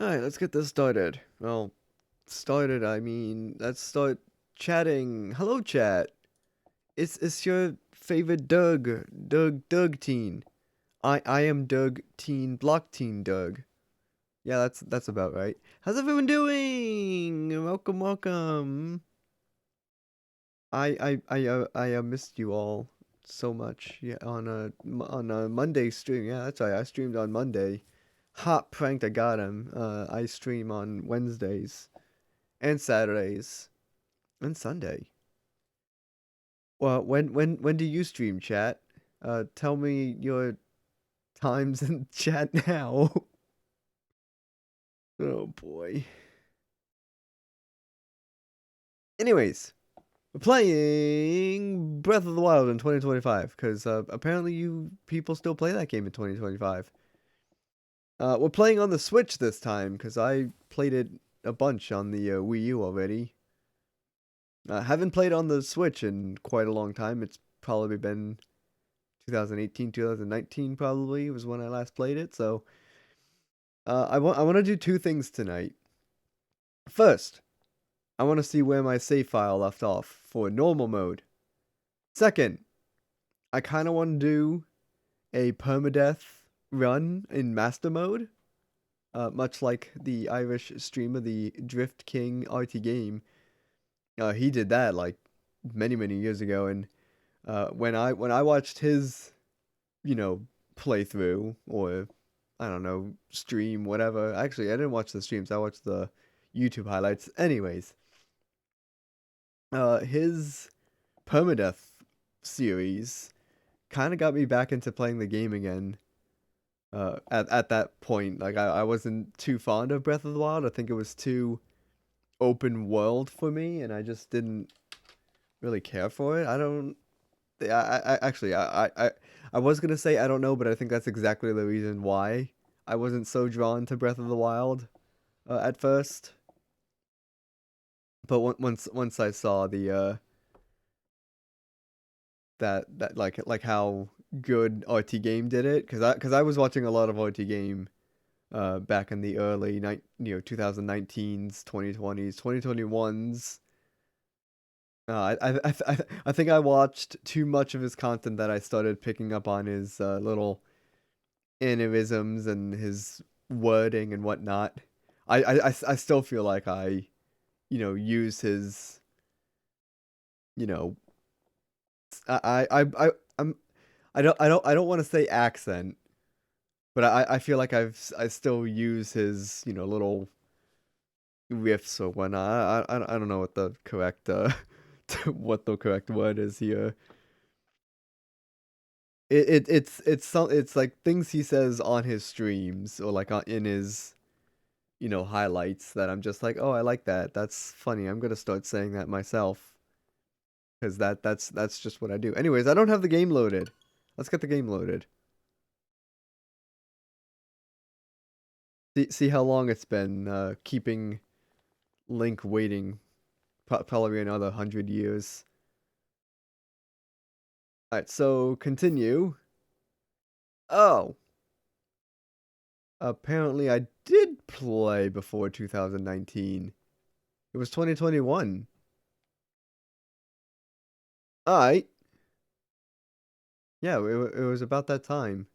Alright, let's get this started. Well, started, I mean, let's start chatting. Hello, chat. It's your favorite Doug Teen. I am Doug Teen, Block Teen Doug. Yeah, that's about right. How's everyone doing? Welcome, welcome. I missed you all so much. Yeah, on a Monday stream. Yeah, that's right. I streamed on Monday. Hot pranked, I got him. I stream on Wednesdays and Saturdays and Sunday. Well, when do you stream, chat? Tell me your times in chat now. Oh boy. Anyways, we're playing Breath of the Wild in 2025 because apparently you people still play that game in 2025. We're playing on the Switch this time because I played it a bunch on the Wii U already. Haven't played on the Switch in quite a long time. It's probably been 2018, 2019 probably was when I last played it. So I want to do two things tonight. First, I want to see where my save file left off for normal mode. Second, I kind of want to do a permadeath run in master mode, much like the Irish streamer, the Drift King RT Game. He did that like many years ago, and when I watched his, you know, playthrough or I don't know, stream, whatever. Actually, I didn't watch the streams. I watched the YouTube highlights. Anyways, his permadeath series kind of got me back into playing the game again. At that point, like I wasn't too fond of Breath of the Wild. I think it was too open world for me, and I just didn't really care for it. I don't. I was gonna say I don't know, but I think that's exactly the reason why I wasn't so drawn to Breath of the Wild at first. But once I saw the that like how good RT Game did it, because I was watching a lot of RT Game back in the early 2019s, 2020s, 2021s. I think I watched too much of his content that I started picking up on his little aneurysms and his wording and whatnot. I still feel like I use his you know I'm I don't want to say accent, but I feel like I still use his little riffs or whatnot. I don't know what the correct what the correct word is here. It's like things he says on his streams or like in his highlights that I'm just like, oh, I like that. That's funny. I'm gonna start saying that myself because that's just what I do. Anyways, I don't have the game loaded. Let's get the game loaded. See how long it's been keeping Link waiting. Probably another 100 years. All right, so continue. Oh, apparently I did play before 2019. It was 2021. All right. Yeah, it was about that time.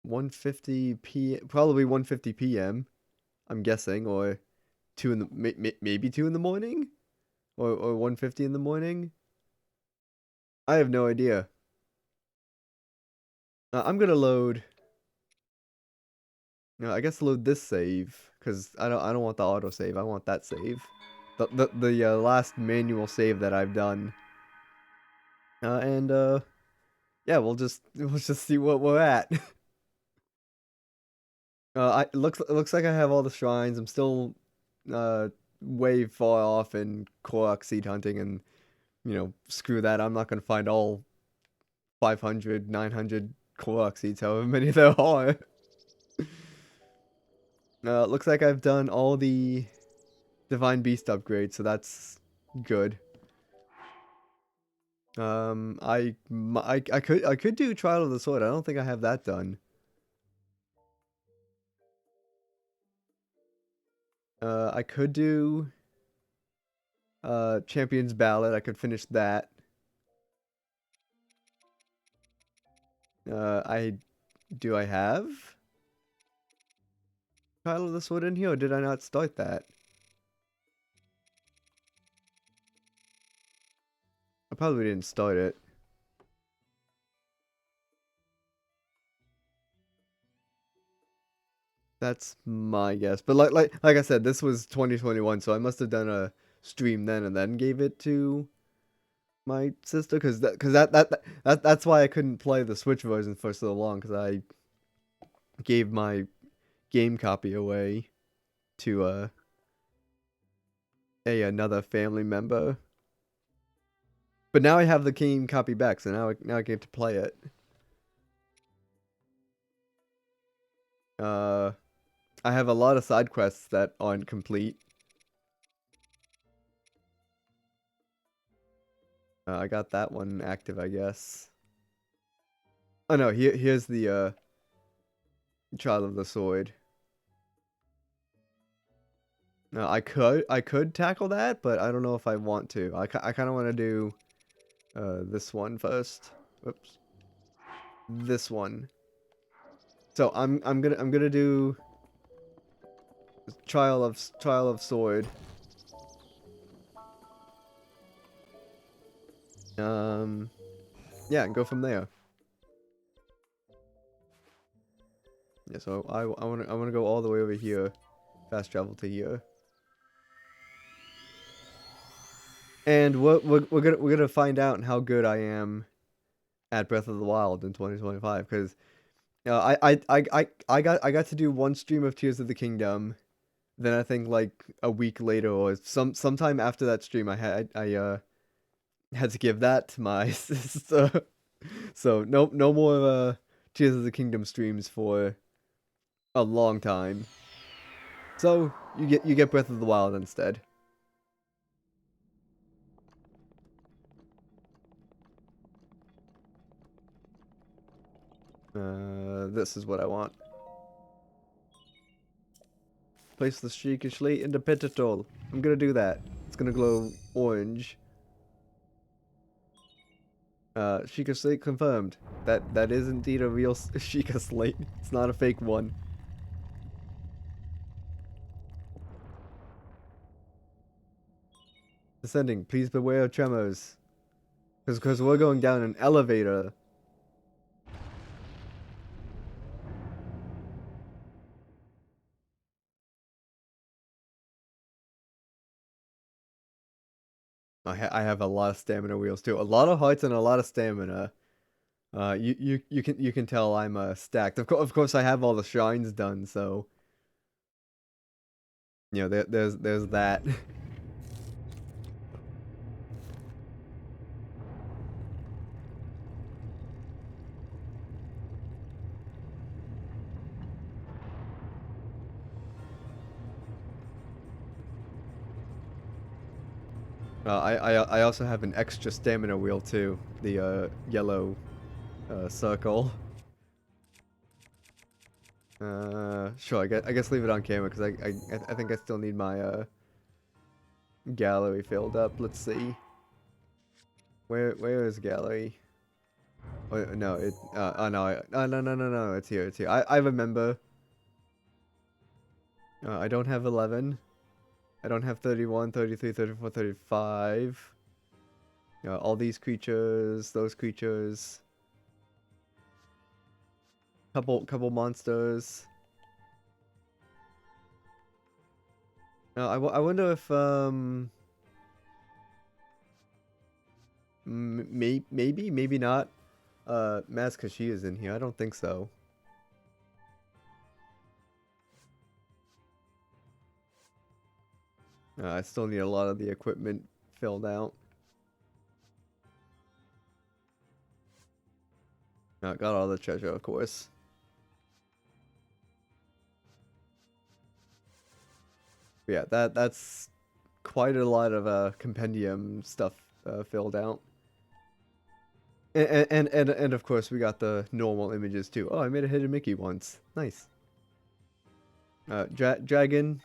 1:50 p. Probably 1:50 p.m. I'm guessing, or maybe 2 in the morning, or 1:50 in the morning. I have no idea. I'm gonna load. No, I guess load this save because I don't want the auto save. I want that save, the last manual save that I've done. And yeah, we'll just see what we're at. It looks like I have all the shrines. I'm still uh way far off in Korok seed hunting, and screw that. I'm not gonna find all 500, 900 Korok seeds, however many there are. Looks like I've done all the Divine Beast upgrades, so that's good. I could do Trial of the Sword. I don't think I have that done. I could do Champion's Ballad. I could finish that. I have Trial of the Sword in here, or did I not start that? I probably didn't start it. That's my guess. But like I said, this was 2021, so I must have done a stream then and then gave it to my sister, because that's why I couldn't play the Switch version for so long, because I gave my game copy away to another family member. But now I have the game copy back, so now I get to play it. I have a lot of side quests that aren't complete. I got that one active, I guess. Oh no, here's the Child of the Sword. No, I could tackle that, but I don't know if I want to. I kind of want to do this one first. Whoops. This one. So I'm gonna do Trial of Sword. Yeah, and go from there. Yeah, so I wanna go all the way over here, fast travel to here, and we're gonna find out how good I am at Breath of the Wild in 2025, because I got to do one stream of Tears of the Kingdom, then I think like a week later or sometime after that stream I had to give that to my sister. So no more Tears of the Kingdom streams for a long time. So you get Breath of the Wild instead. This is what I want. Place the Sheikah Slate into Pentatol. I'm gonna do that. It's gonna glow orange. Sheikah Slate confirmed. That is indeed a real Sheikah Slate. It's not a fake one. Descending, please beware of tremors. Because we're going down an elevator. I have a lot of stamina wheels too. A lot of hearts and a lot of stamina. You can tell I'm stacked. Of course I have all the shrines done, so you know there's that. I also have an extra stamina wheel too. The yellow circle. Sure. I guess leave it on camera because I think I still need my gallery filled up. Let's see. Where is gallery? Oh no, it oh no, no, it's here, I remember. I don't have 11. I don't have 31, 33, 34, 35. All these creatures, those creatures. Couple monsters. I wonder if maybe not. Maz Kashi is in here. I don't think so. I still need a lot of the equipment filled out. Got all the treasure, of course. Yeah, that's quite a lot of compendium stuff filled out. And of course we got the normal images too. Oh, I made a hidden Mickey once. Nice. Dragon.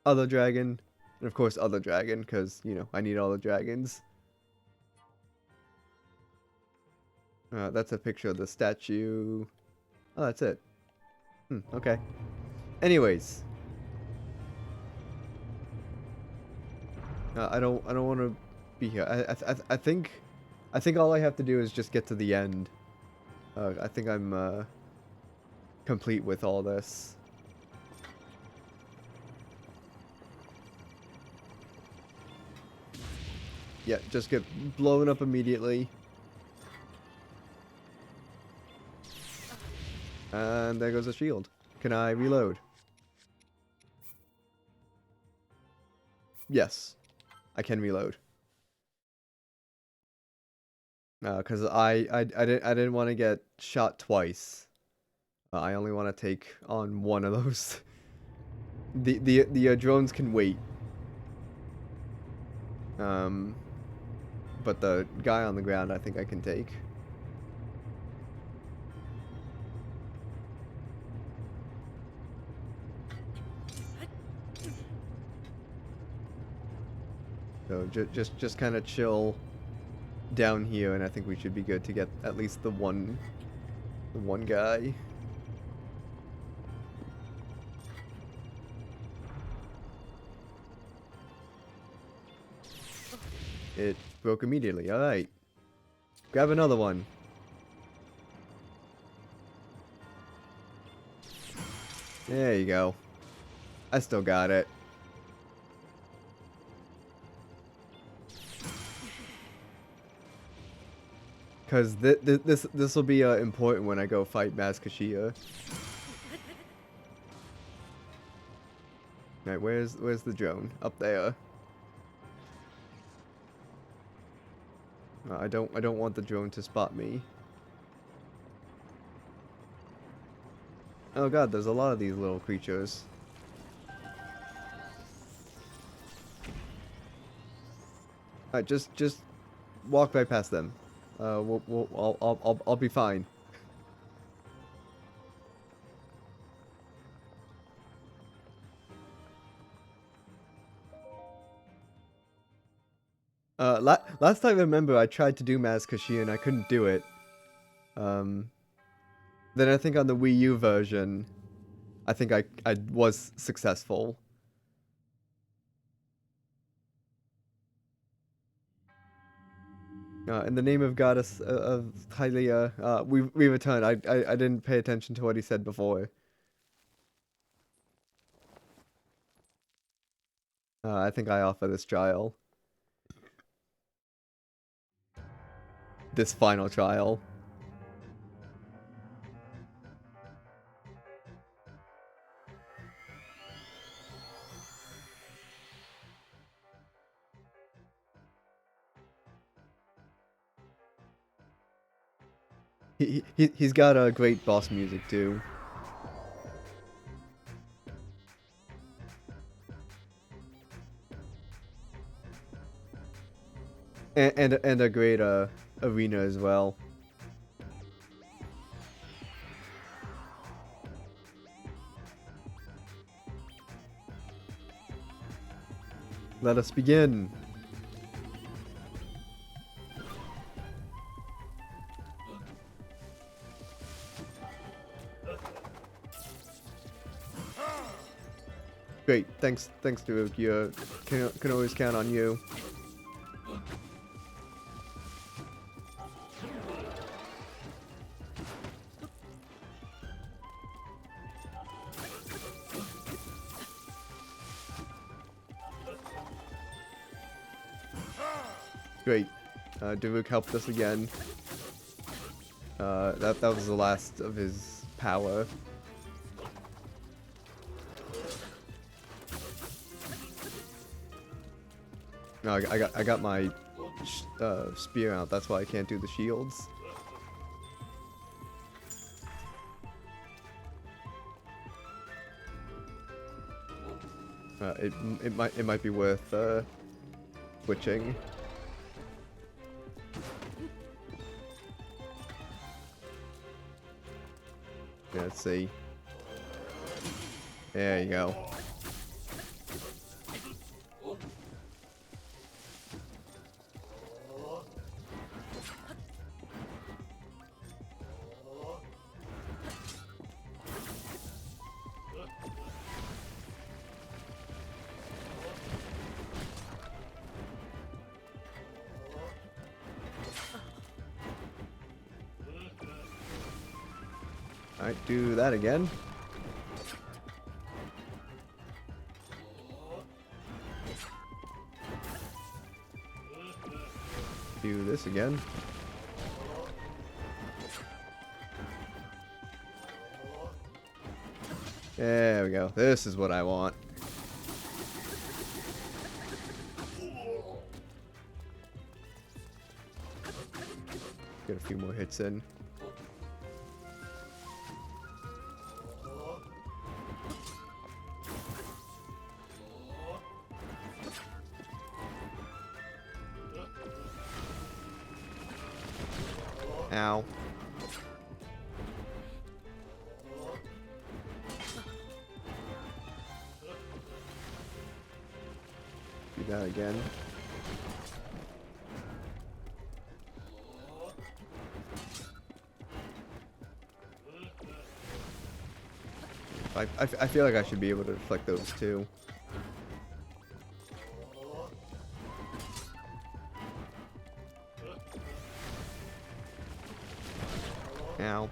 other dragon, and of course other dragon, because, you know, I need all the dragons. That's a picture of the statue. Oh, that's it. Okay. Anyways. I don't want to be here. I think all I have to do is just get to the end. I think I'm complete with all this. Yeah, just get blown up immediately. And there goes the shield. Can I reload? Yes, I can reload. Because I didn't want to get shot twice. I only want to take on one of those. The drones can wait. But the guy on the ground, I think I can take. So just kind of chill down here, and I think we should be good to get at least the one guy. It broke immediately. All right, grab another one. There you go. I still got it. Cause this will be important when I go fight Mazkashia. Right, where's the drone? Up there. I don't want the drone to spot me. Oh god, there's a lot of these little creatures. Alright, just walk right past them. I'll be fine. Last time I remember, I tried to do Mazkashia and I couldn't do it. Then I think on the Wii U version, I think I was successful. In the name of Goddess of Hylia, we return. I didn't pay attention to what he said before. I think I offer this trial. This final trial. He's got a great boss music too. And a great arena as well. Let us begin. Great, thanks, Duke. You can always count on you. Great, Daruk helped us again. That was the last of his power. No, I got my spear out. That's why I can't do the shields. It might be worth switching. Yeah, let's see. There you go. Alright, do that again. Do this again. There we go. This is what I want. Get a few more hits in. Ow. Do that again. I feel like I should be able to deflect those too. Ow.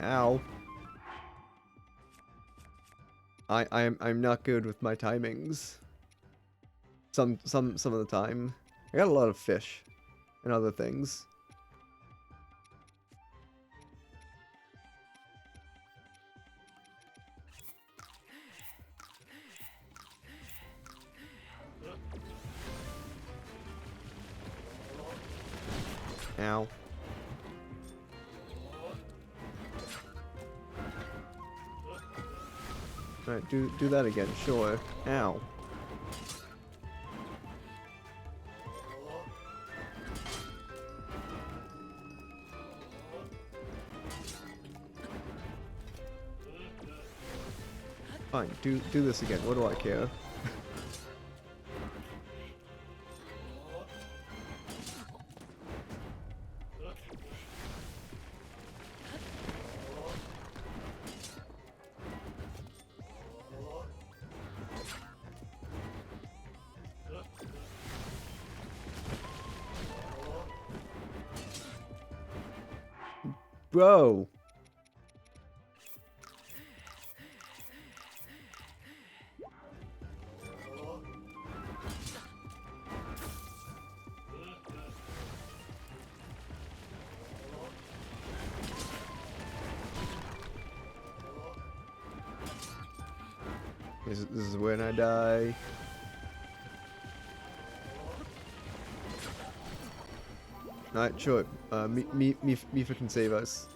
Ow. I'm not good with my timings. Some of the time. I got a lot of fish and other things. Ow. Alright, do that again, sure. Ow. Fine, do this again. What do I care? Bro. This is when I die. Alright, sure. Mifa can save us.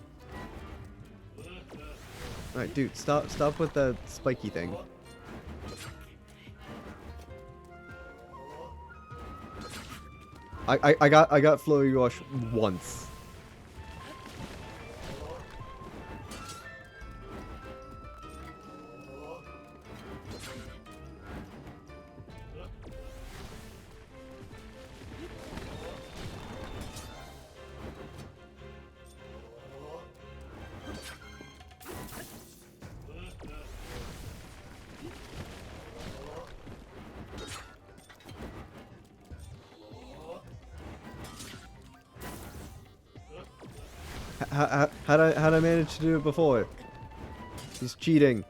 Alright, dude, stop with the spiky thing. I got Flurry Rush once. How'd I manage to do it before? He's cheating.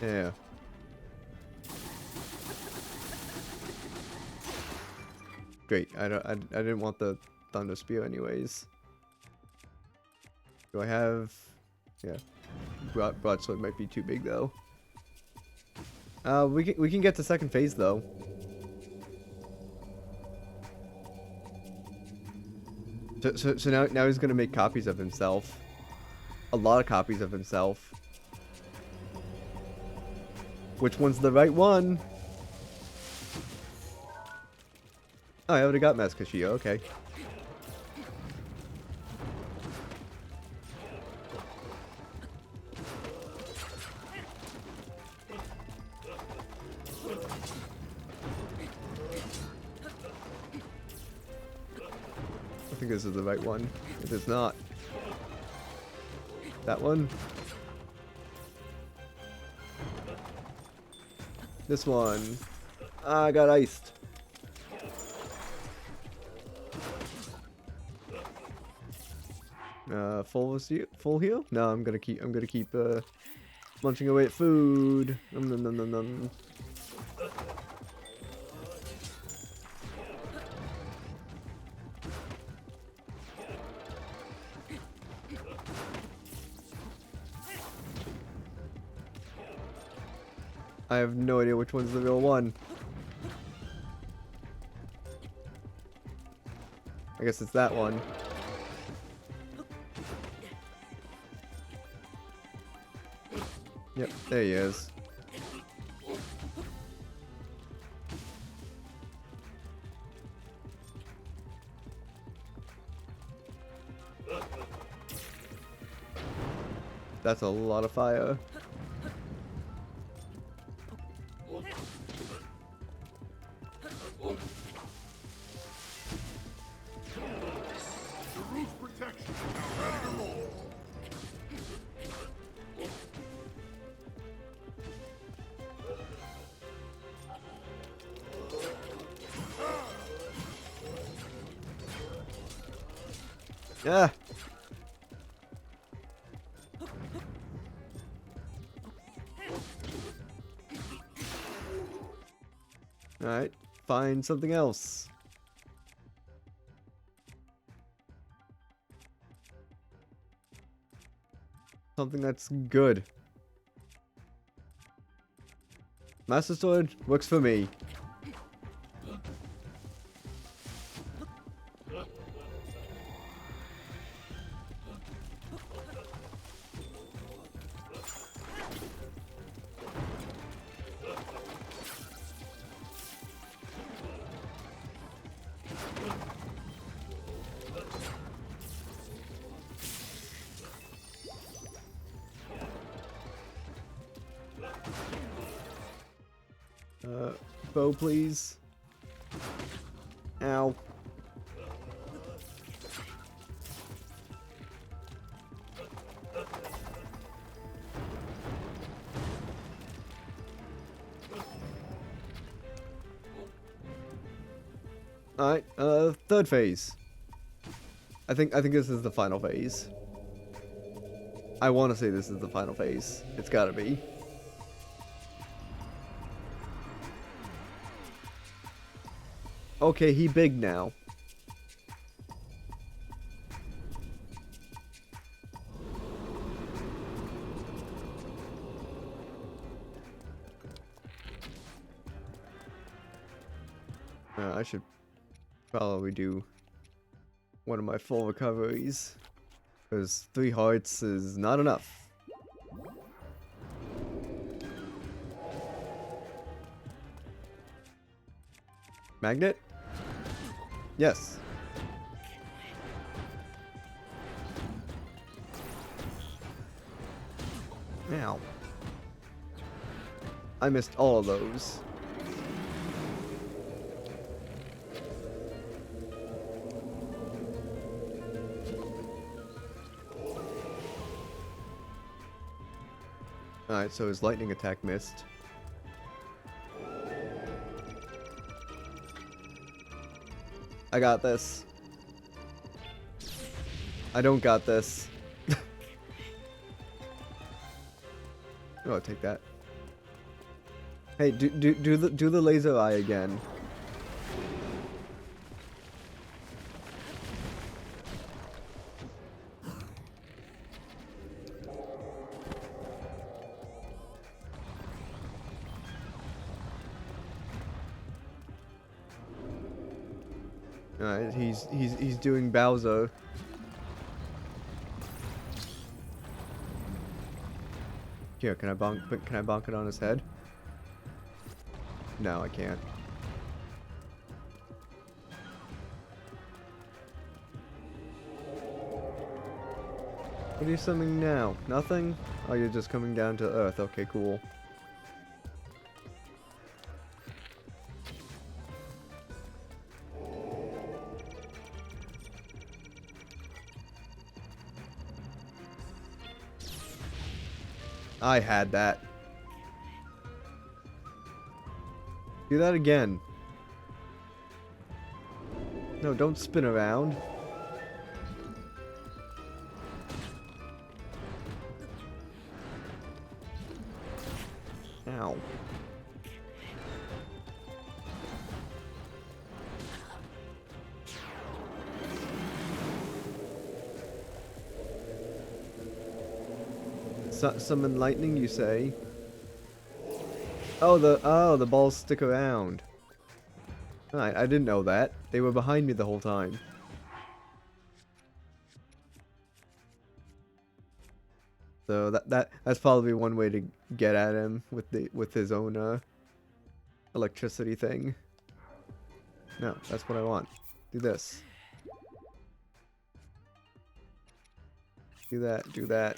Yeah. Great. I didn't want the Thunder Spear anyways. Do I have? Yeah. Broadsword might be too big though. We can get to second phase though. So now he's gonna make copies of himself. A lot of copies of himself. Which one's the right one? Oh, I already got Maskashio, okay. I think this is the right one. If it's not. That one. This one. Ah, I got iced. Full heal? No, I'm gonna keep munching away at food. Nom, nom, nom, nom, nom. I have no idea which one's the real one. I guess it's that one. Yep, there he is. That's a lot of fire. Yeah. Alright, find something else. Something that's good. Master Sword works for me. Bow, please. Ow. Alright, third phase. I think this is the final phase. I want to say this is the final phase. It's gotta be. Okay, he big now. I should probably do one of my full recoveries, because 3 hearts is not enough. Magnet? Yes. Ow. I missed all of those. Alright, so his lightning attack missed. I got this. I don't got this. Oh, I'll take that. Hey, do the laser eye again. Alright, he's doing Bowser. Here, can I bonk it on his head? No, I can't. What are you summoning now? Nothing? Oh, you're just coming down to Earth. Okay, cool. I had that. Do that again. No, don't spin around. Summon lightning, you say? Oh, the balls stick around. I didn't know that. They were behind me the whole time. So that's probably one way to get at him with his own electricity thing. No, that's what I want. Do this. Do that. Do that.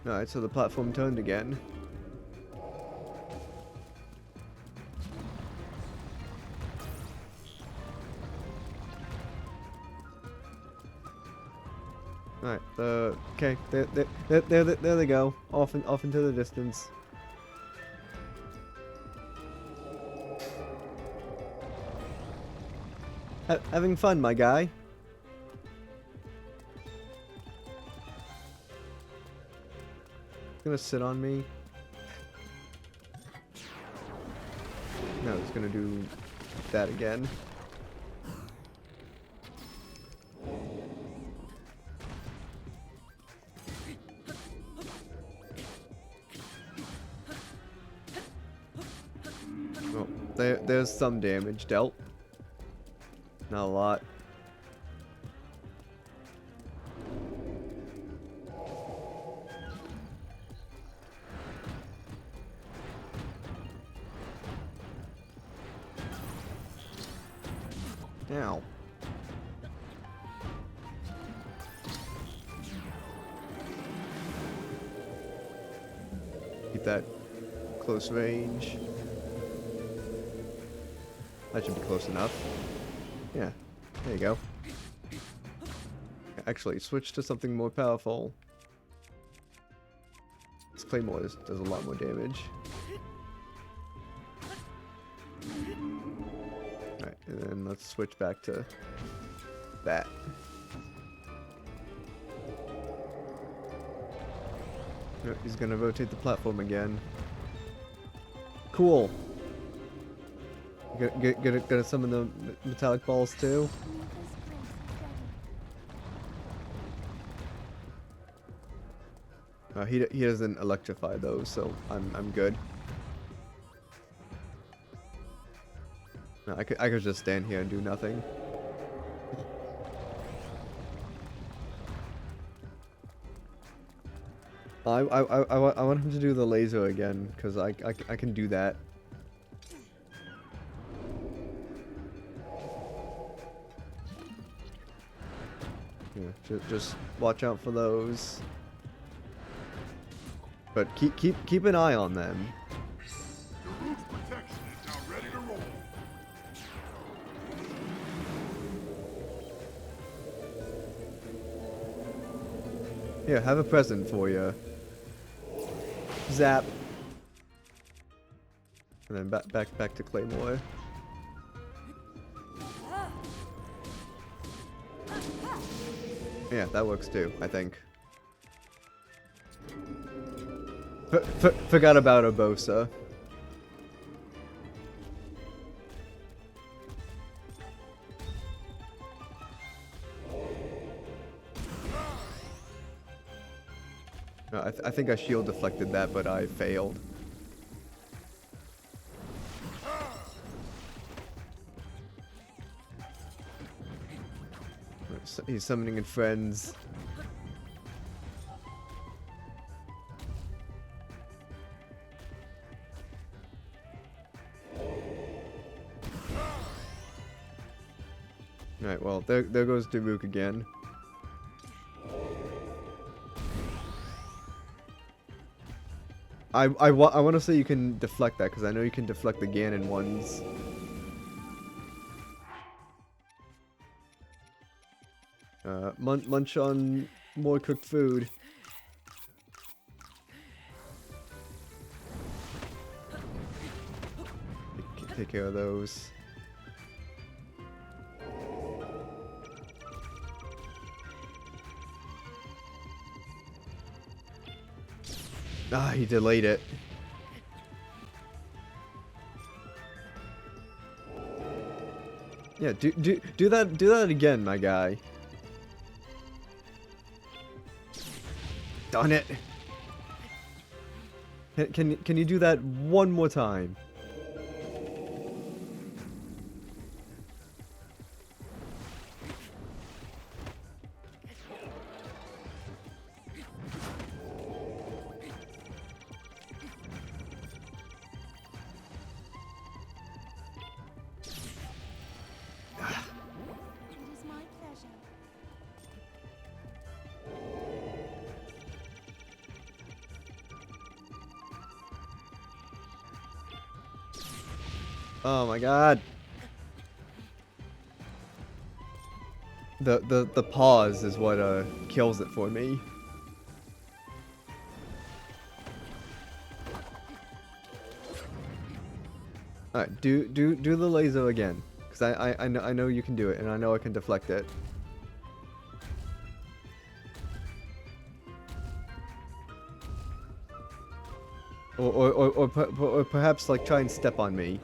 Alright, so the platform turned again. Alright, okay, there they go, off into the distance. Having fun, my guy. Gonna sit on me. No, he's gonna do that again. Well, there's some damage dealt. Not a lot. Ow. Keep that close range. That should be close enough. Yeah, there you go. Actually, switch to something more powerful. This claymore does a lot more damage. Alright, and then let's switch back to that. Yep, he's gonna rotate the platform again. Cool. Gonna summon the metallic balls too. He doesn't electrify those, so I'm good. No, I could just stand here and do nothing. I want him to do the laser again, because I can do that. Yeah, just watch out for those. But keep an eye on them. Your roof's protection is now ready to roll. Here, have a present for you. Zap. And then back to Claymore. Yeah, that works too, I think. Forgot about Urbosa. No, I think I shield deflected that, but I failed. He's summoning in friends. Alright, well, there goes Daruk again. I want to say you can deflect that, because I know you can deflect the Ganon ones. Munch on more cooked food. take care of those. Ah, he delayed it. Yeah, do that again, my guy. Darn it. Can you do that one more time? It is my pleasure. Oh my god. The pause is what kills it for me. Alright, do the laser again. Cause I know you can do it, and I know I can deflect it. Or perhaps like try and step on me.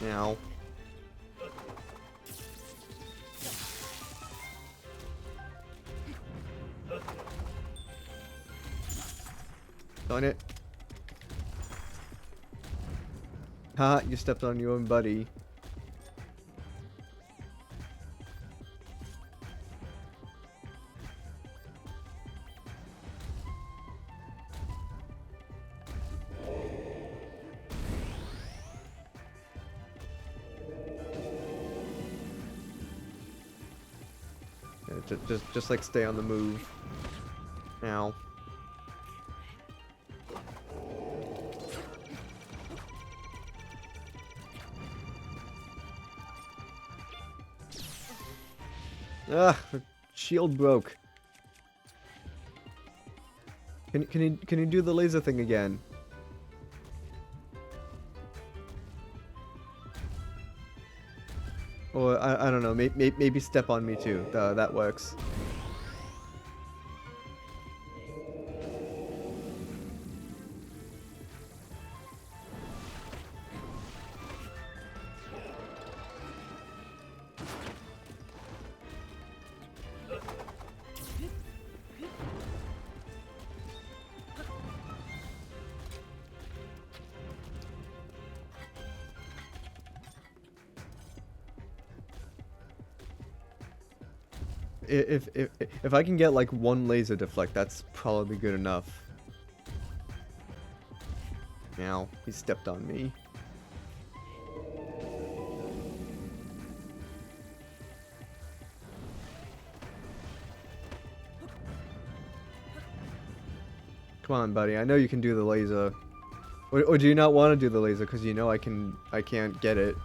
Now. Darn it. Ha, you stepped on your own buddy. Yeah, just like stay on the move. Now. Ah, the shield broke. Can you do the laser thing again? Or I don't know, maybe step on me too. That works. If I can get like one laser deflect, that's probably good enough. Now he stepped on me. Come on, buddy. I know you can do the laser. Or do you not want to do the laser because you know I can't get it?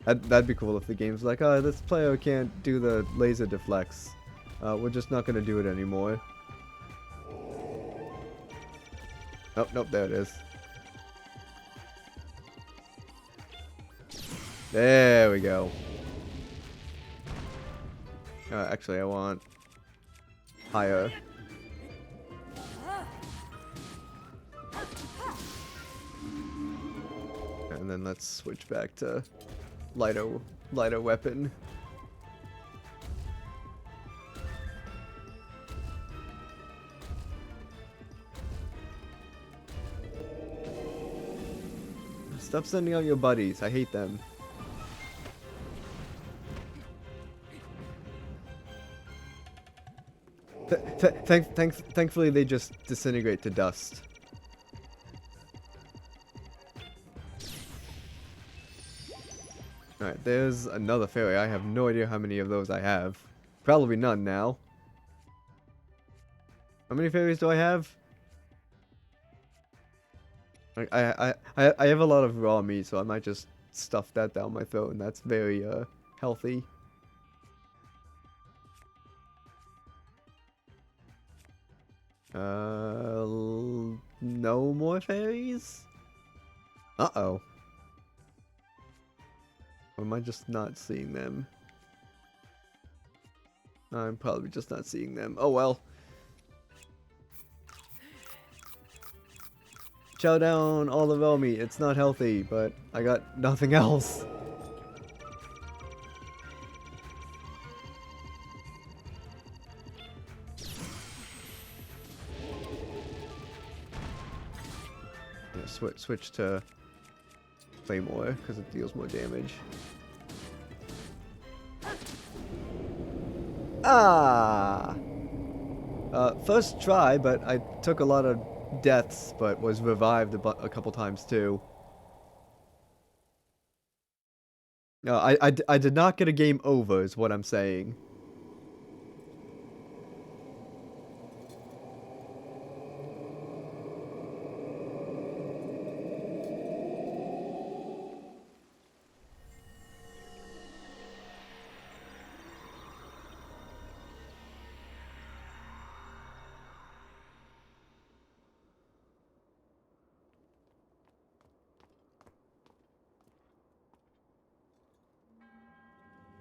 That'd be cool if the game's like, oh, this player can't do the laser deflects. We're just not gonna do it anymore. Oh, nope, there it is. There we go. Actually, I want higher. And then let's switch back to lighter weapon. Stop sending out your buddies. I hate them. Thankfully, they just disintegrate to dust. Alright, there's another fairy. I have no idea how many of those I have. Probably none now. How many fairies do I have? I have a lot of raw meat, so I might just stuff that down my throat, and that's very healthy. No more fairies? Uh-oh. Or am I just not seeing them? I'm probably just not seeing them. Oh well. Chow down all the raw meat. It's not healthy, but I got nothing else. Yeah, switch to Claymore because it deals more damage. Ah! First try, but I took a lot of deaths, but was revived a couple times too. No, I did not get a game over, is what I'm saying.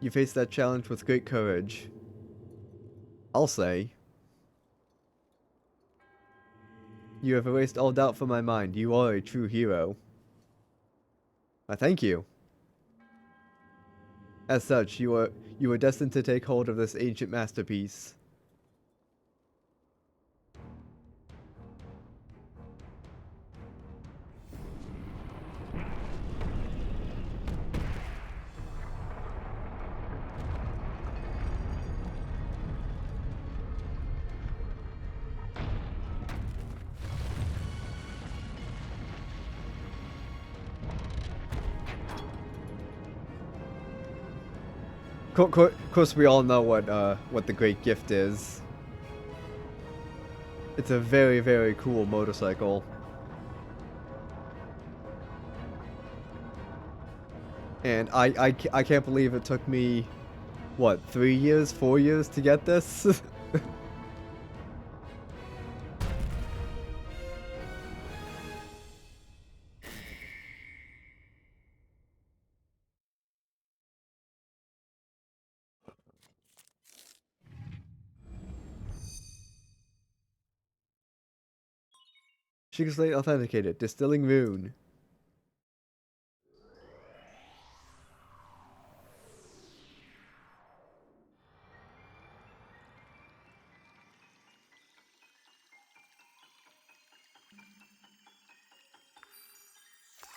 You faced that challenge with great courage. I'll say. You have erased all doubt from my mind. You are a true hero. I thank you. As such, you are destined to take hold of this ancient masterpiece. Of course, we all know what the great gift is. It's a very, very cool motorcycle. And I can't believe it took me, what, 3 years, 4 years to get this? Sugar Slate authenticated. Distilling Rune.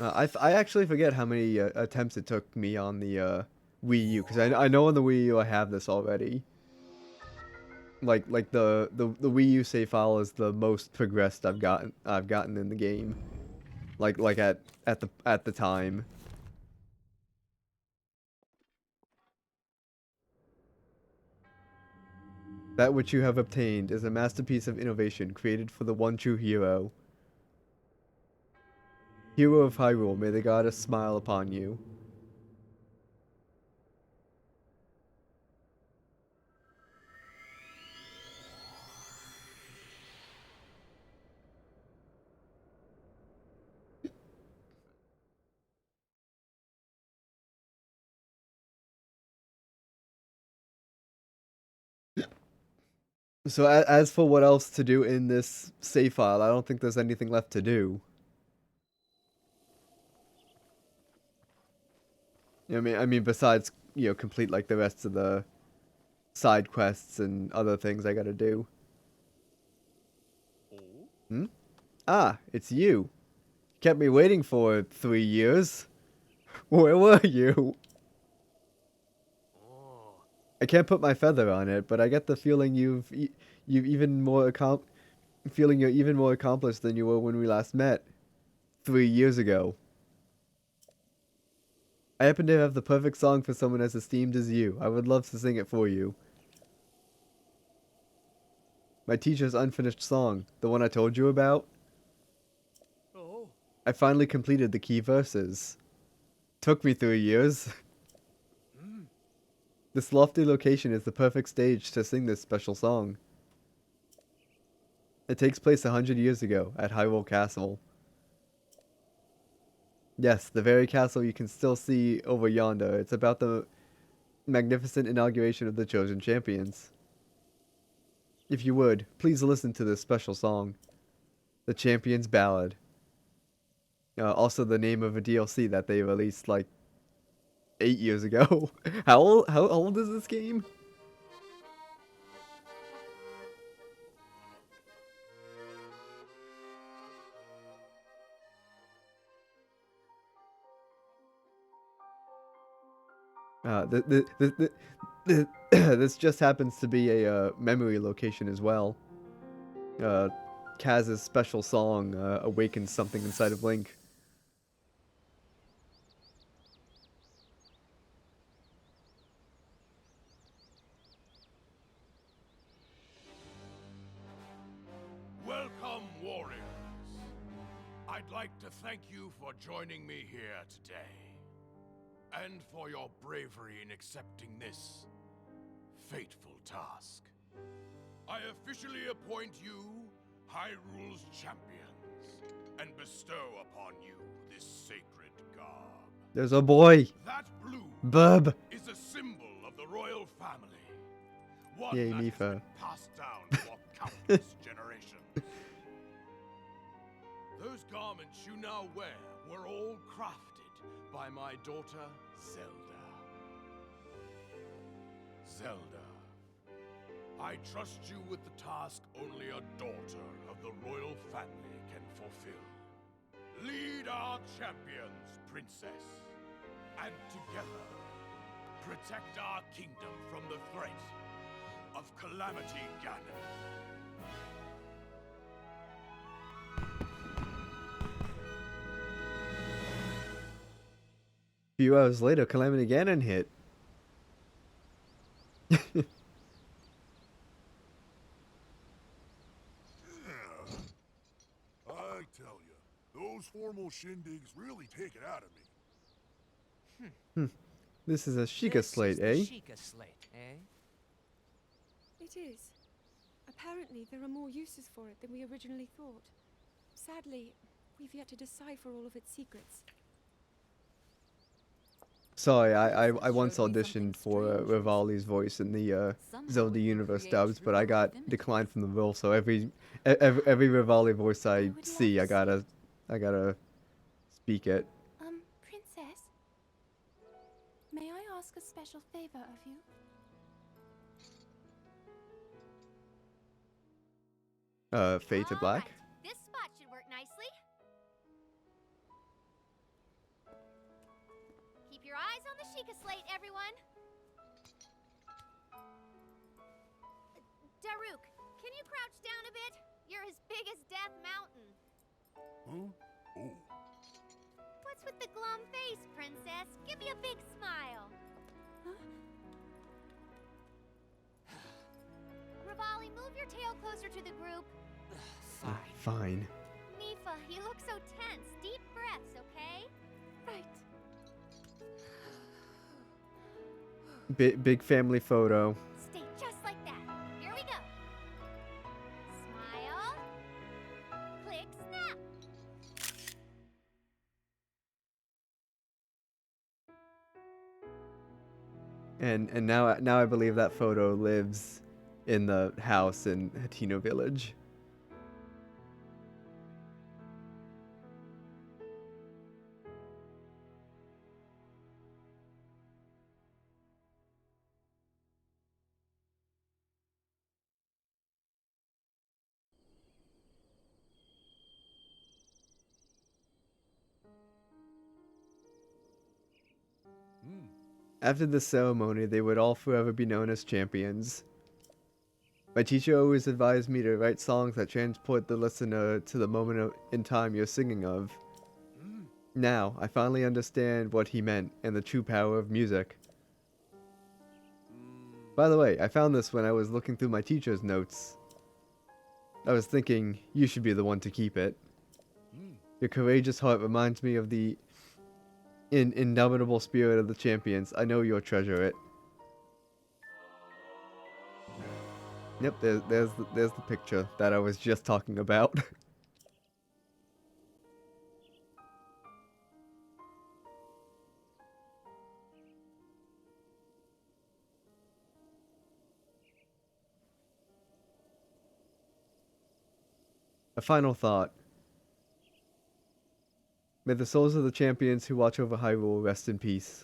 I actually forget how many attempts it took me on the Wii U, because I know on the Wii U I have this already. Like the Wii U save file is the most progressed I've gotten in the game. Like at the time. That which you have obtained is a masterpiece of innovation created for the one true hero. Hero of Hyrule, may the goddess smile upon you. So as for what else to do in this save file, I don't think there's anything left to do. I mean besides, complete like the rest of the side quests and other things I gotta do. Hmm? Ah, it's you. Kept me waiting for 3 years. Where were you? I can't put my feather on it, but I get the feeling you've even more feeling you're even more accomplished than you were when we last met 3 years ago. I happen to have the perfect song for someone as esteemed as you. I would love to sing it for you. My teacher's unfinished song, the one I told you about. I finally completed the key verses. Took me 3 years. This lofty location is the perfect stage to sing this special song. It takes place 100 years ago at Hyrule Castle. Yes, the very castle you can still see over yonder. It's about the magnificent inauguration of the chosen champions. If you would, please listen to this special song, The Champion's Ballad. Also the name of a DLC that they released like 8 years ago. How old is this game? This just happens to be a memory location as well. Kaz's special song awakens something inside of Link. Welcome, warriors. I'd like to thank you for joining me here today, and for your bravery in accepting this fateful task. I officially appoint you Hyrule's champions, and bestow upon you this sacred garb. There's a boy. That blue Bub. is a symbol of the royal family. One Yay, that has Mifa. been passed down for countless generations. Those garments you now wear were all crafted by my daughter, Zelda. Zelda, I trust you with the task only a daughter of the royal family can fulfill. Lead our champions, princess, and together protect our kingdom from the threat of Calamity Ganon. A few hours later, Calamity Ganon hit. I tell you, those formal shindigs really take it out of me. This is a Sheikah slate, eh? Sheikah slate, eh? It is. Apparently, there are more uses for it than we originally thought. Sadly, we've yet to decipher all of its secrets. Sorry, I once auditioned for Rivali's voice in the Zelda universe dubs, but I got declined from the role. So every Rivali voice I see, I gotta speak it. Princess? May I ask a special favor of you? Fade to Black. Alright, this spot should work nicely. Keep your eyes on the Sheikah slate, everyone. Daruk, can you crouch down a bit? You're as big as Death Mountain. Huh? Oh. What's with the glum face, princess? Give me a big smile. Rivali, move your tail closer to the group. Fine. Fine. Mifa, you look so tense. Deep breaths, okay? Right. Big family photo. Stay just like that. Here we go. Smile. Click, snap. And now I believe that photo lives in the house in Hatino Village. After the ceremony, they would all forever be known as champions. My teacher always advised me to write songs that transport the listener to the moment in time you're singing of. Now, I finally understand what he meant and the true power of music. By the way, I found this when I was looking through my teacher's notes. I was thinking, you should be the one to keep it. Your courageous heart reminds me of the indomitable spirit of the champions. I know you'll treasure it. Yep, there's the picture that I was just talking about. A final thought. May the souls of the champions who watch over Hyrule rest in peace.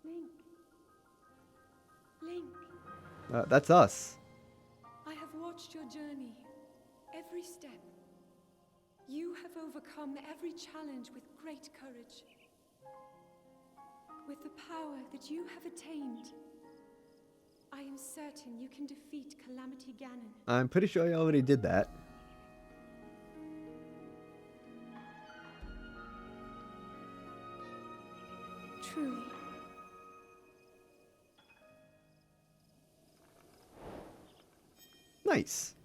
Link. Link. That's us. I have watched your journey, every step. You have overcome every challenge with great courage. With the power that you have attained, I am certain you can defeat Calamity Ganon. I'm pretty sure I already did that. Truly. Nice.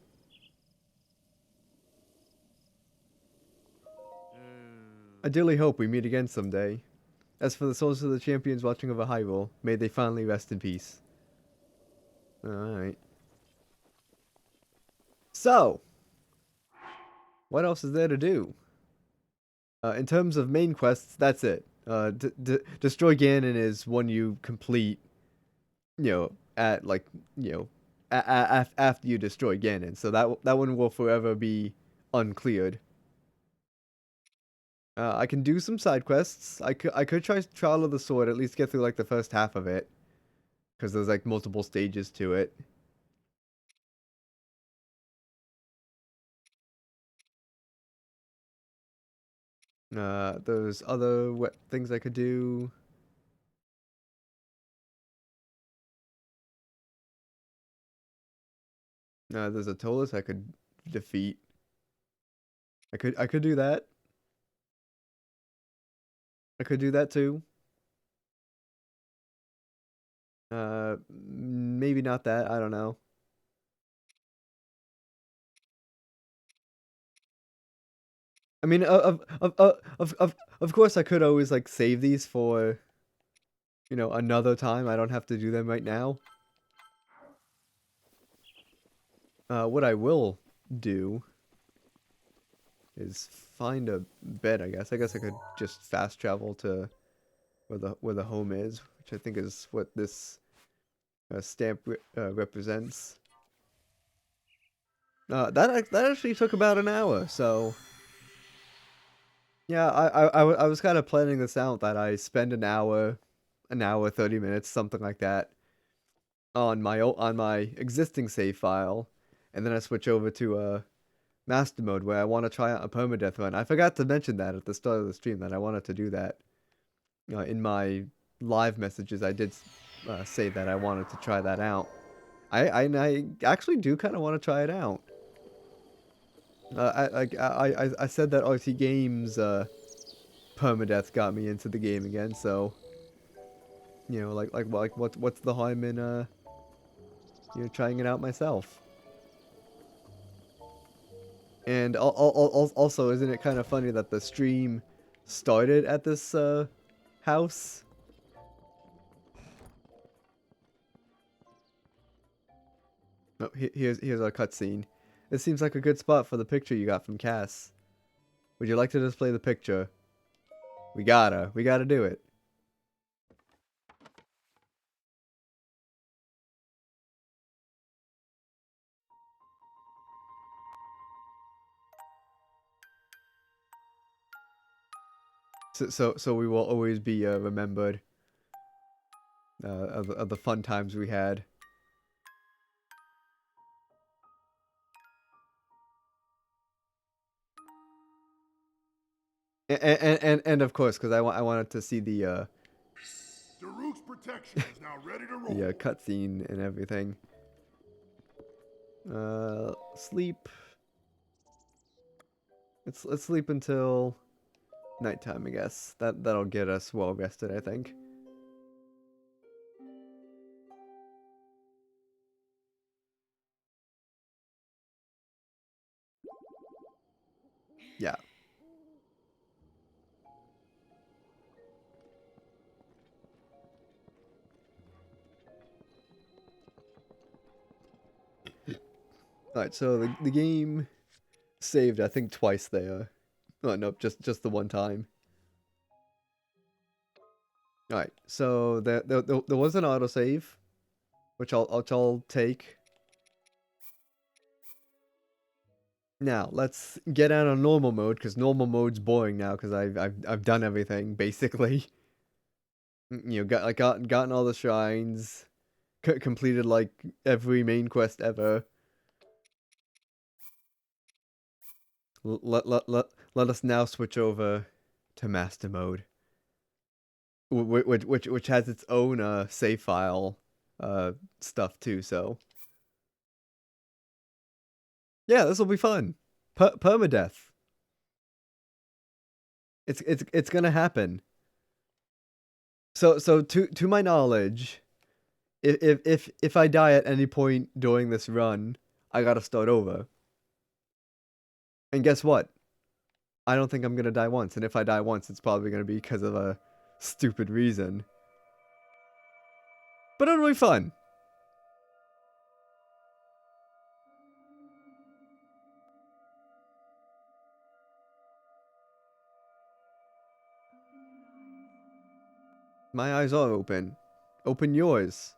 I dearly hope we meet again someday. As for the souls of the champions watching over Hyrule, may they finally rest in peace. Alright. So, what else is there to do? In terms of main quests, that's it. Destroy Ganon is one you complete, at like, after you destroy Ganon. So that one will forever be uncleared. I can do some side quests. I could try Trial of the Sword, at least get through like the first half of it, because there's like multiple stages to it. There's other things I could do. There's a Tolus I could defeat. I could do that. I could do that too. Maybe not that. I don't know. I mean, of course, I could always like save these for, another time. I don't have to do them right now. What I will do is find a bed. I guess. I guess I could just fast travel to where the home is, which I think is what this stamp represents. That actually took about an hour, so yeah, I was kind of planning this out that I spend an hour, 30 minutes, something like that, on my existing save file, and then I switch over to master mode where I want to try out a permadeath run. I forgot to mention that at the start of the stream that I wanted to do that. In my live messages, I did say that I wanted to try that out. I actually do kind of want to try it out. I said that RT Games permadeath got me into the game again, so what's the harm in trying it out myself? And also, isn't it kind of funny that the stream started at this house? Oh, here's our cutscene. It seems like a good spot for the picture you got from Cass. Would you like to display the picture? We gotta do it. So we will always be remembered of the fun times we had. And of course, because I wanted to see the Daruk's protection is now ready to roll. the cutscene and everything. Sleep. Let's sleep until nighttime, I guess. That'll get us well rested, I think. Yeah. Alright, so the game saved, I think, twice there. Oh, nope, just the one time. Alright, so there was an autosave, which I'll take. Now, let's get out of normal mode, because normal mode's boring now, because I've done everything, basically. You know, gotten all the shrines, completed, like, every main quest ever. Let us now switch over to master mode, which has its own save file stuff too. So yeah, this will be fun. Permadeath. It's gonna happen. So to my knowledge, if I die at any point during this run, I gotta start over. And guess what? I don't think I'm gonna die once, and if I die once, it's probably gonna be because of a stupid reason. But it'll be fun. My eyes are open. Open yours.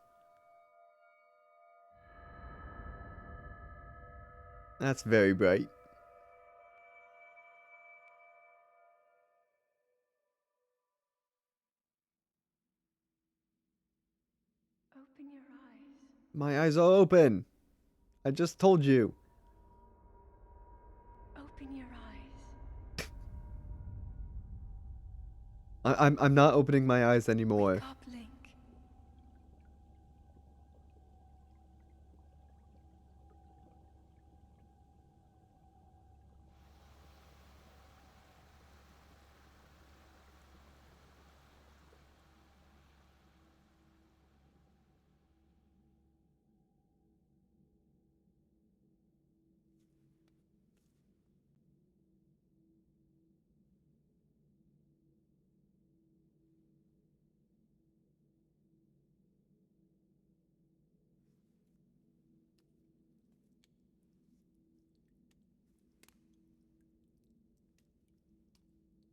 That's very bright. Open your eyes. My eyes are open. I just told you. Open your eyes. I'm not opening my eyes anymore. Wake up, Link.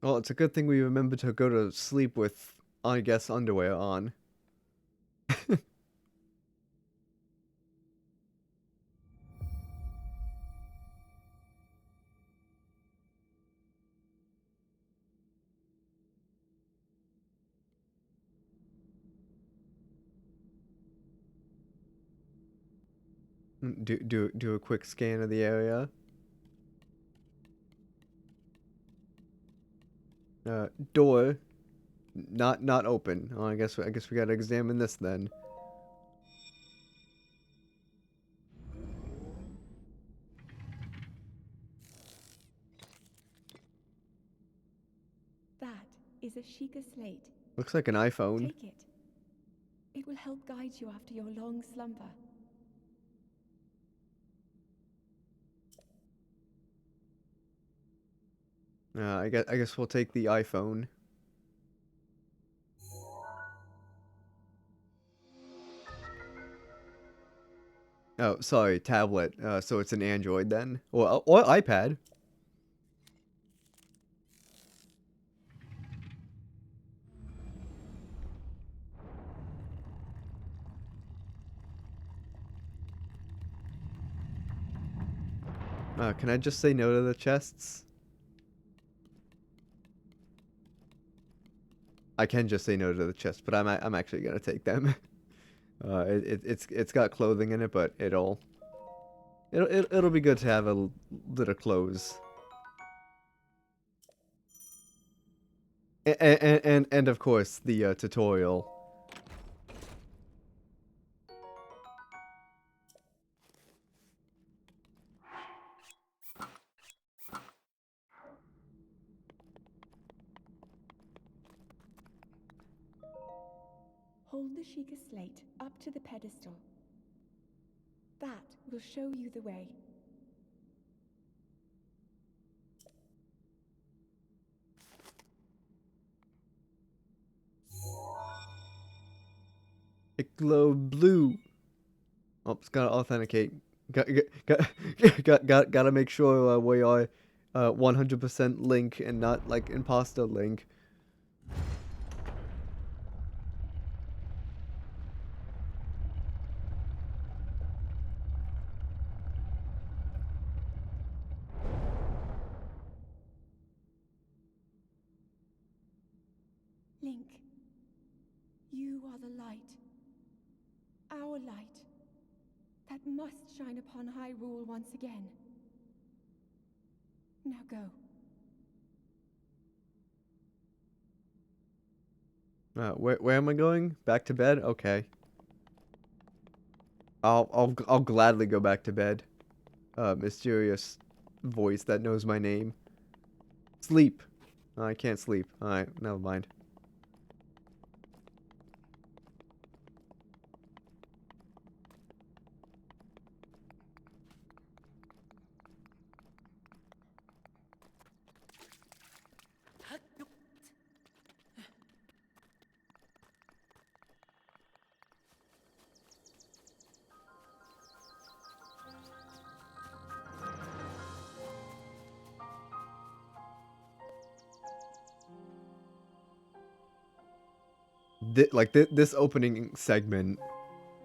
Well, it's a good thing we remember to go to sleep with, I guess, underwear on. Do a quick scan of the area. Door, not open. Oh, I guess we gotta examine this then. That is a Sheikah slate. Looks like an iPhone. Take it. It will help guide you after your long slumber. I guess we'll take the iPhone. Oh, sorry, tablet. So it's an Android then, or iPad. Can I just say no to the chests? I can just say no to the chests, but I'm actually gonna take them. It's got clothing in it, but it'll be good to have a little clothes. And of course the tutorial. Hold the Sheikah slate up to the pedestal. That will show you the way. It glowed blue. Oh, it's gotta authenticate. Got, gotta make sure we are 100% Link and not like imposter Link. Link, you are the light. Our light. That must shine upon Hyrule once again. Now go. Where am I going? Back to bed? Okay. I'll gladly go back to bed. Mysterious voice that knows my name. Sleep. Oh, I can't sleep. Alright, never mind. This opening segment,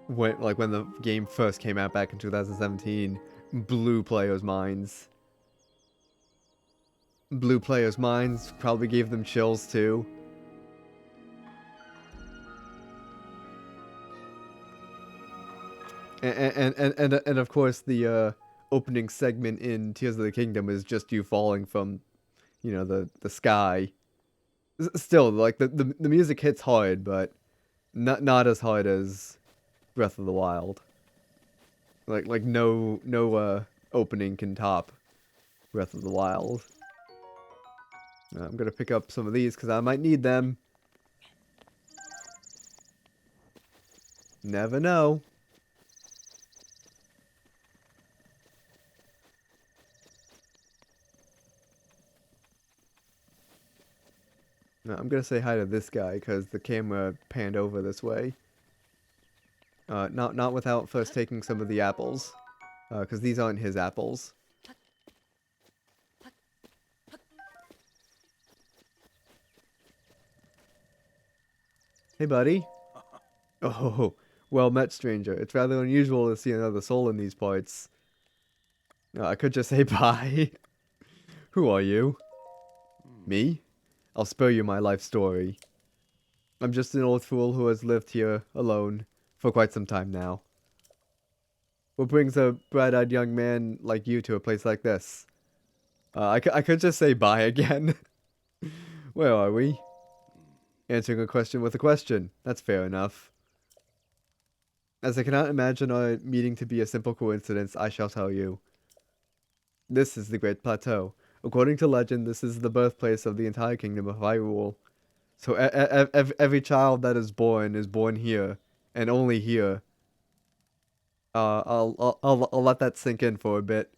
when the game first came out back in 2017, blew players' minds. Blew players' minds, probably gave them chills too. And of course the opening segment in Tears of the Kingdom is just you falling from, you know, the sky. Still, like the music hits hard, but not as hard as Breath of the Wild. Like no opening can top Breath of the Wild. I'm gonna pick up some of these because I might need them. Never know. I'm gonna say hi to this guy because the camera panned over this way. Not without first taking some of the apples, because these aren't his apples. Hey, buddy. Oh, well met, stranger. It's rather unusual to see another soul in these parts. I could just say bye. Who are you? Me? I'll spare you my life story. I'm just an old fool who has lived here alone for quite some time now. What brings a bright-eyed young man like you to a place like this? I could just say bye again. Where are we? Answering a question with a question. That's fair enough. As I cannot imagine our meeting to be a simple coincidence, I shall tell you. This is the Great Plateau. According to legend, this is the birthplace of the entire kingdom of Hyrule. So every child that is born here, and only here. I'll let that sink in for a bit.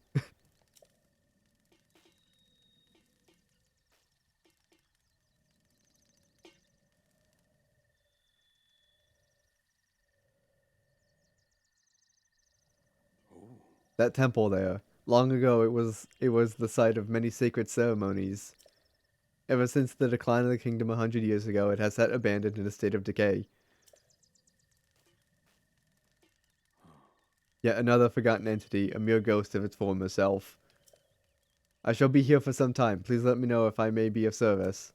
That temple there. Long ago, it was the site of many sacred ceremonies. Ever since the decline of the kingdom 100 years ago, it has sat abandoned in a state of decay. Yet another forgotten entity, a mere ghost of its former self. I shall be here for some time. Please let me know if I may be of service.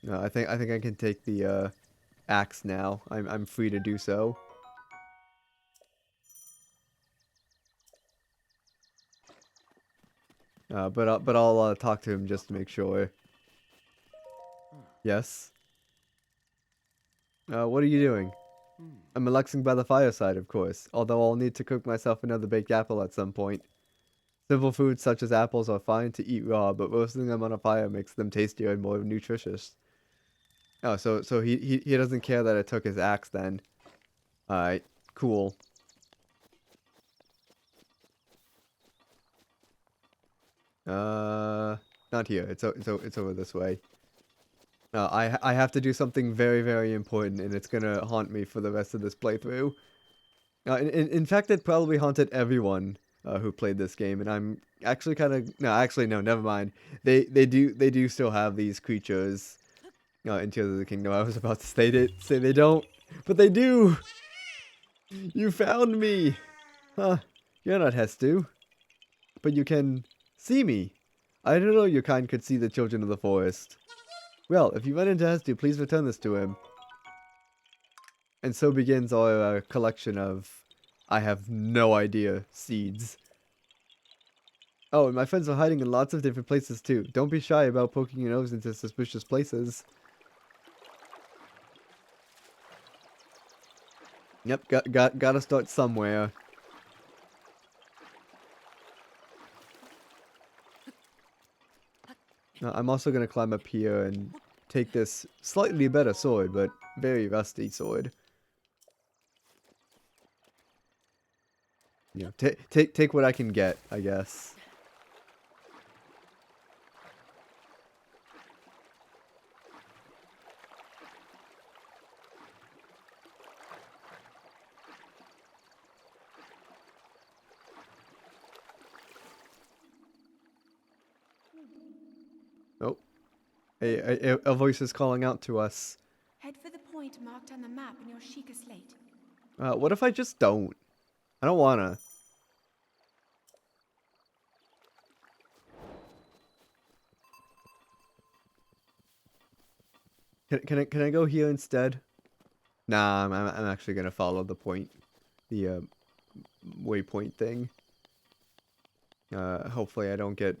No, I think I can take the axe now. I'm free to do so. But I'll talk to him just to make sure. Yes. What are you doing? I'm relaxing by the fireside, of course. Although I'll need to cook myself another baked apple at some point. Simple foods such as apples are fine to eat raw, but roasting them on a fire makes them tastier and more nutritious. Oh, so he doesn't care that I took his axe then. Alright, cool. Not here. It's over this way. I have to do something very, very important, and it's gonna haunt me for the rest of this playthrough. In fact, it probably haunted everyone who played this game, and I'm actually kind of no, never mind. They do still have these creatures in Tears of the Kingdom. I was about to say they don't, but they do. You found me, huh? You're not Hestu, but you can see me. I didn't know your kind could see the children of the forest. Well, if you run into Hestu, please return this to him. And so begins our collection of, I have no idea, seeds. Oh, and my friends are hiding in lots of different places too. Don't be shy about poking your nose into suspicious places. Yep, gotta start somewhere. I'm also gonna climb up here and take this slightly better sword, but very rusty sword. You know, take what I can get, I guess. Oh, a voice is calling out to us. Head for the point marked on the map in your Sheikah slate. What if I just don't? I don't wanna. Can I go here instead? Nah, I'm actually gonna follow the point, the waypoint thing. Hopefully I don't get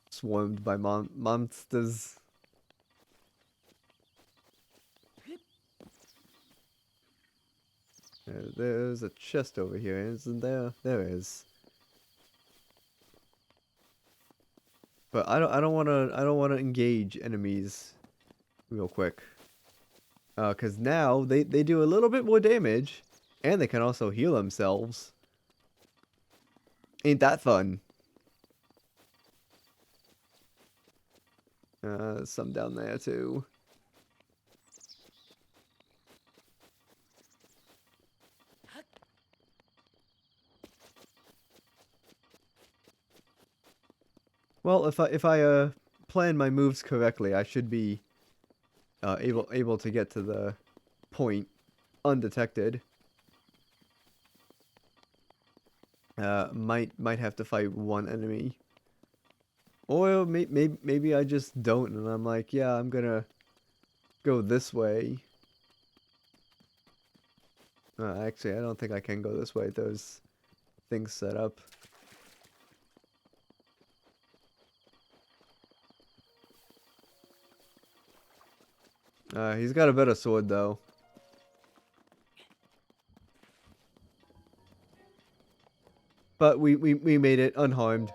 swarmed by monsters. There's a chest over here, isn't there? There is. But I don't wanna engage enemies real quick. 'Cause now they do a little bit more damage, and they can also heal themselves. Ain't that fun? Some down there too. Well, if I plan my moves correctly, I should be able to get to the point undetected. Might have to fight one enemy, or maybe I just don't, and I'm like, yeah, I'm gonna go this way. Actually, I don't think I can go this way. There's things set up. He's got a better sword though. But we made it unharmed.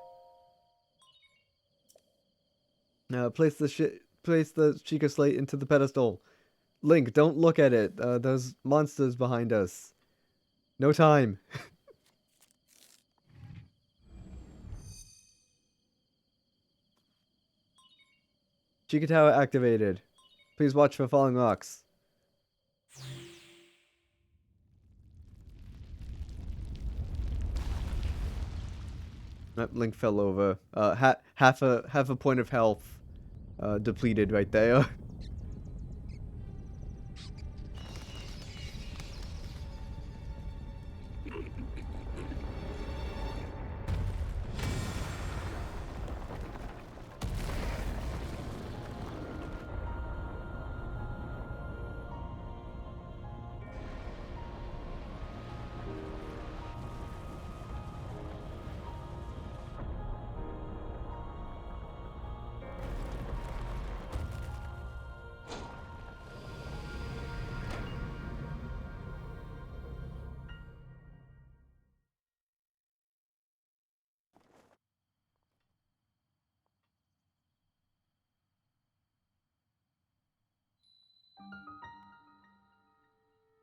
Place the Sheikah slate into the pedestal. Link, don't look at it. There's monsters behind us. No time. Sheikah Tower activated. Please watch for falling rocks. Link fell over. Half a point of health depleted right there.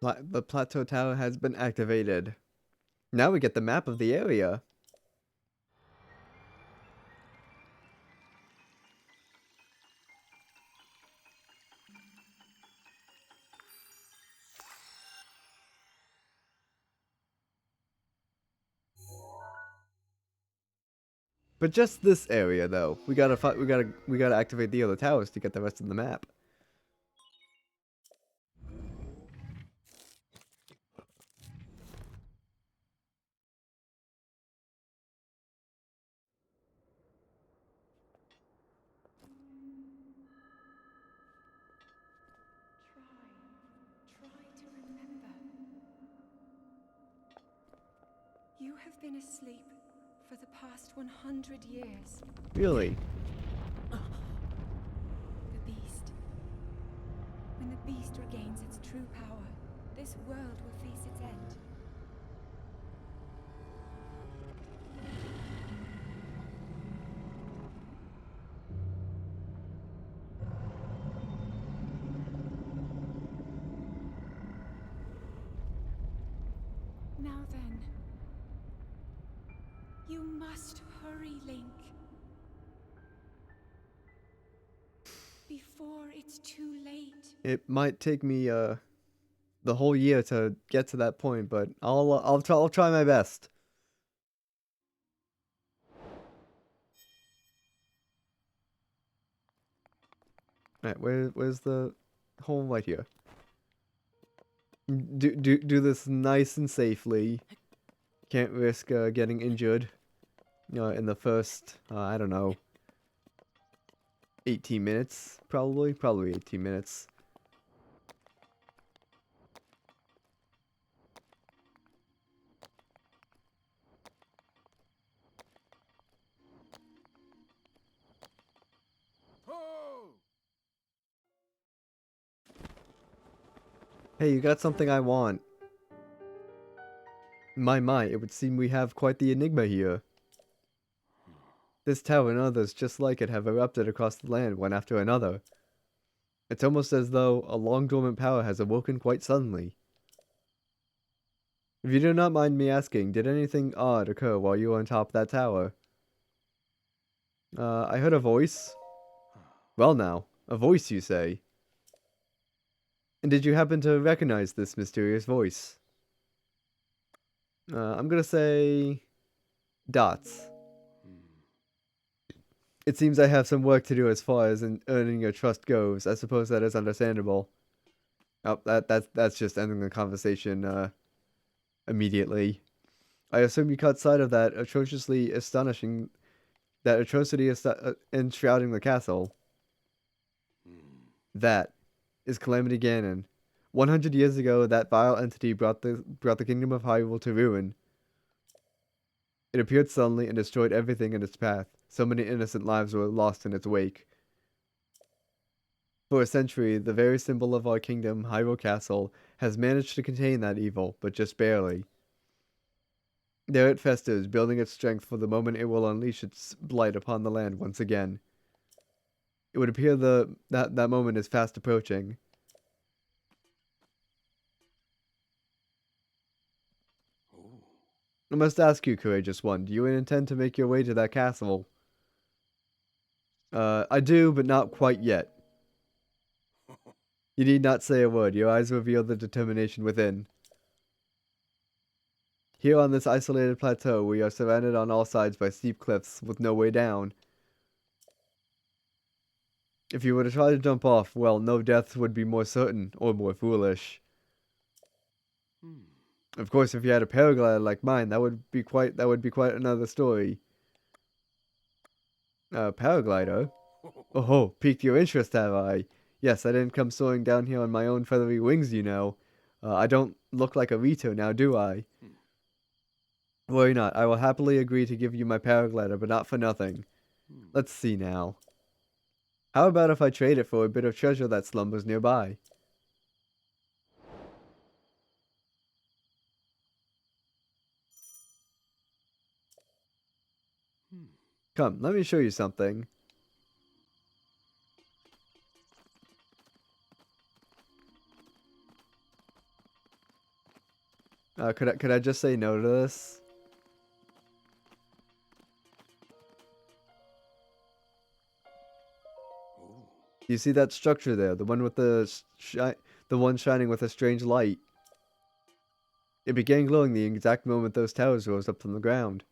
The plateau tower has been activated. Now we get the map of the area. But just this area, though. We gotta activate the other towers to get the rest of the map. Try to remember. You have been asleep for the past 100 years. Really? The beast. When the beast regains its true power, this world will face its end. Now then, you must hurry, Link. Before it's too late. It might take me the whole year to get to that point, but I'll try my best. Alright, where's the hole right here? Do this nice and safely. Can't risk getting injured. In the first I don't know, 18 minutes probably 18 minutes. Oh! Hey, you got something I want. My, it would seem we have quite the enigma here. This tower and others just like it have erupted across the land one after another. It's almost as though a long dormant power has awoken quite suddenly. If you do not mind me asking, did anything odd occur while you were on top of that tower? I heard a voice. Well now, a voice you say. And did you happen to recognize this mysterious voice? I'm gonna say... Dots. It seems I have some work to do as far as earning your trust goes. I suppose that is understandable. Oh, that's just ending the conversation, immediately. I assume you caught sight of that atrociously astonishing... That atrocity enshrouding the castle. That is Calamity Ganon. 100 years ago, that vile entity brought the kingdom of Hyrule to ruin. It appeared suddenly and destroyed everything in its path. So many innocent lives were lost in its wake. For a century, the very symbol of our kingdom, Hyrule Castle, has managed to contain that evil, but just barely. There it festers, building its strength for the moment it will unleash its blight upon the land once again. It would appear that moment is fast approaching. I must ask you, courageous one, do you intend to make your way to that castle? I do, but not quite yet. You need not say a word. Your eyes reveal the determination within. Here on this isolated plateau, we are surrounded on all sides by steep cliffs with no way down. If you were to try to jump off, well, no death would be more certain or more foolish. Of course, if you had a paraglider like mine, that would be quite another story. Paraglider? Oh, piqued your interest, have I? Yes, I didn't come soaring down here on my own feathery wings, you know. I don't look like a Rito now, do I? Worry not, I will happily agree to give you my paraglider, but not for nothing. Let's see now. How about if I trade it for a bit of treasure that slumbers nearby? Come, let me show you something. Could I just say no to this? You see that structure there, the one with the one shining with a strange light. It began glowing the exact moment those towers rose up from the ground.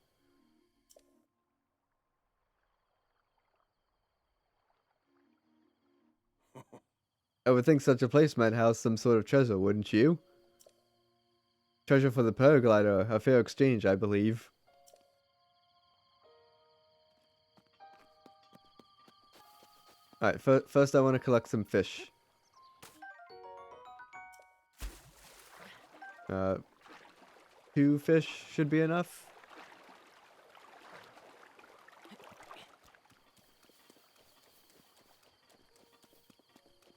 I would think such a place might house some sort of treasure, wouldn't you? Treasure for the paraglider, a fair exchange, I believe. Alright, first I want to collect some fish. 2 fish should be enough.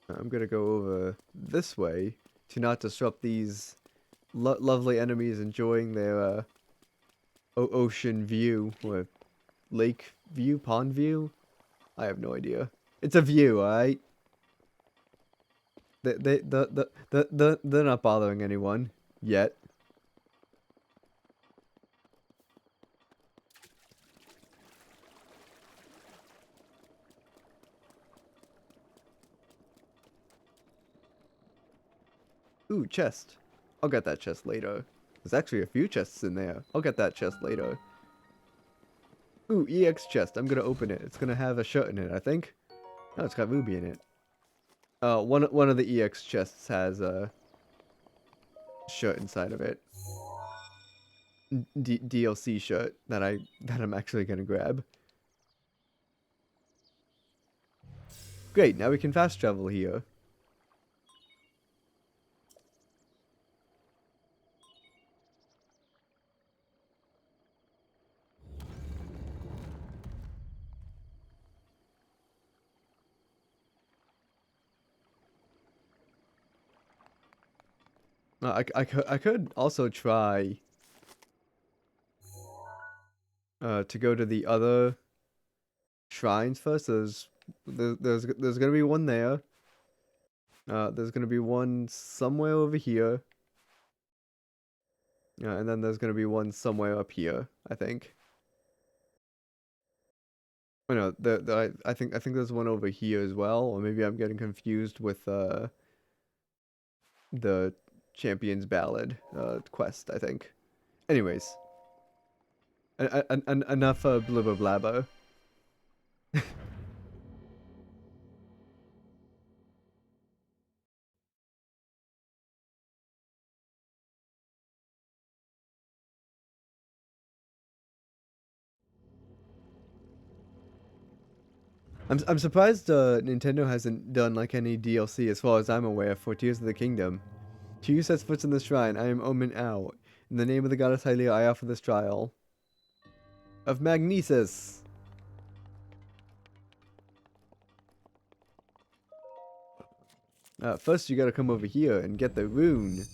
I'm gonna go over this way to not disrupt these lovely enemies enjoying their ocean view, or lake view, pond view. I have no idea. It's a view, alright? They're not bothering anyone yet. Ooh, chest. I'll get that chest later. There's actually a few chests in there. I'll get that chest later. Ooh, EX chest. I'm gonna open it. It's gonna have a shirt in it, I think. Oh, it's got Ruby in it. One of the EX chests has a shirt inside of it. DLC shirt that I'm actually gonna grab. Great, now we can fast travel here. I could also try to go to the other shrines first. There's gonna be one there. There's gonna be one somewhere over here. And then there's gonna be one somewhere up here, I think. Oh no, I think there's one over here as well, or maybe I'm getting confused with the Champion's Ballad quest, I think. Anyways, enough blubber blabber. I'm surprised Nintendo hasn't done like any DLC as far as I'm aware for Tears of the Kingdom. To you sets foot in the shrine, I am Omen Ao. In the name of the goddess Hylia, I offer this trial of magnesis. First you gotta come over here and get the rune.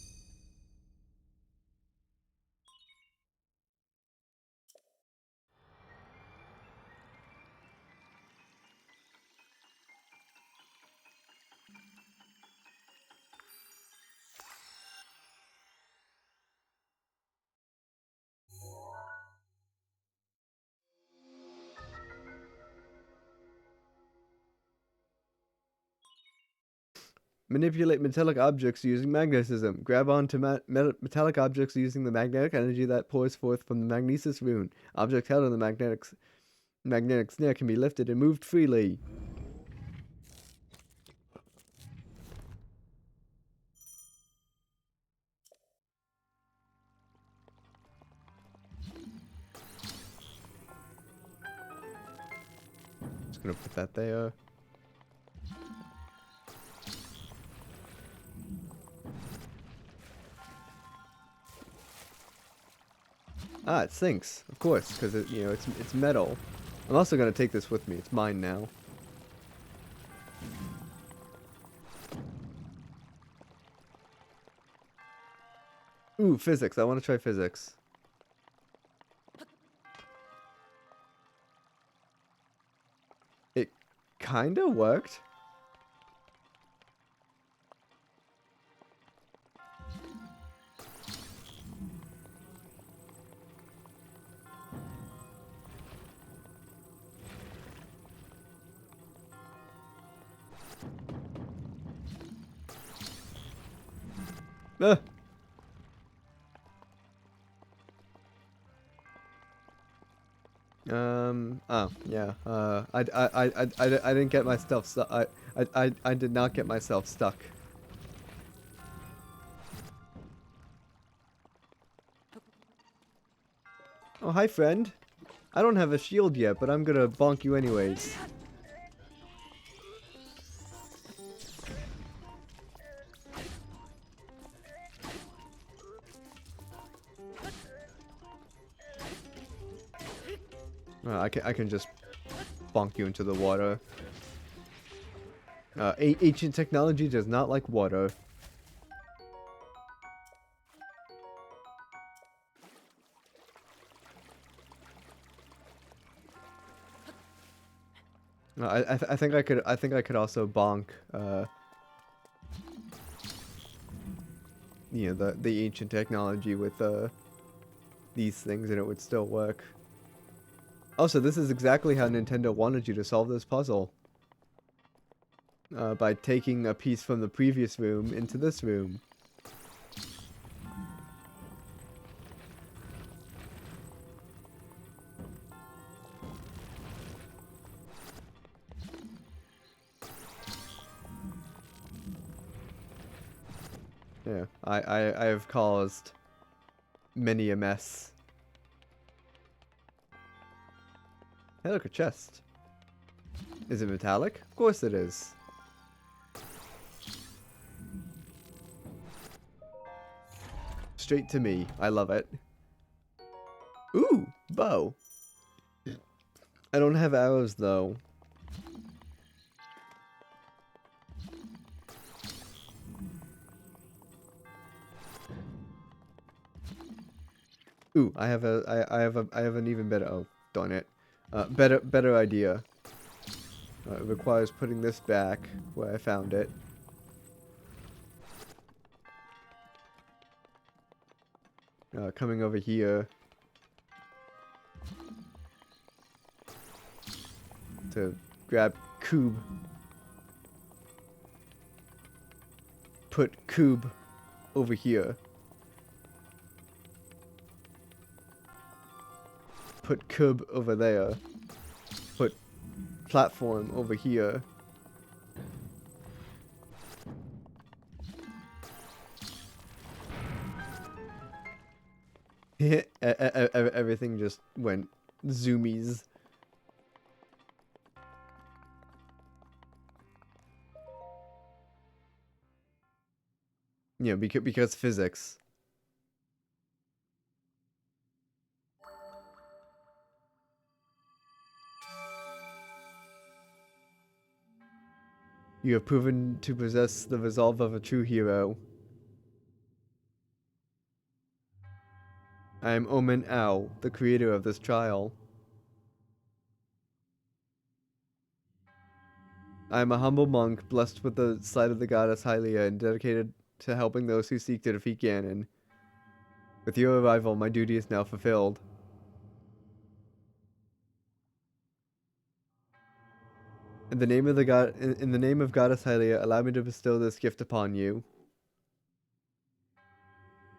Manipulate metallic objects using magnetism. Grab onto metallic objects using the magnetic energy that pours forth from the magnesis rune. Objects held in the magnetic snare can be lifted and moved freely. Just gonna put that there. Ah, it sinks, of course, because it's metal. I'm also gonna take this with me. It's mine now. Ooh, physics. I want to try physics. It kinda worked. Ah. Oh, yeah. I didn't get my stuff stuck. I did not get myself stuck. Oh, hi, friend. I don't have a shield yet, but I'm gonna bonk you anyways. I can just bonk you into the water. Ancient technology does not like water. I think I could also bonk you know, the ancient technology with these things, and it would still work. Also, this is exactly how Nintendo wanted you to solve this puzzle. By taking a piece from the previous room into this room. Yeah, I have caused many a mess. Hey, look, a chest. Is it metallic? Of course it is. Straight to me. I love it. Ooh, bow. I don't have arrows, though. Ooh, I have an even better. Oh, darn it. Better idea. It requires putting this back where I found it. Coming over here to grab cube. Put cube over here. Put cube over there. Put platform over here. Everything just went zoomies. Yeah, because physics. You have proven to possess the resolve of a true hero. I am Omen Ao, the creator of this trial. I am a humble monk, blessed with the sight of the goddess Hylia and dedicated to helping those who seek to defeat Ganon. With your arrival, my duty is now fulfilled. In the name of in the name of goddess Hylia, allow me to bestow this gift upon you.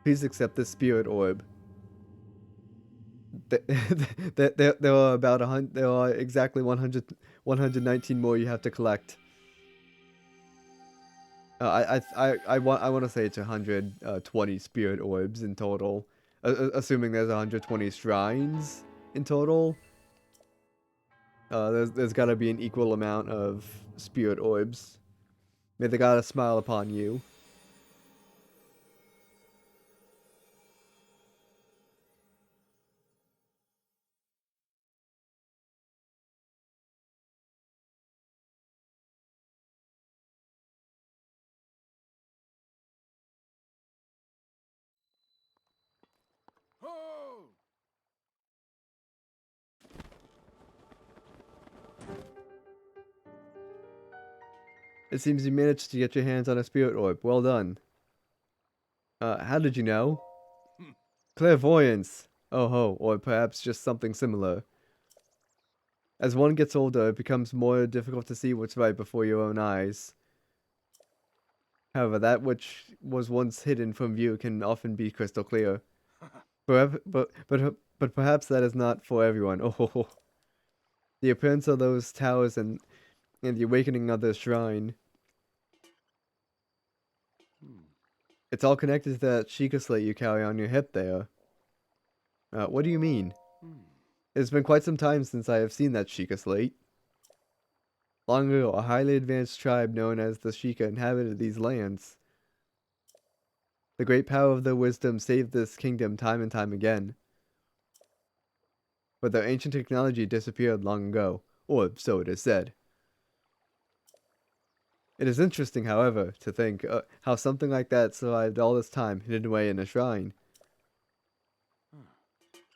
Please accept this spirit orb. There are about 100. There are exactly 119 more you have to collect. I want to say it's 120 spirit orbs in total, assuming there's 120 shrines in total. There's got to be an equal amount of spirit orbs. May the goddess smile upon you. Ho! It seems you managed to get your hands on a spirit orb. Well done. How did you know? Clairvoyance. Oh ho, or perhaps just something similar. As one gets older, it becomes more difficult to see what's right before your own eyes. However, that which was once hidden from view can often be crystal clear. Perhaps, but perhaps that is not for everyone. Oh, ho, ho. the appearance of those towers and the awakening of the shrine. It's all connected to that Sheikah slate you carry on your hip there. What do you mean? It's been quite some time since I have seen that Sheikah slate. Long ago, a highly advanced tribe known as the Sheikah inhabited these lands. The great power of their wisdom saved this kingdom time and time again. But their ancient technology disappeared long ago, or so it is said. It is interesting, however, to think how something like that survived all this time hidden away in a shrine.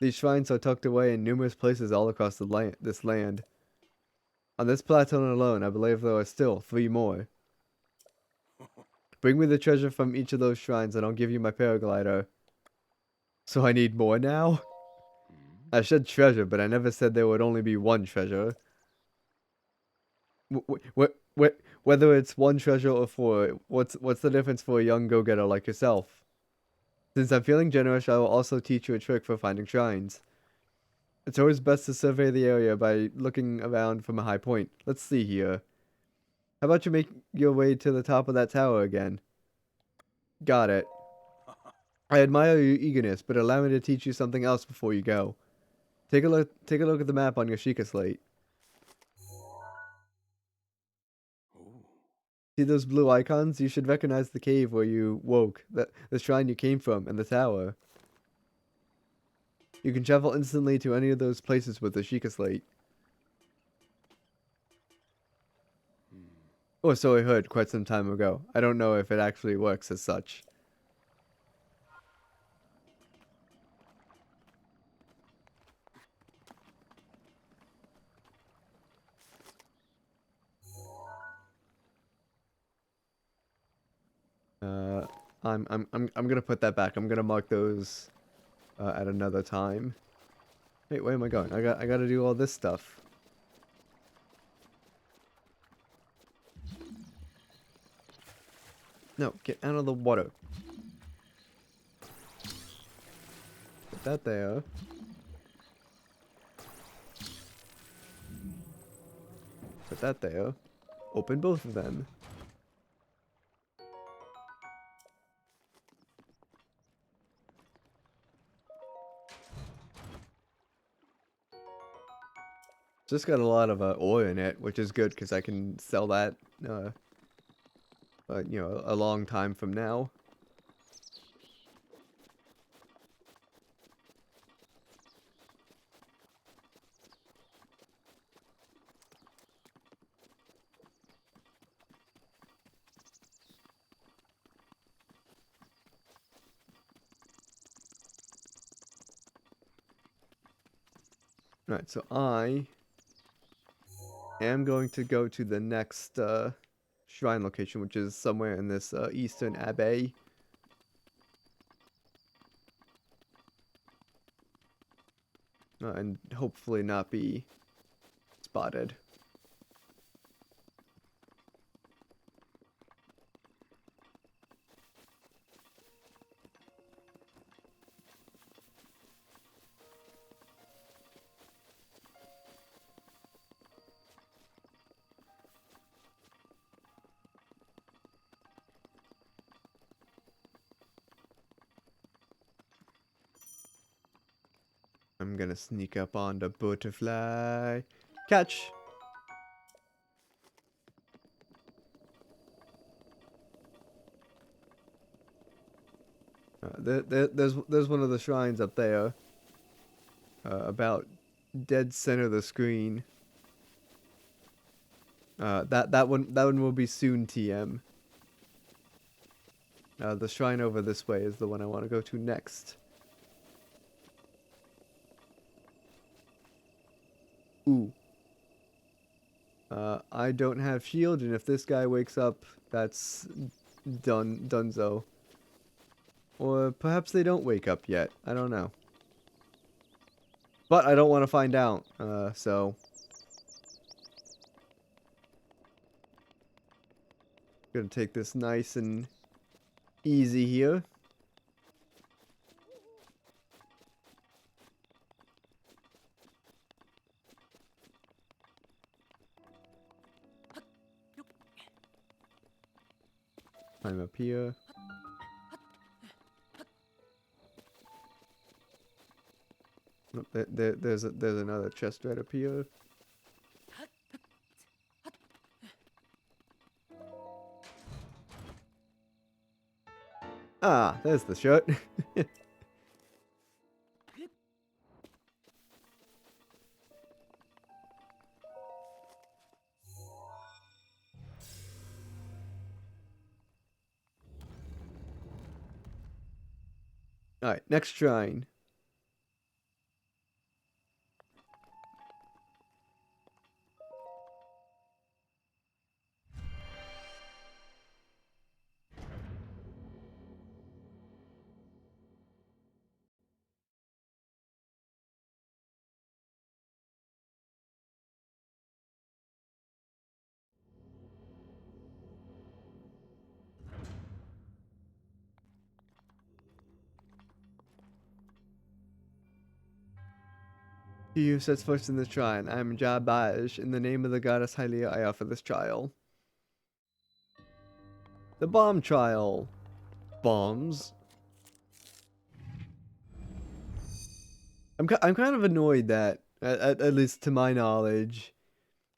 These shrines are tucked away in numerous places all across this land. On this plateau alone, I believe there are still 3 more. Bring me the treasure from each of those shrines and I'll give you my paraglider. So I need more now? I said treasure, but I never said there would only be 1 treasure. Whether it's 1 treasure or 4, what's the difference for a young go-getter like yourself? Since I'm feeling generous, I will also teach you a trick for finding shrines. It's always best to survey the area by looking around from a high point. Let's see here. How about you make your way to the top of that tower again? Got it. I admire your eagerness, but allow me to teach you something else before you go. Take a look at the map on your Sheikah slate. See those blue icons? You should recognize the cave where you woke, the shrine you came from, and the tower. You can travel instantly to any of those places with the Sheikah slate. Or so I heard quite some time ago. I don't know if it actually works as such. I'm gonna put that back. I'm gonna mark those at another time. Wait, where am I going? I gotta do all this stuff. No, get out of the water. Put that there. Put that there. Open both of them. Just got a lot of oil in it, which is good because I can sell that, you know, a long time from now. Alright, so I am going to go to the next shrine location, which is somewhere in this eastern abbey. And hopefully not be spotted. I'm gonna sneak up on the butterfly. Catch! There's one of the shrines up there. About dead center of the screen. That one will be soon TM. The shrine over this way is the one I want to go to next. Ooh. I don't have shield, and if this guy wakes up, that's donezo. Or perhaps they don't wake up yet. I don't know. But I don't want to find out, so... Gonna take this nice and easy here. Climb up here. Oh, there's another chest right up here. Ah, there's the shirt. Alright, next shrine. He who sets foot in the shrine. I am Jabaj. In the name of the goddess Hylia, I offer this trial. The bomb trial. Bombs. I'm kind of annoyed that, at least to my knowledge,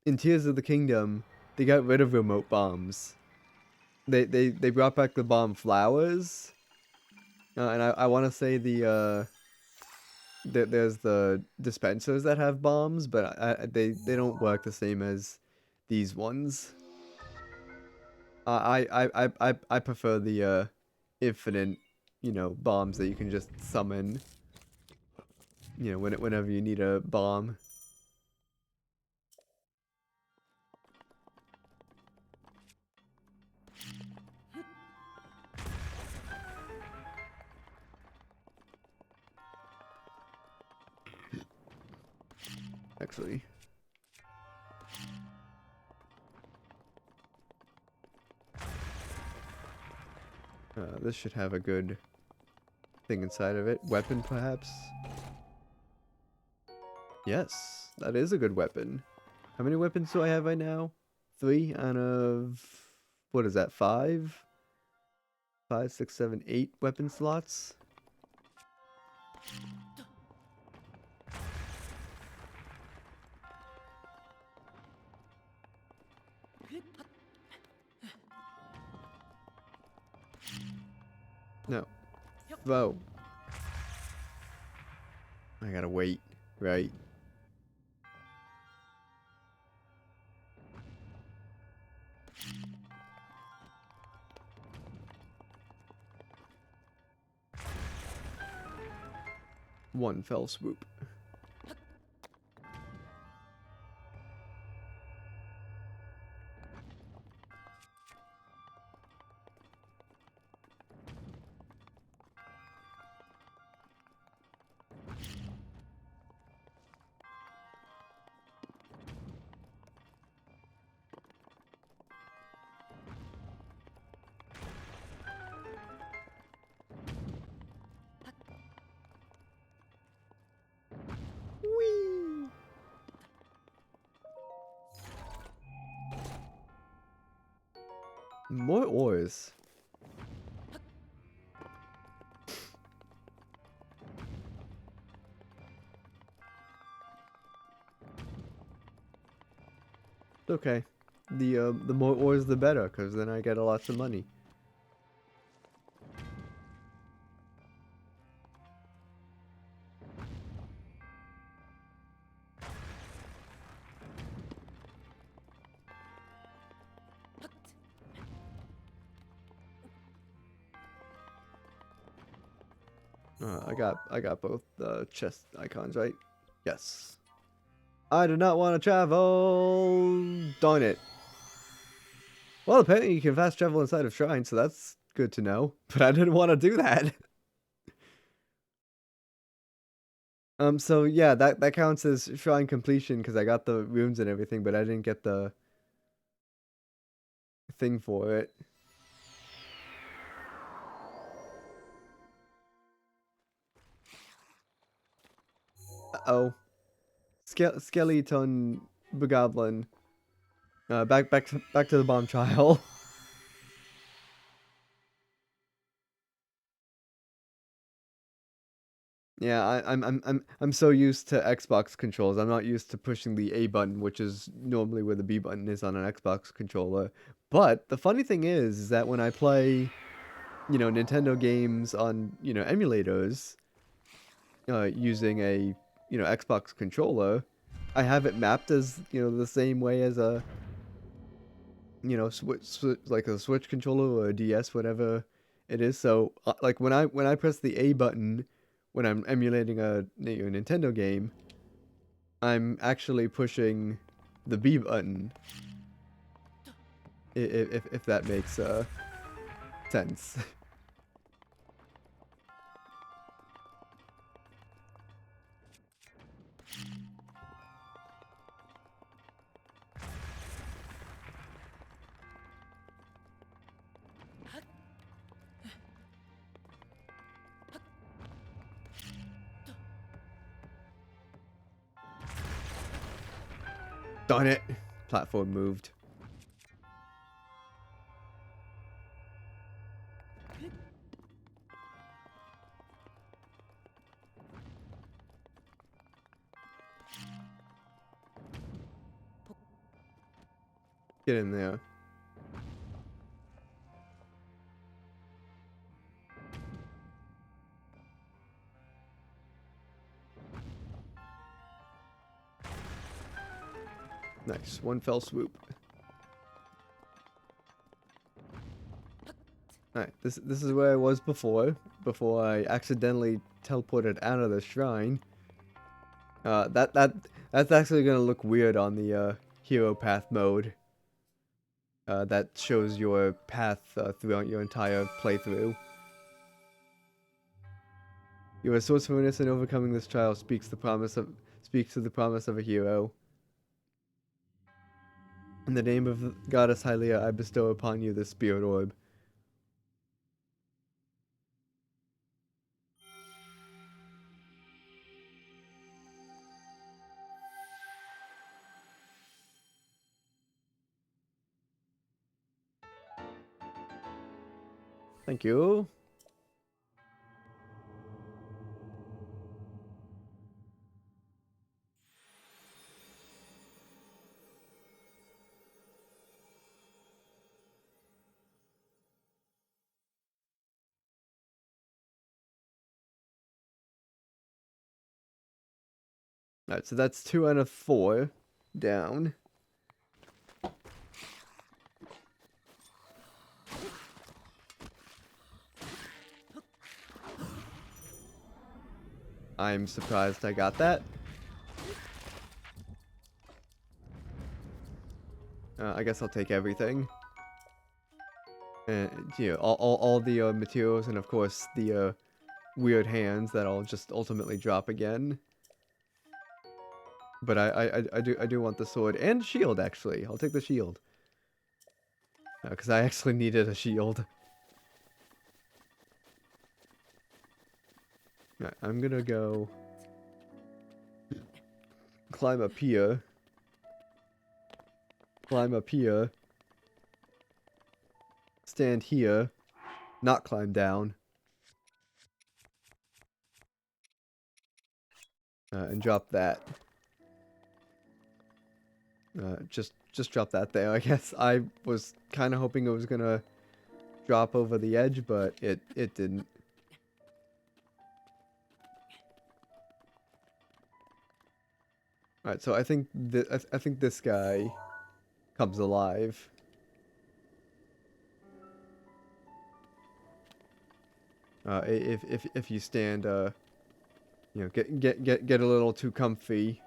in Tears of the Kingdom, they got rid of remote bombs. They brought back the bomb flowers. And I want to say there's the dispensers that have bombs, but they don't work the same as these ones. I prefer the infinite, bombs that you can just summon. Whenever you need a bomb. Actually. This should have a good thing inside of it. Weapon, perhaps? Yes, that is a good weapon. How many weapons do I have right now? 3 out of... What is that, 5? 5, 6, 7, 8 weapon slots? No. Whoa. I gotta wait, right? One fell swoop. Whee! More ores. Okay. The more ores the better, because then I get a lots of money. I got both chest icons, right? Yes. I do not want to travel. Darn it. Well, apparently you can fast travel inside of shrines, so that's good to know. But I didn't want to do that. So yeah, that counts as shrine completion because I got the runes and everything, but I didn't get the thing for it. Uh-oh. Skeleton Bogoblin. Back to the bomb trial. Yeah, I'm so used to Xbox controls. I'm not used to pushing the A button, which is normally where the B button is on an Xbox controller. But the funny thing is that when I play, Nintendo games on, emulators, using a, Xbox controller, I have it mapped as, the same way as a, like a Switch controller or a DS, whatever it is. So, like when I press the A button when I'm emulating a, Nintendo game, I'm actually pushing the B button. If that makes sense. Darn it! Platform moved. Get in there. Nice. One fell swoop. Alright, this is where I was before I accidentally teleported out of the shrine. That's actually gonna look weird on the hero path mode. That shows your path throughout your entire playthrough. Your resourcefulness in overcoming this trial speaks to the promise of a hero. In the name of the goddess Hylia, I bestow upon you this spirit orb. Thank you. Alright, so that's 2 out of 4 down. I'm surprised I got that. I guess I'll take everything. And, all the materials and, of course, the weird hands that I'll just ultimately drop again. But I do want the sword and shield, actually. I'll take the shield. Because I actually needed a shield. Alright, I'm gonna go climb up here. Climb up here. Stand here. Not climb down. And drop that. Just drop that there, I guess. I was kind of hoping it was gonna drop over the edge, but it didn't. Alright, so I think I think this guy comes alive. If you stand get a little too comfy.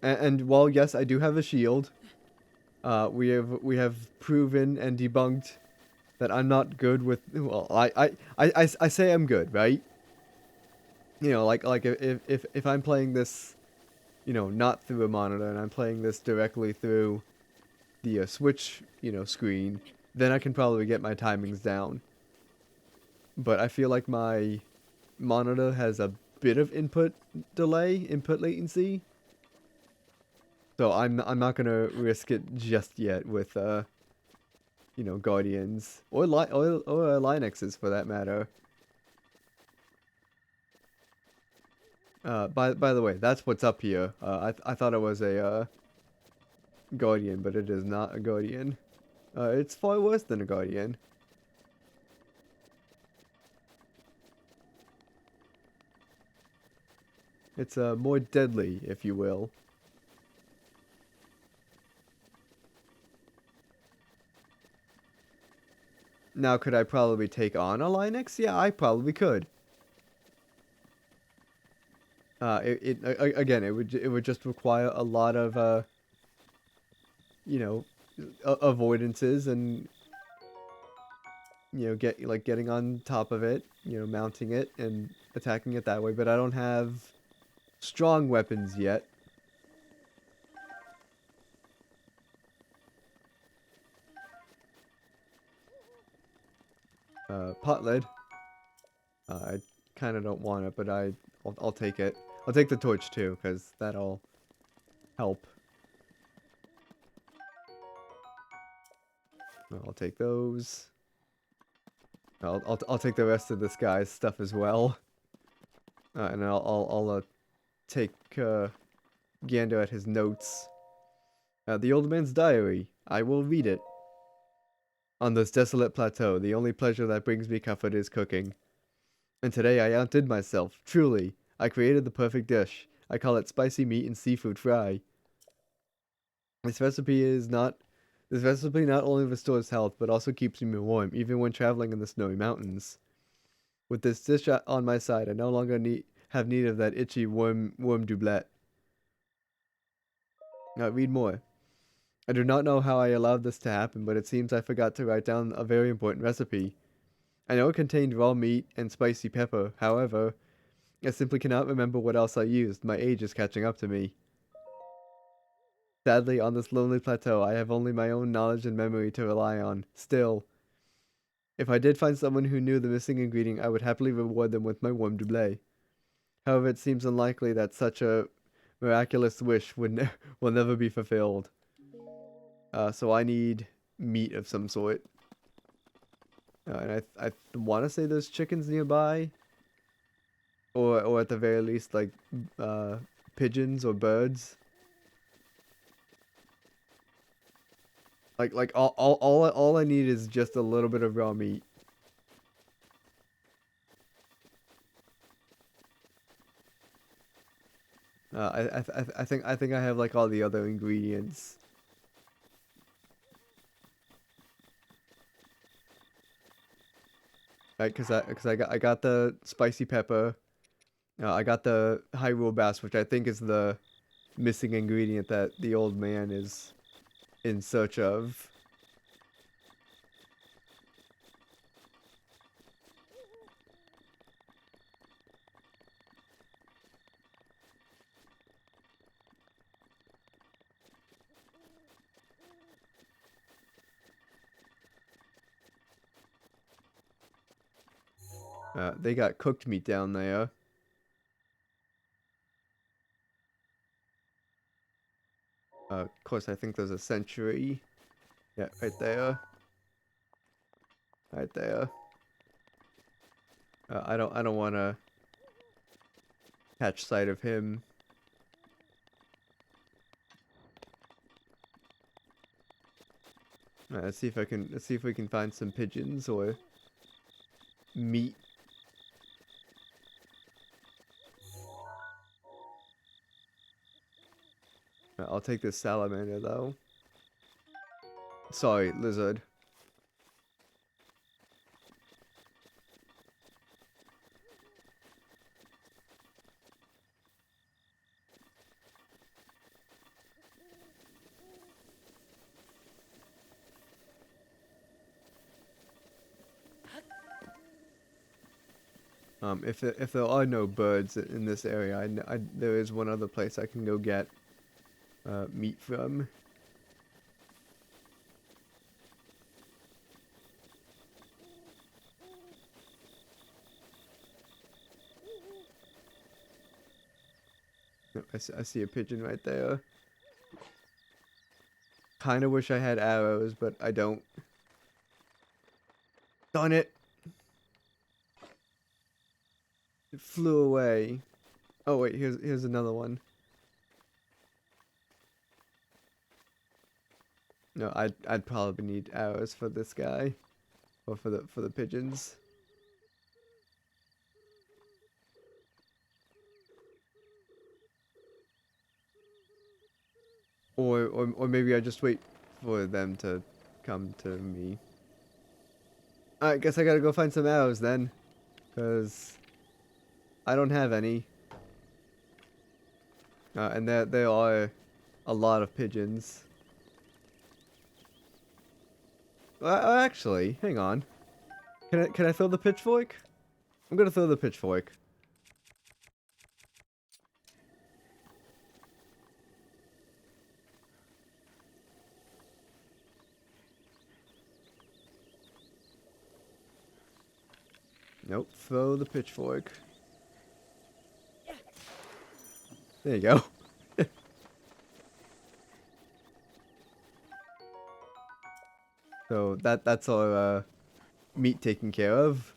And while yes, I do have a shield, we have proven and debunked that I'm not good with. Well, I say I'm good, right? Like if I'm playing this, not through a monitor, and I'm playing this directly through the Switch, screen, then I can probably get my timings down. But I feel like my monitor has a bit of input latency. So I'm not gonna risk it just yet with you know, guardians or Linuxes for that matter. By the way, that's what's up here. I thought it was a guardian, but it is not a guardian. It's far worse than a guardian. It's more deadly, if you will. Now, could I probably take on a Linux? Yeah, I probably could. Again, it would just require a lot of you know, avoidances and you know getting on top of it, you know, mounting it and attacking it that way. But I don't have strong weapons yet. Pot lid. I kind of don't want it, but I'll take it. I'll take the torch too, because that'll help. I'll take those. I'll take the rest of this guy's stuff as well. And I'll take gander at his notes. The old man's diary. I will read it. On this desolate plateau, the only pleasure that brings me comfort is cooking. And today I outdid myself. Truly, I created the perfect dish. I call it spicy meat and seafood fry. This recipe not only restores health, but also keeps me warm, even when traveling in the snowy mountains. With this dish on my side, I no longer have need of that itchy worm doublet. Now read more. I do not know how I allowed this to happen, but it seems I forgot to write down a very important recipe. I know it contained raw meat and spicy pepper, however, I simply cannot remember what else I used. My age is catching up to me. Sadly, on this lonely plateau, I have only my own knowledge and memory to rely on. Still, if I did find someone who knew the missing ingredient, I would happily reward them with my worm doublet. However, it seems unlikely that such a miraculous wish will never be fulfilled. So I need meat of some sort. And I want to say there's chickens nearby. Or at the very least, like, pigeons or birds. Like all I need is just a little bit of raw meat. I think I have like all the other ingredients. Right, cause I got the spicy pepper. I got the Hyrule bass, which I think is the missing ingredient that the old man is in search of. They got cooked meat down there. Of course, I think there's a century. Yeah, right there. Right there. I don't want to catch sight of him. Let's see if we can find some pigeons or meat. I'll take this salamander though. Sorry, lizard. If there are no birds in this area, there is one other place I can go get meat from. Yep, I see a pigeon right there. Kinda wish I had arrows, but I don't. Darn it. It flew away. Oh wait, here's another one. No, I'd probably need arrows for this guy, or for the pigeons. Or maybe I just wait for them to come to me. I guess I gotta go find some arrows then, cause I don't have any. And there are a lot of pigeons. Actually, hang on. Can I throw the pitchfork? I'm gonna throw the pitchfork. Nope, throw the pitchfork. There you go. So that's our meat taken care of.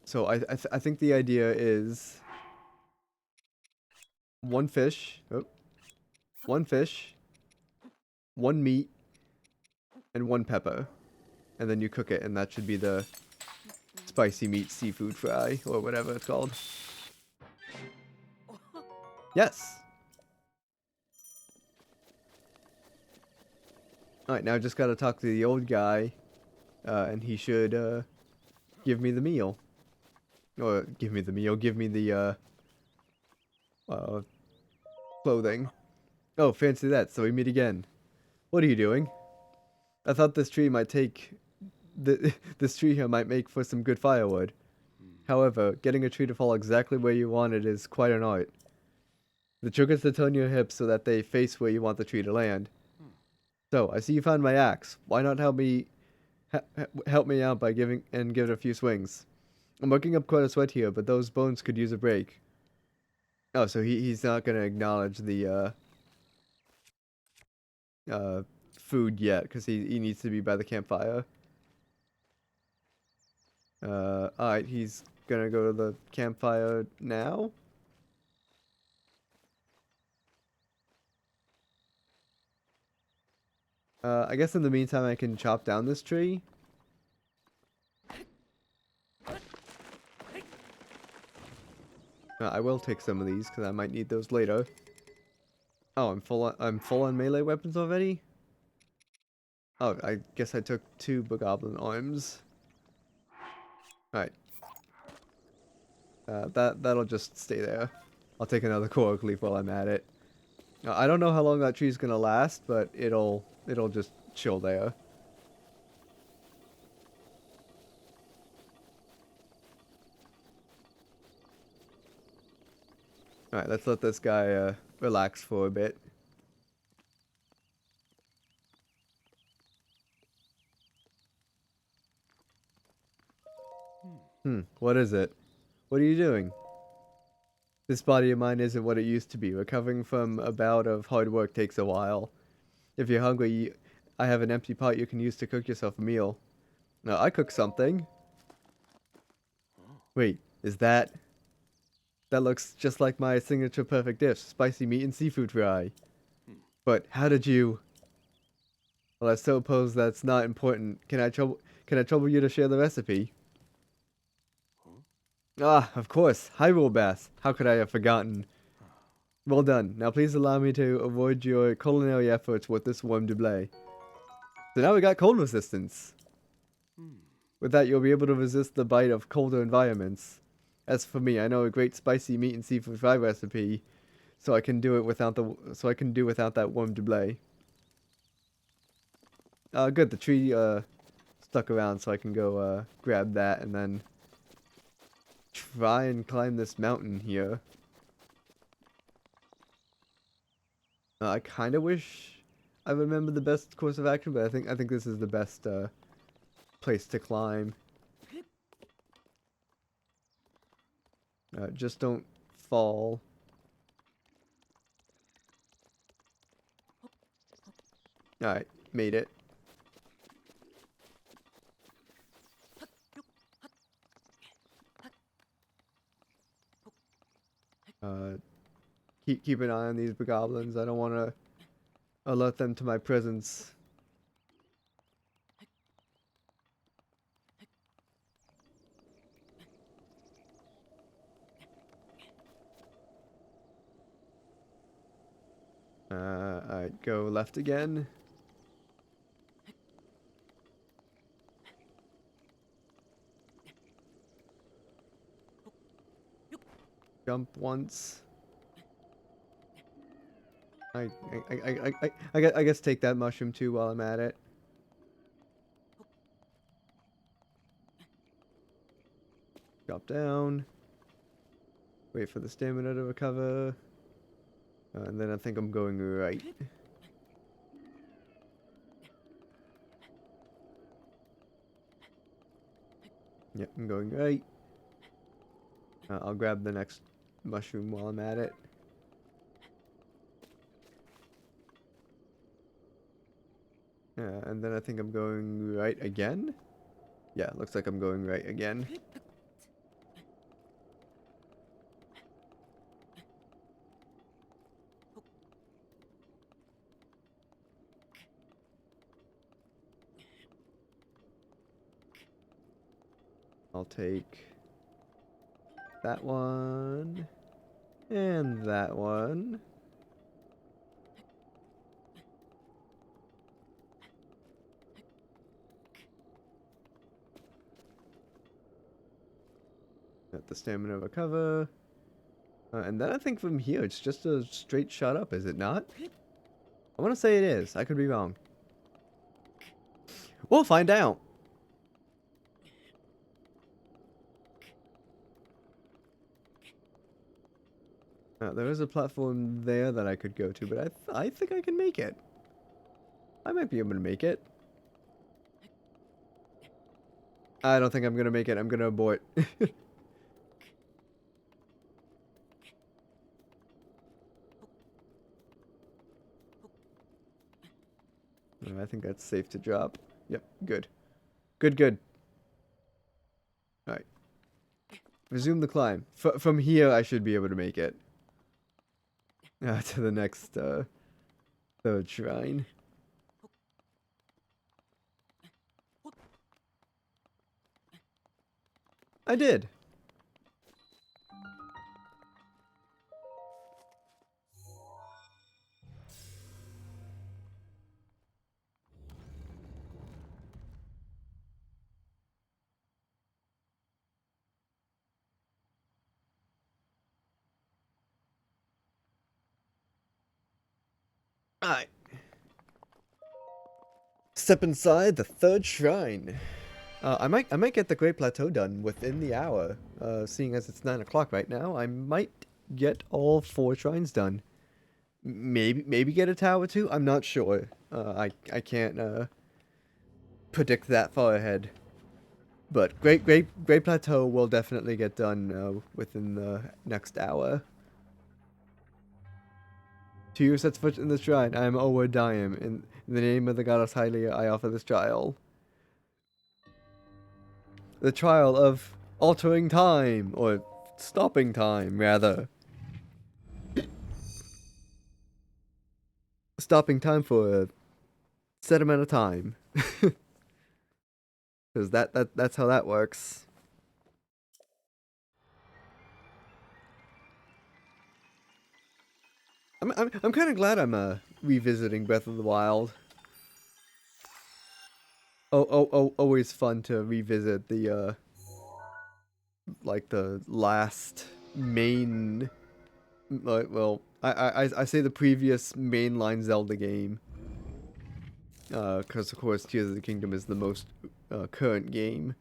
So I think the idea is one fish, one fish, one meat, and one pepper, and then you cook it, and that should be the spicy meat seafood fry or whatever it's called. Yes. All right, now I just gotta talk to the old guy, and he should give me the meal. Or give me the meal, give me the clothing. Oh, fancy that, so we meet again. What are you doing? I thought this tree might take... this tree here might make for some good firewood. However, getting a tree to fall exactly where you want it is quite an art. The trick is to turn your hips so that they face where you want the tree to land. So, I see you found my axe. Why not help me out by give it a few swings? I'm working up quite a sweat here, but those bones could use a break. Oh, so he's not gonna acknowledge the food yet, because he needs to be by the campfire. Alright, he's gonna go to the campfire now? I guess in the meantime I can chop down this tree. I will take some of these because I might need those later. Oh, I'm full on melee weapons already? Oh, I guess I took 2 bogoblin arms. Alright. That'll just stay there. I'll take another korok leaf while I'm at it. I don't know how long that tree's gonna last, but it'll just chill there. Alright, let's let this guy relax for a bit. What is it? What are you doing? This body of mine isn't what it used to be. Recovering from a bout of hard work takes a while. If you're hungry, I have an empty pot you can use to cook yourself a meal. No, I cook something. Wait, is that... That looks just like my signature perfect dish, spicy meat and seafood fry. But how did you... Well, I suppose that's not important. Can I trouble you to share the recipe? Ah, of course. Hyrule Bath. How could I have forgotten? Well done. Now please allow me to avoid your culinary efforts with this warm doublet. So now we got cold resistance. With that, you'll be able to resist the bite of colder environments. As for me, I know a great spicy meat and seafood fry recipe, so I can do without that warm doublet. Good. The tree stuck around, so I can go grab that and then try and climb this mountain here. I kind of wish I remember the best course of action, but I think this is the best place to climb. Just don't fall. Alright, made it. keep an eye on these goblins. I don't want to alert them to my presence. Alright, go left again. Jump once. I guess take that mushroom too while I'm at it. Drop down. Wait for the stamina to recover. And then I think I'm going right. Yep, I'm going right. I'll grab the next mushroom while I'm at it. And then I think I'm going right again. Yeah, looks like I'm going right again. I'll take that one and that one. Got the stamina recover. And then I think from here it's just a straight shot up, is it not? I want to say it is. I could be wrong. We'll find out. There is a platform there that I could go to, but I think I can make it. I might be able to make it. I don't think I'm gonna make it. I'm gonna abort. I think that's safe to drop. Yep, good. Good. Alright. Resume the climb. From here, I should be able to make it. To the next, third shrine. I did. Alright. Step inside the third shrine. I might get the Great Plateau done within the hour. Seeing as it's 9 o'clock right now, I might get all 4 shrines done. Maybe get a tower too. I'm not sure. I can't predict that far ahead. But Great Plateau will definitely get done within the next hour. To you sets foot in the shrine, I am Owadayim. In the name of the goddess Hylia, I offer this trial. The trial of altering time, or stopping time, rather. Stopping time for a set amount of time. Because that's how that works. I'm kind of glad I'm revisiting Breath of the Wild. Always fun to revisit the like the last main, like, well, I say the previous mainline Zelda game. Because of course Tears of the Kingdom is the most current game.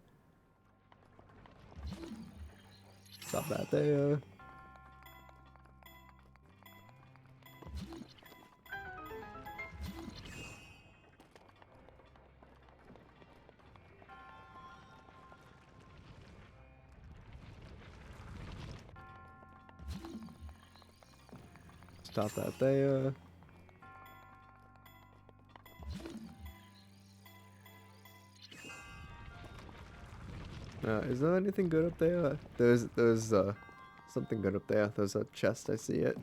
Stop that there. Stop that there. Is there anything good up there? There's something good up there. There's a chest, I see it.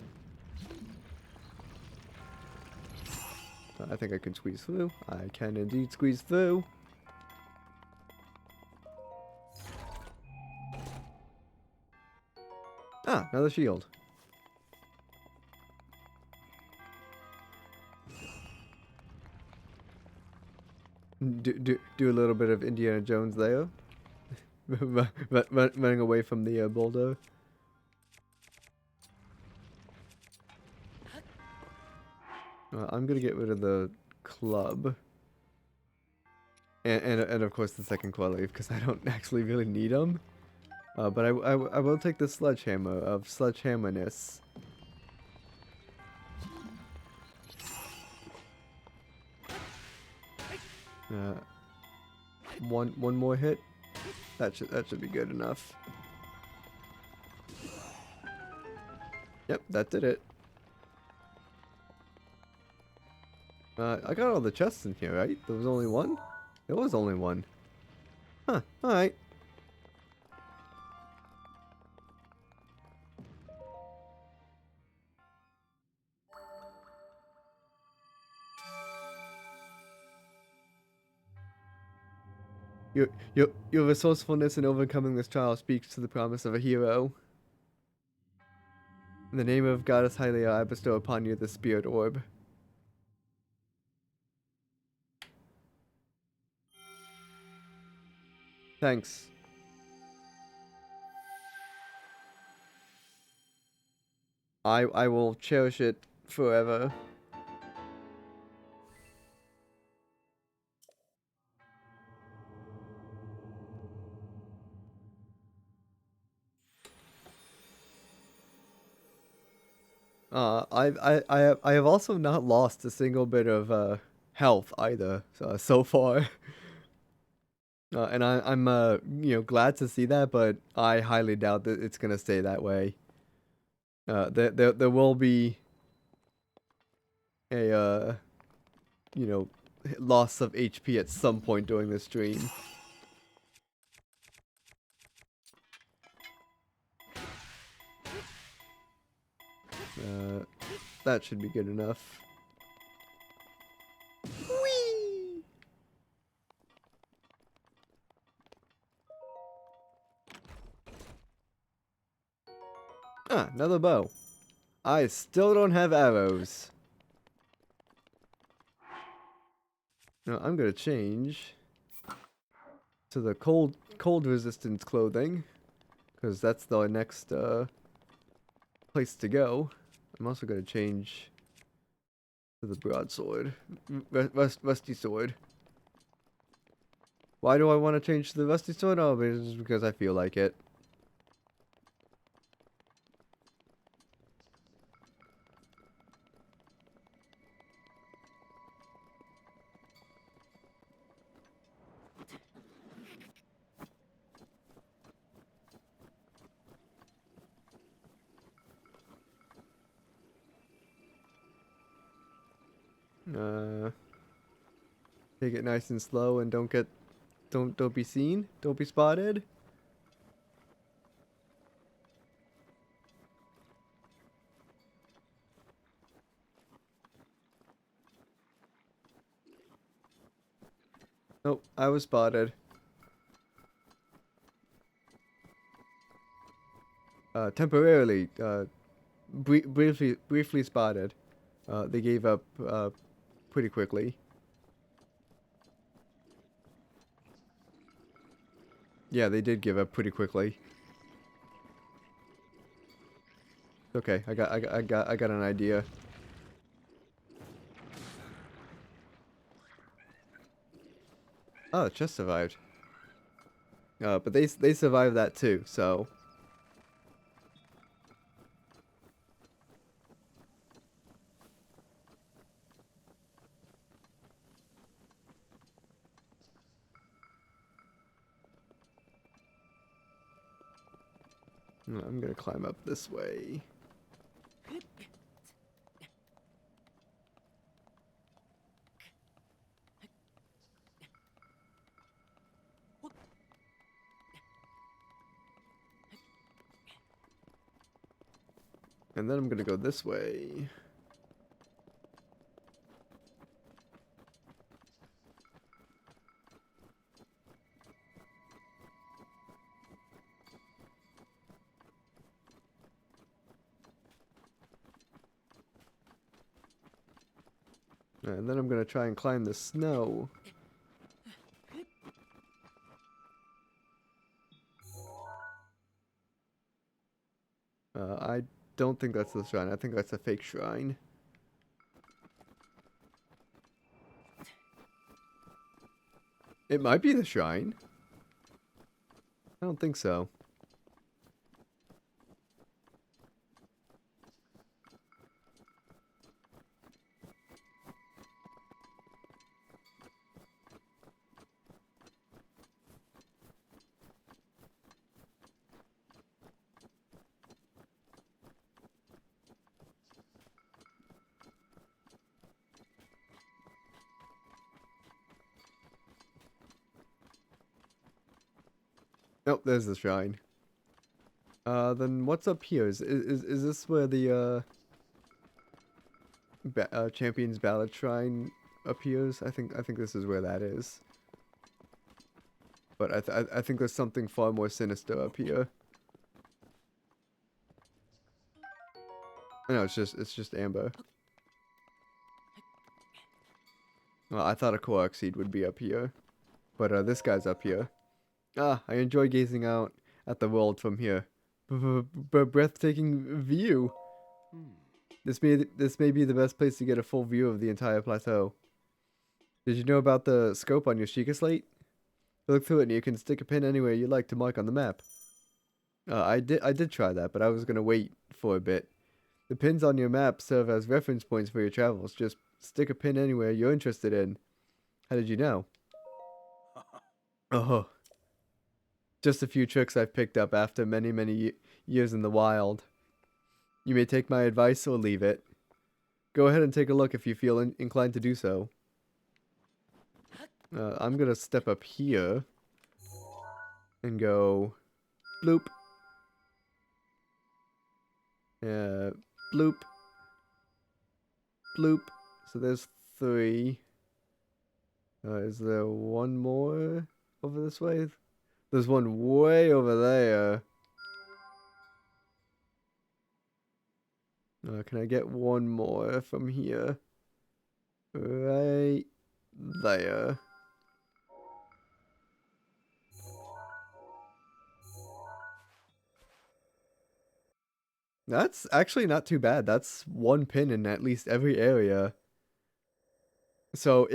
I think I can squeeze through. I can indeed squeeze through. Ah, another shield. Do a little bit of Indiana Jones there. Running away from the boulder. I'm gonna get rid of the club. And of course the second quality, because I don't actually really need them. But I will take the sledgehammer of sledgehammerness. One more hit. That should be good enough. Yep, that did it. I got all the chests in here, right? There was only one? There was only one. Huh, alright. Your resourcefulness in overcoming this trial speaks to the promise of a hero. In the name of Goddess Hylia, I bestow upon you the Spirit Orb. Thanks. I will cherish it forever. I have also not lost a single bit of health either so far. And I'm you know, glad to see that, but I highly doubt that it's gonna stay that way. There will be a you know, loss of HP at some point during this stream. That should be good enough. Whee! Ah, another bow. I still don't have arrows. No, I'm gonna change to the cold resistance clothing, because that's the next place to go. I'm also gonna change to the broadsword, rusty sword. Why do I want to change to the rusty sword? Oh, it's because I feel like it. Take it nice and slow and don't be seen. Don't be spotted. Nope, I was spotted. Temporarily, briefly spotted. They gave up pretty quickly. Yeah, they did give up pretty quickly. Okay, I got an idea. Oh, the chest survived. But they survived that too, so. I'm gonna climb up this way. And then I'm gonna go this way. And then I'm gonna try and climb the snow. I don't think that's the shrine. I think that's a fake shrine. It might be the shrine. I don't think so. Nope, there's the shrine. Then what's up here? Is this where the Champion's Ballad shrine appears? I think this is where that is. But I think there's something far more sinister up here. No, it's just amber. Well, I thought a Korok seed would be up here, but this guy's up here. Ah, I enjoy gazing out at the world from here. Breathtaking view. This may be the best place to get a full view of the entire plateau. Did you know about the scope on your Sheikah slate? Look through it and you can stick a pin anywhere you like to mark on the map. I did try that, but I was gonna wait for a bit. The pins on your map serve as reference points for your travels. Just stick a pin anywhere you're interested in. How did you know? Oh. Just a few tricks I've picked up after many years in the wild. You may take my advice or leave it. Go ahead and take a look if you feel inclined to do so. I'm gonna step up here and go bloop. Bloop. Bloop. So there's 3. Is there one more over this way? There's one way over there. Can I get one more from here? Right there. That's actually not too bad. That's one pin in at least every area. So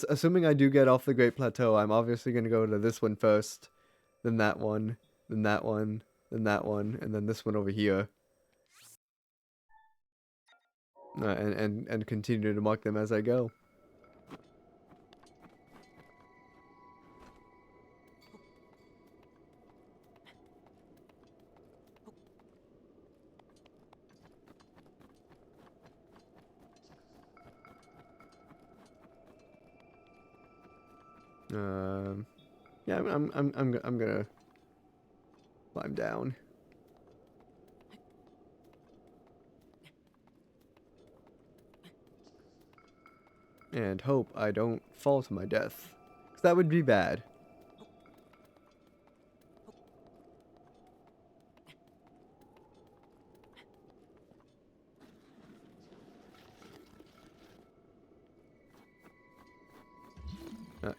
assuming I do get off the Great Plateau, I'm obviously going to go to this one first, then that one, then that one, then that one, and then this one over here. And continue to mark them as I go. Yeah, I'm gonna climb down. And hope I don't fall to my death. 'Cause that would be bad.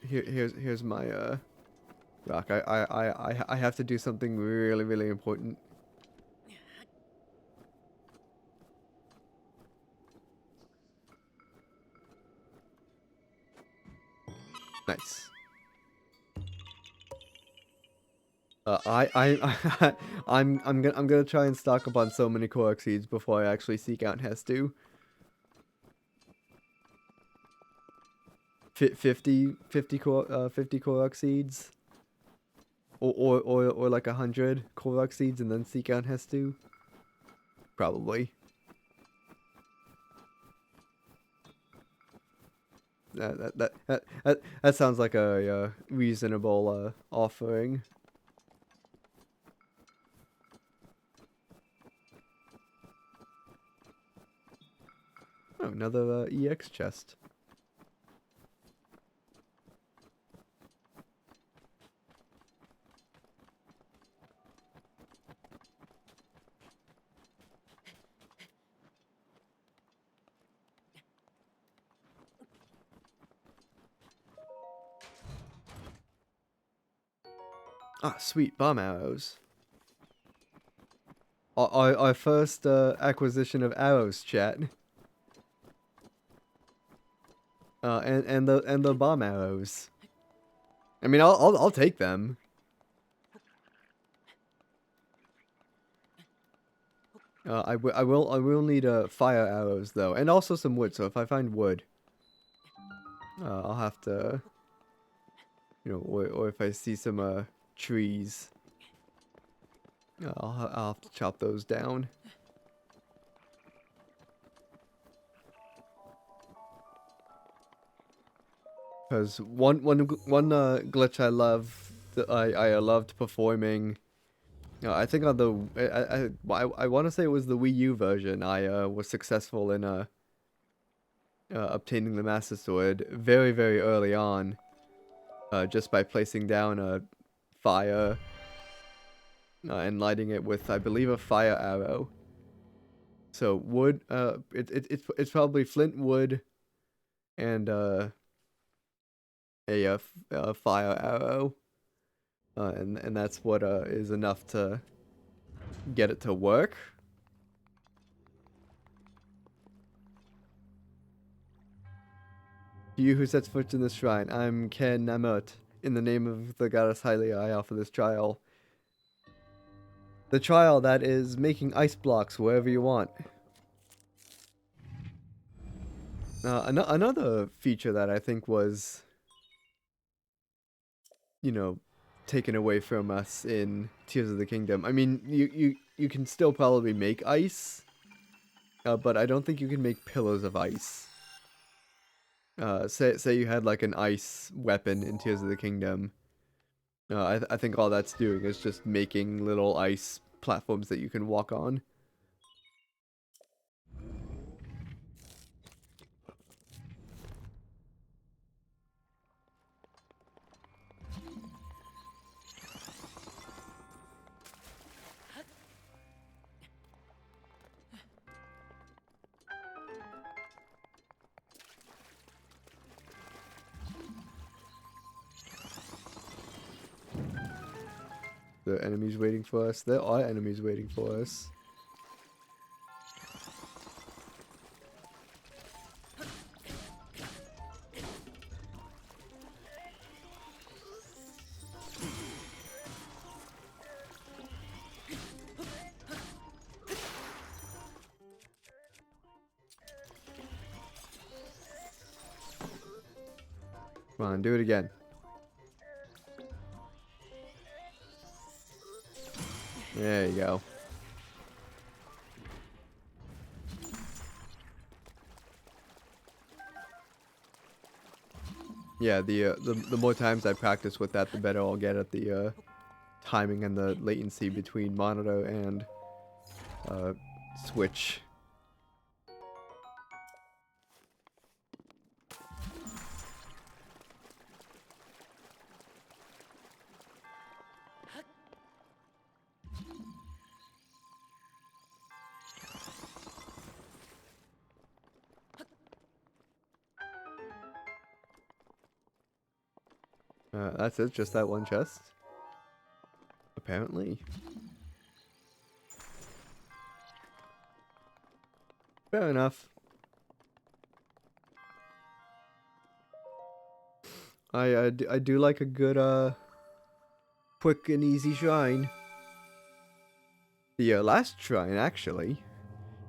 Here's my rock. I have to do something really important. Nice. I'm gonna try and stock up on so many Korok seeds before I actually seek out Hestu. 50 Korok seeds, or like 100 Korok seeds, and then seek out Hestu. Probably. That sounds like a reasonable offering. Oh, another EX chest. Ah, sweet bomb arrows. Our first acquisition of arrows, chat. And the bomb arrows. I mean, I'll take them. I will need fire arrows though, and also some wood. So if I find wood, I'll have to, you know, or if I see some trees, I'll have to chop those down. Because one glitch I love that I loved performing. I think on the I want to say it was the Wii U version. I was successful in obtaining the Master Sword very early on, just by placing down a fire and lighting it with, I believe, a fire arrow. So wood, it's probably flint wood and a fire arrow, and that's what is enough to get it to work. To you who sets foot in this shrine, I'm Ken Namut. In the name of the goddess Hylia, I offer this trial. The trial that is making ice blocks wherever you want. Another feature that I think was, you know, taken away from us in Tears of the Kingdom. I mean, you can still probably make ice, but I don't think you can make pillars of ice. Say you had like an ice weapon in Tears of the Kingdom. I think all that's doing is just making little ice platforms that you can walk on. The enemies waiting for us. There are enemies waiting for us. Come on, do it again. There you go. Yeah, the more times I practice with that, the better I'll get at the timing and the latency between monitor and Switch. That's it, just that one chest? Apparently. Fair enough. I do like a good, quick and easy shrine. The last shrine, actually.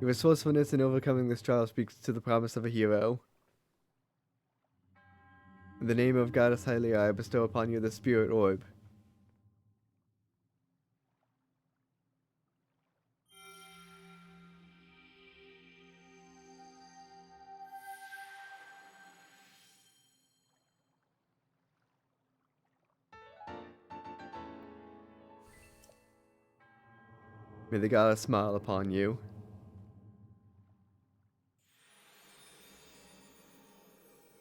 Your resourcefulness in overcoming this trial speaks to the promise of a hero. In the name of Goddess Hylia, I bestow upon you the Spirit Orb. May the goddess smile upon you.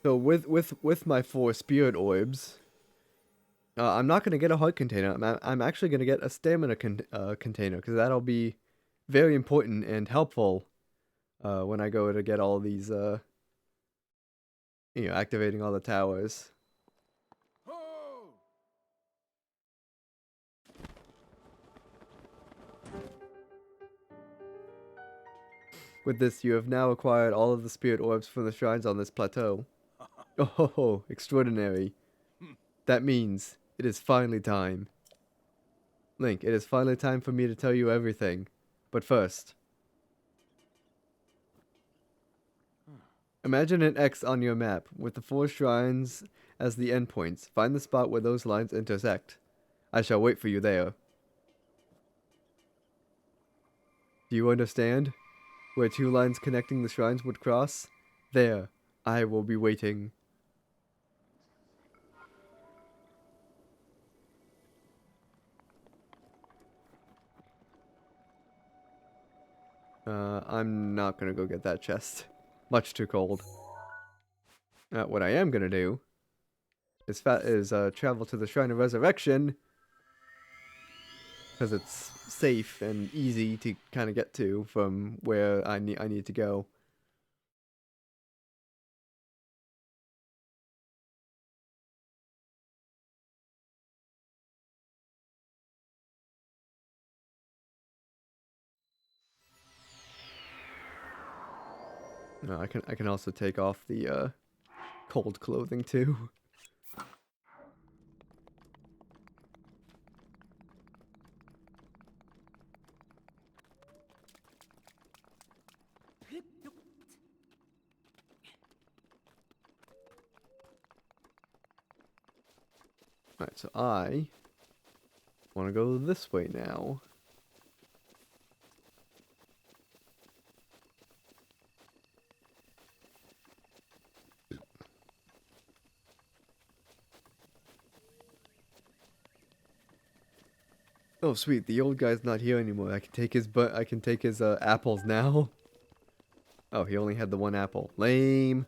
So with my 4 Spirit Orbs, I'm not gonna get a heart container. I'm actually gonna get a stamina container, because that'll be very important and helpful when I go to get all these activating all the towers. With this, you have now acquired all of the spirit orbs from the shrines on this plateau. Oh ho ho, extraordinary. That means it is finally time. Link, it is finally time for me to tell you everything. But first, imagine an X on your map with the 4 shrines as the endpoints. Find the spot where those lines intersect. I shall wait for you there. Do you understand? Where 2 lines connecting the shrines would cross? There, I will be waiting. I'm not gonna go get that chest. Much too cold. What I am gonna do is travel to the Shrine of Resurrection, because it's safe and easy to kind of get to from where I need to go. No, I can also take off the cold clothing too. Alright, so I want to go this way now. Oh sweet, the old guy's not here anymore. I can take his apples now. Oh, he only had the 1 apple. Lame.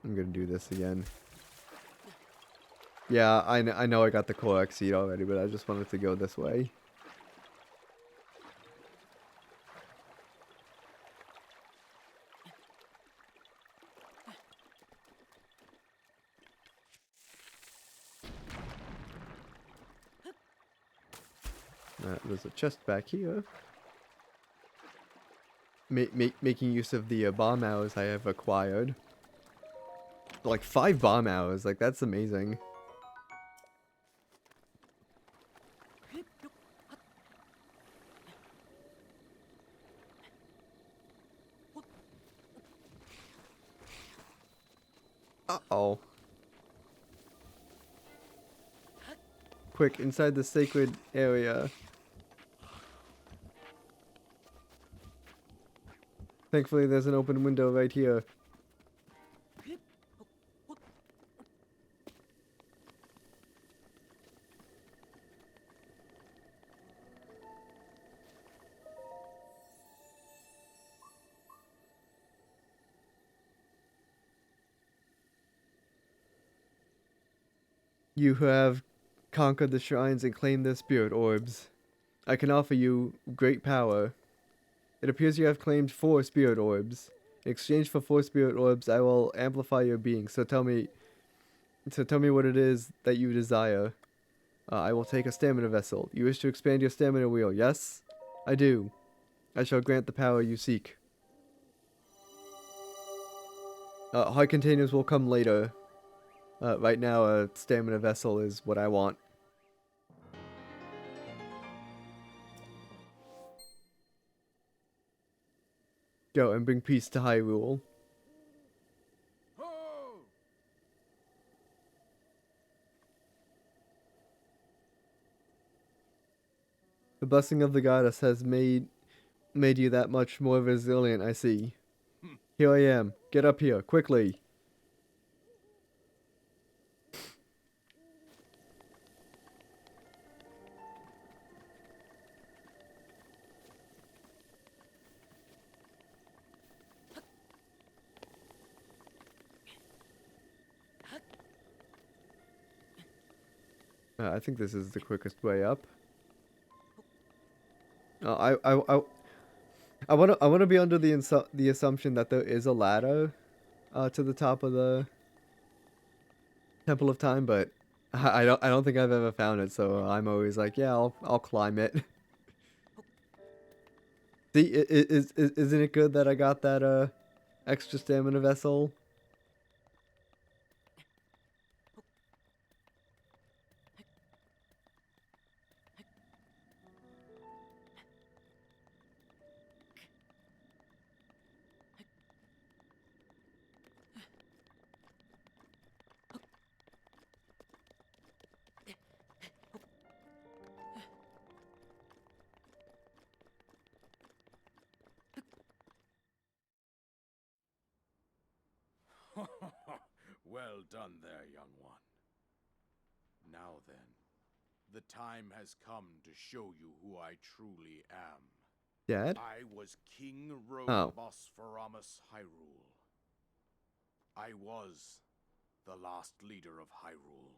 I'm gonna do this again. Yeah, I know I got the Korok seed already, but I just wanted to go this way. There's a chest back here. Making use of the bomb arrows I have acquired. Like 5 bomb arrows, like that's amazing. Uh-oh. Quick, inside the sacred area. Thankfully, there's an open window right here. You who have conquered the shrines and claimed their spirit orbs, I can offer you great power. It appears you have claimed 4 spirit orbs. In exchange for 4 spirit orbs, I will amplify your being. So tell me what it is that you desire. I will take a stamina vessel. You wish to expand your stamina wheel, yes? I do. I shall grant the power you seek. Heart containers will come later. Right now, a stamina vessel is what I want. Go and bring peace to Hyrule. Ho! The blessing of the goddess has made you that much more resilient, I see. Here I am. Get up here, quickly. I think this is the quickest way up. I want to be under the assumption that there is a ladder to the top of the Temple of Time, but I don't think I've ever found it, so I'm always like, yeah, I'll climb it. See, isn't it good that I got that extra stamina vessel? Well done there, young one. Now then, the time has come to show you who I truly am. Dad? I was King Oh. Pharamus Hyrule. I was the last leader of Hyrule,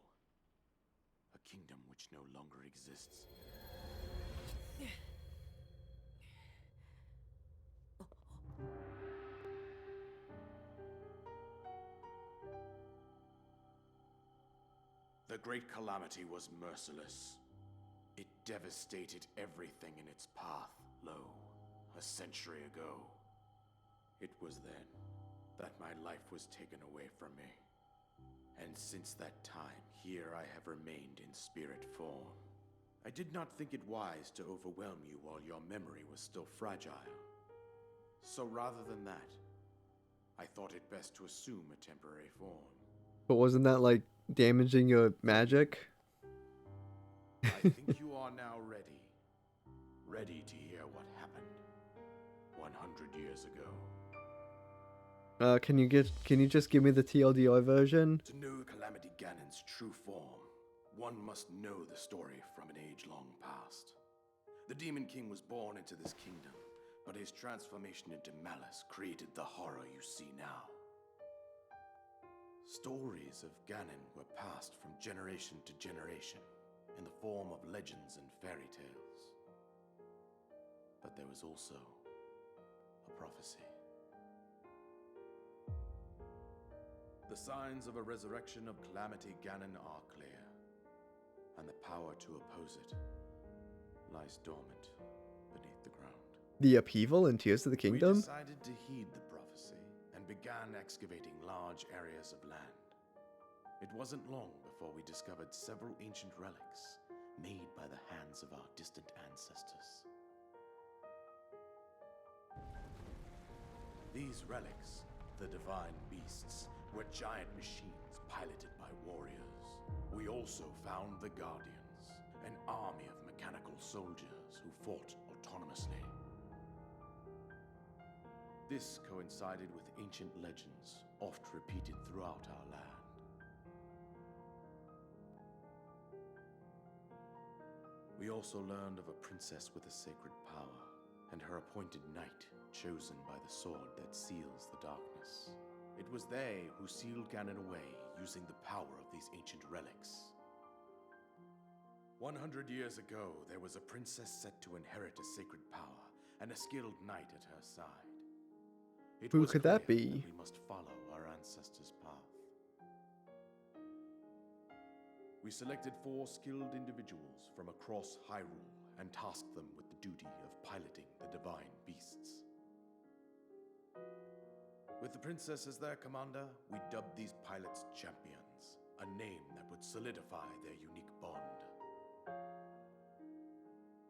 a kingdom which no longer exists. The Great Calamity was merciless. It devastated everything in its path, a century ago. It was then that my life was taken away from me. And since that time, here I have remained in spirit form. I did not think it wise to overwhelm you while your memory was still fragile. So rather than that, I thought it best to assume a temporary form. But wasn't that like damaging your magic? I think you are now ready. Ready to hear what happened 100 years ago. Can you just give me the TLDR version? To know Calamity Ganon's true form, one must know the story from an age long past. The Demon King was born into this kingdom, but his transformation into malice created the horror you see now. Stories of Ganon were passed from generation to generation in the form of legends and fairy tales. But there was also a prophecy. The signs of a resurrection of Calamity Ganon are clear, and the power to oppose it lies dormant beneath the ground. The upheaval in Tears of the We Kingdom? decided to heed the prophecy and began excavating large areas of land. It wasn't long before we discovered several ancient relics made by the hands of our distant ancestors. These relics, the divine beasts, were giant machines piloted by warriors. We also found the Guardians, an army of mechanical soldiers who fought autonomously. This coincided with ancient legends, oft repeated throughout our land. We also learned of a princess with a sacred power, and her appointed knight, chosen by the sword that seals the darkness. It was they who sealed Ganon away using the power of these ancient relics. 100 years ago, there was a princess set to inherit a sacred power and a skilled knight at her side. It Who was could that clear be? we must follow our ancestors' path. We selected 4 skilled individuals from across Hyrule and tasked them with the duty of piloting the divine beasts. With the princess as their commander, we dubbed these pilots champions, a name that would solidify their unique bond.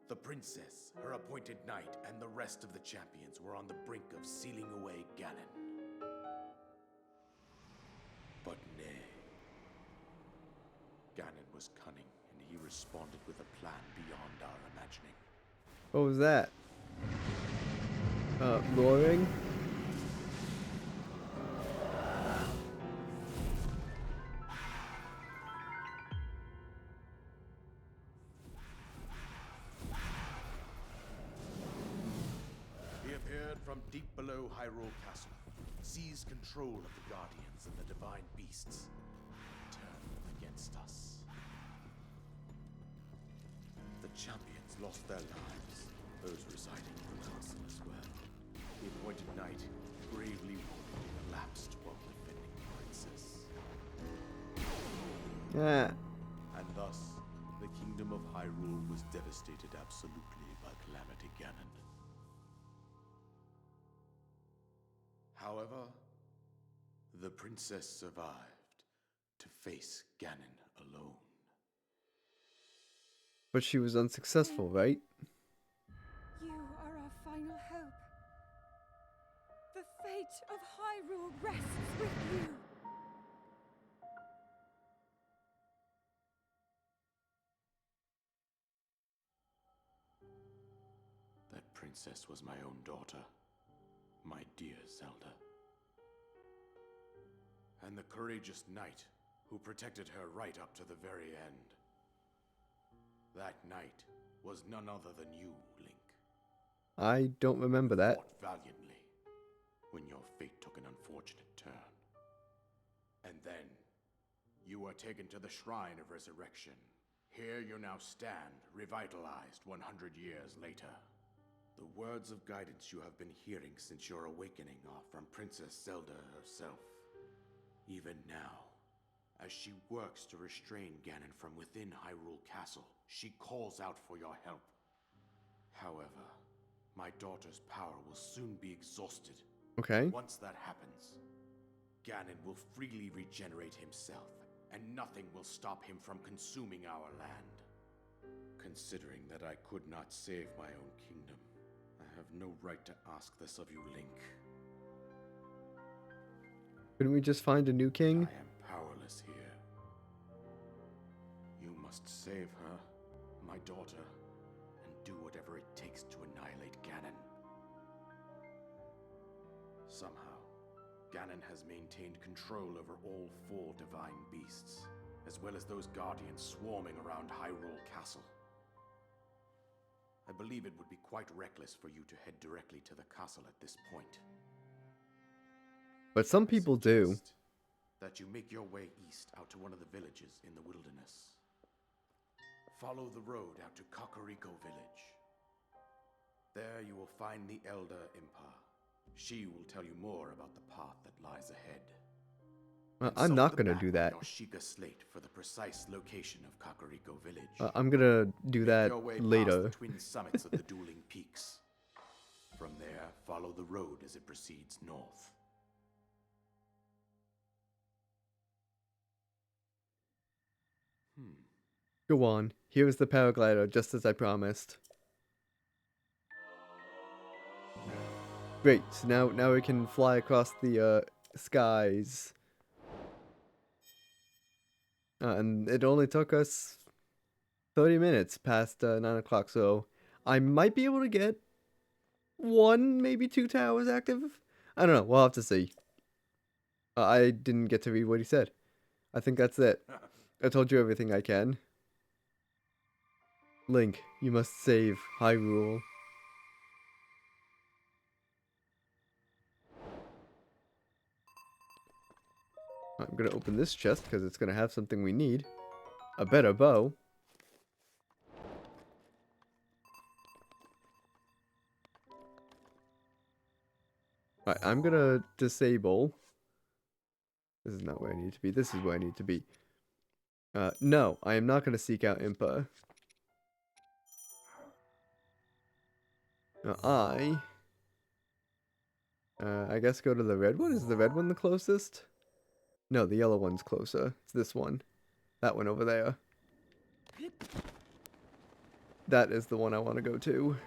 The princess, her appointed knight, and the rest of the champions were on the brink of sealing away Ganon. But nay. Ganon was cunning, and he responded with a plan beyond our imagining. What was that? Roaring? He appeared from deep below Hyrule Castle, seized control of the Guardians and the divine beasts, and turned them against us. The champions lost their lives, those residing in the castle as well. The appointed knight, gravely wounded, collapsed while defending the princess. Ah. And thus, the kingdom of Hyrule was devastated absolutely by Calamity Ganon. However, the princess survived to face Ganon alone. But she was unsuccessful, right? You are our final hope. The fate of Hyrule rests with you. That princess was my own daughter, my dear Zelda. And the courageous knight who protected her right up to the very end. That knight was none other than you, Link. I don't remember that. Fought valiantly when your fate took an unfortunate turn. And then, you were taken to the Shrine of Resurrection. Here you now stand, revitalized 100 years later. The words of guidance you have been hearing since your awakening are from Princess Zelda herself. Even now, as she works to restrain Ganon from within Hyrule Castle, she calls out for your help. However, my daughter's power will soon be exhausted. Okay. Once that happens, Ganon will freely regenerate himself, and nothing will stop him from consuming our land. Considering that I could not save my own kingdom, I have no right to ask this of you, Link. Couldn't we just find a new king? I am powerless here. You must save her, my daughter, and do whatever it takes to annihilate Ganon. Somehow, Ganon has maintained control over all 4 divine beasts, as well as those guardians swarming around Hyrule Castle. I believe it would be quite reckless for you to head directly to the castle at this point. But some people do. Suggest that you make your way east out to one of the villages in the wilderness. Follow the road out to Kakariko Village. There you will find the Elder Impa. She will tell you more about the path that lies ahead. I'm not gonna do that. Your Sheikah slate for the precise location of Kakariko Village. I'm gonna do that Make your way later. past the twin summits of the dueling peaks. From there, follow the road as it proceeds north. Go on. Here's the paraglider, just as I promised. Great. So now we can fly across the skies. And it only took us 30 minutes past 9 o'clock, so I might be able to get 1, maybe 2 towers active. I don't know. We'll have to see. I didn't get to read what he said. I think that's it. I told you everything I can. Link, you must save Hyrule. I'm gonna open this chest because it's gonna have something we need. A better bow. Alright, I'm gonna disable. This is not where I need to be. This is where I need to be. No, I am not gonna seek out Impa. I guess go to the red one. Is the red one the closest? No, the yellow one's closer. It's this one. That one over there. That is the one I want to go to.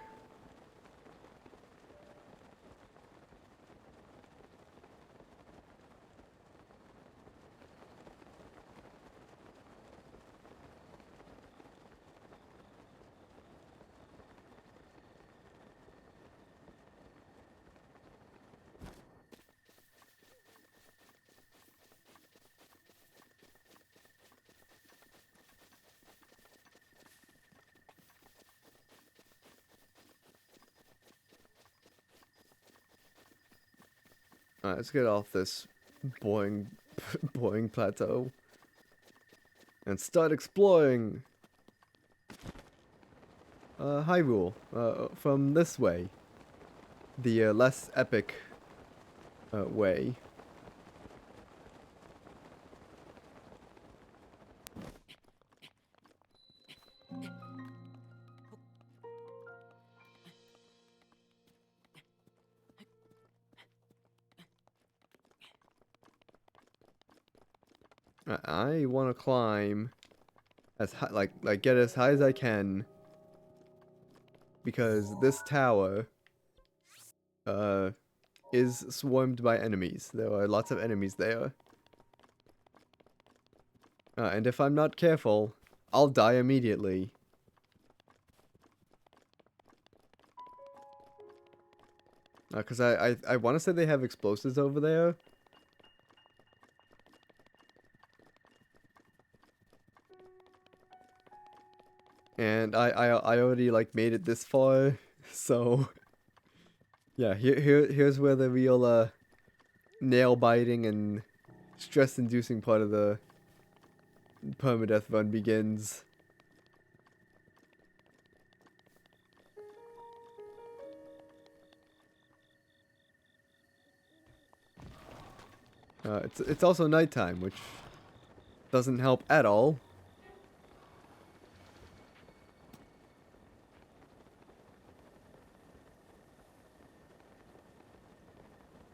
Alright, let's get off this boring plateau. And start exploring Hyrule from this way. The less epic way. I want to climb as high, like get as high as I can, because this tower is swarmed by enemies. There are lots of enemies there. And if I'm not careful, I'll die immediately. Because I want to say they have explosives over there. And I already like made it this far, so yeah. Here's where the real nail biting and stress inducing part of the permadeath run begins. It's also nighttime, which doesn't help at all.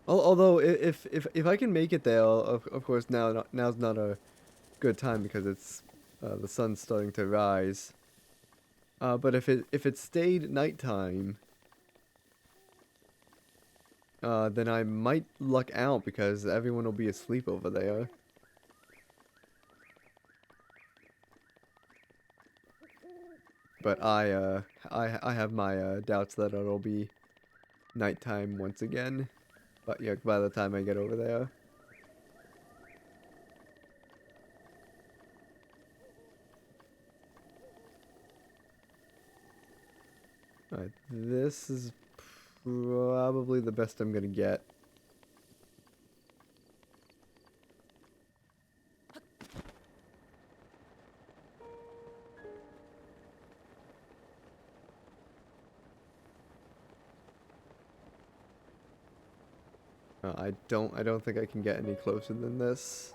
Although if I can make it there, of course now's not a good time because it's the sun's starting to rise. But if it stayed nighttime, then I might luck out because everyone will be asleep over there. But I have my doubts that it'll be nighttime once again. But yeah, by the time I get over there. Alright, this is probably the best I'm gonna get. I don't think I can get any closer than this.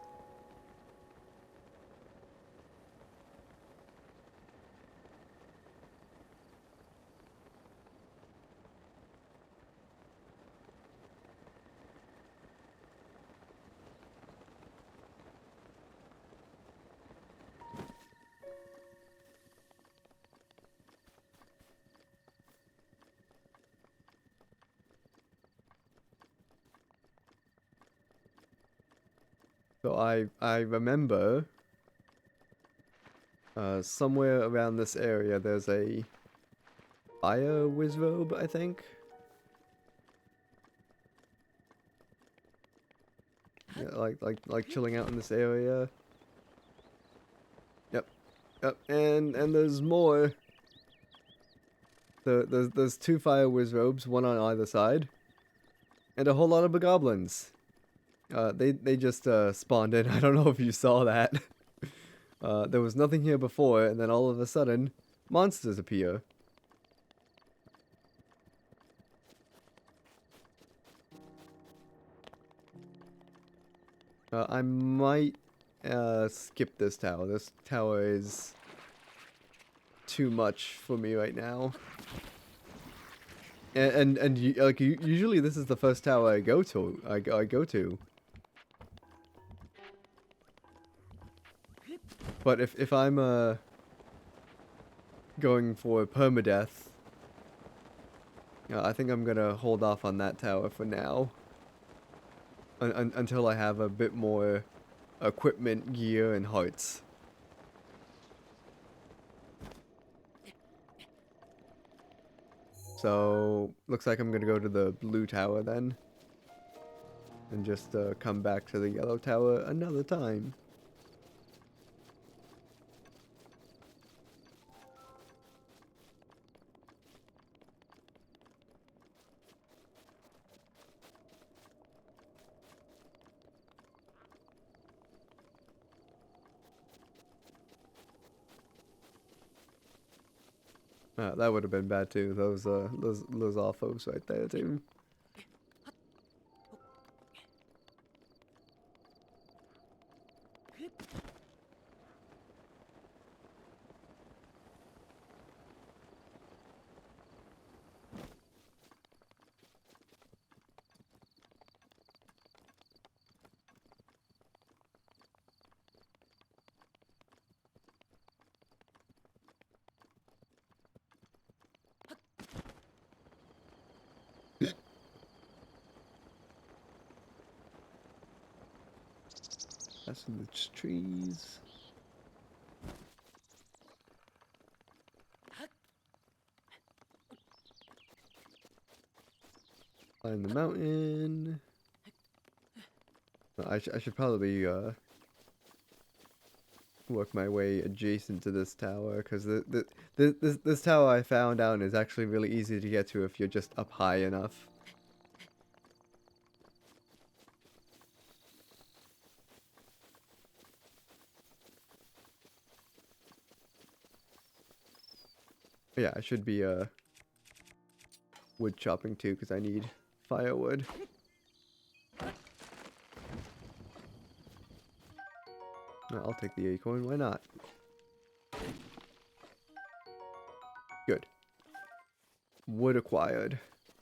So I remember somewhere around this area there's a fire wizrobe, I think. Yeah, like chilling out in this area. Yep. Yep, and there's more. There's two fire wizrobes, one on either side. And a whole lot of bogoblins. They just spawned in. I don't know if you saw that. There was nothing here before, and then all of a sudden, monsters appear. I might skip this tower. This tower is too much for me right now. And usually this is the first tower I go to. I go to. But if I'm going for permadeath, I think I'm gonna hold off on that tower for now. Until I have a bit more equipment, gear, and hearts. So looks like I'm gonna go to the blue tower then. And just come back to the yellow tower another time. That would have been bad too. Those Alphos right there too. That's in the trees. Climb the mountain. I should probably work my way adjacent to this tower, because this tower I found out is actually really easy to get to if you're just up high enough. But yeah, I should be wood chopping too, because I need firewood. I'll take the acorn, why not? Good. Wood acquired.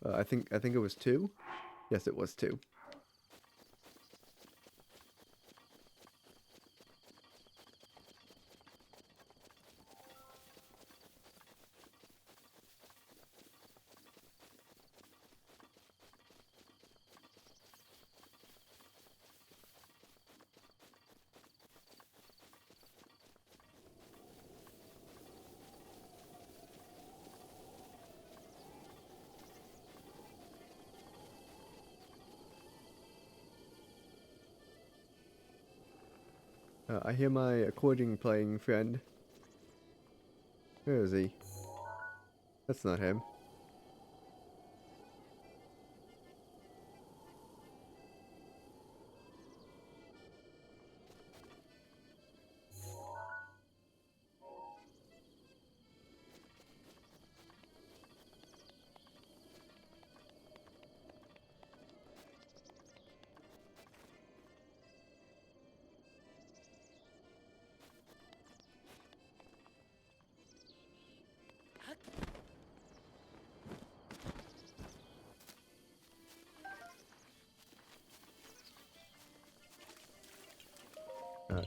I think it was 2? Yes, it was 2. I hear my accordion playing friend. Where is he? That's not him.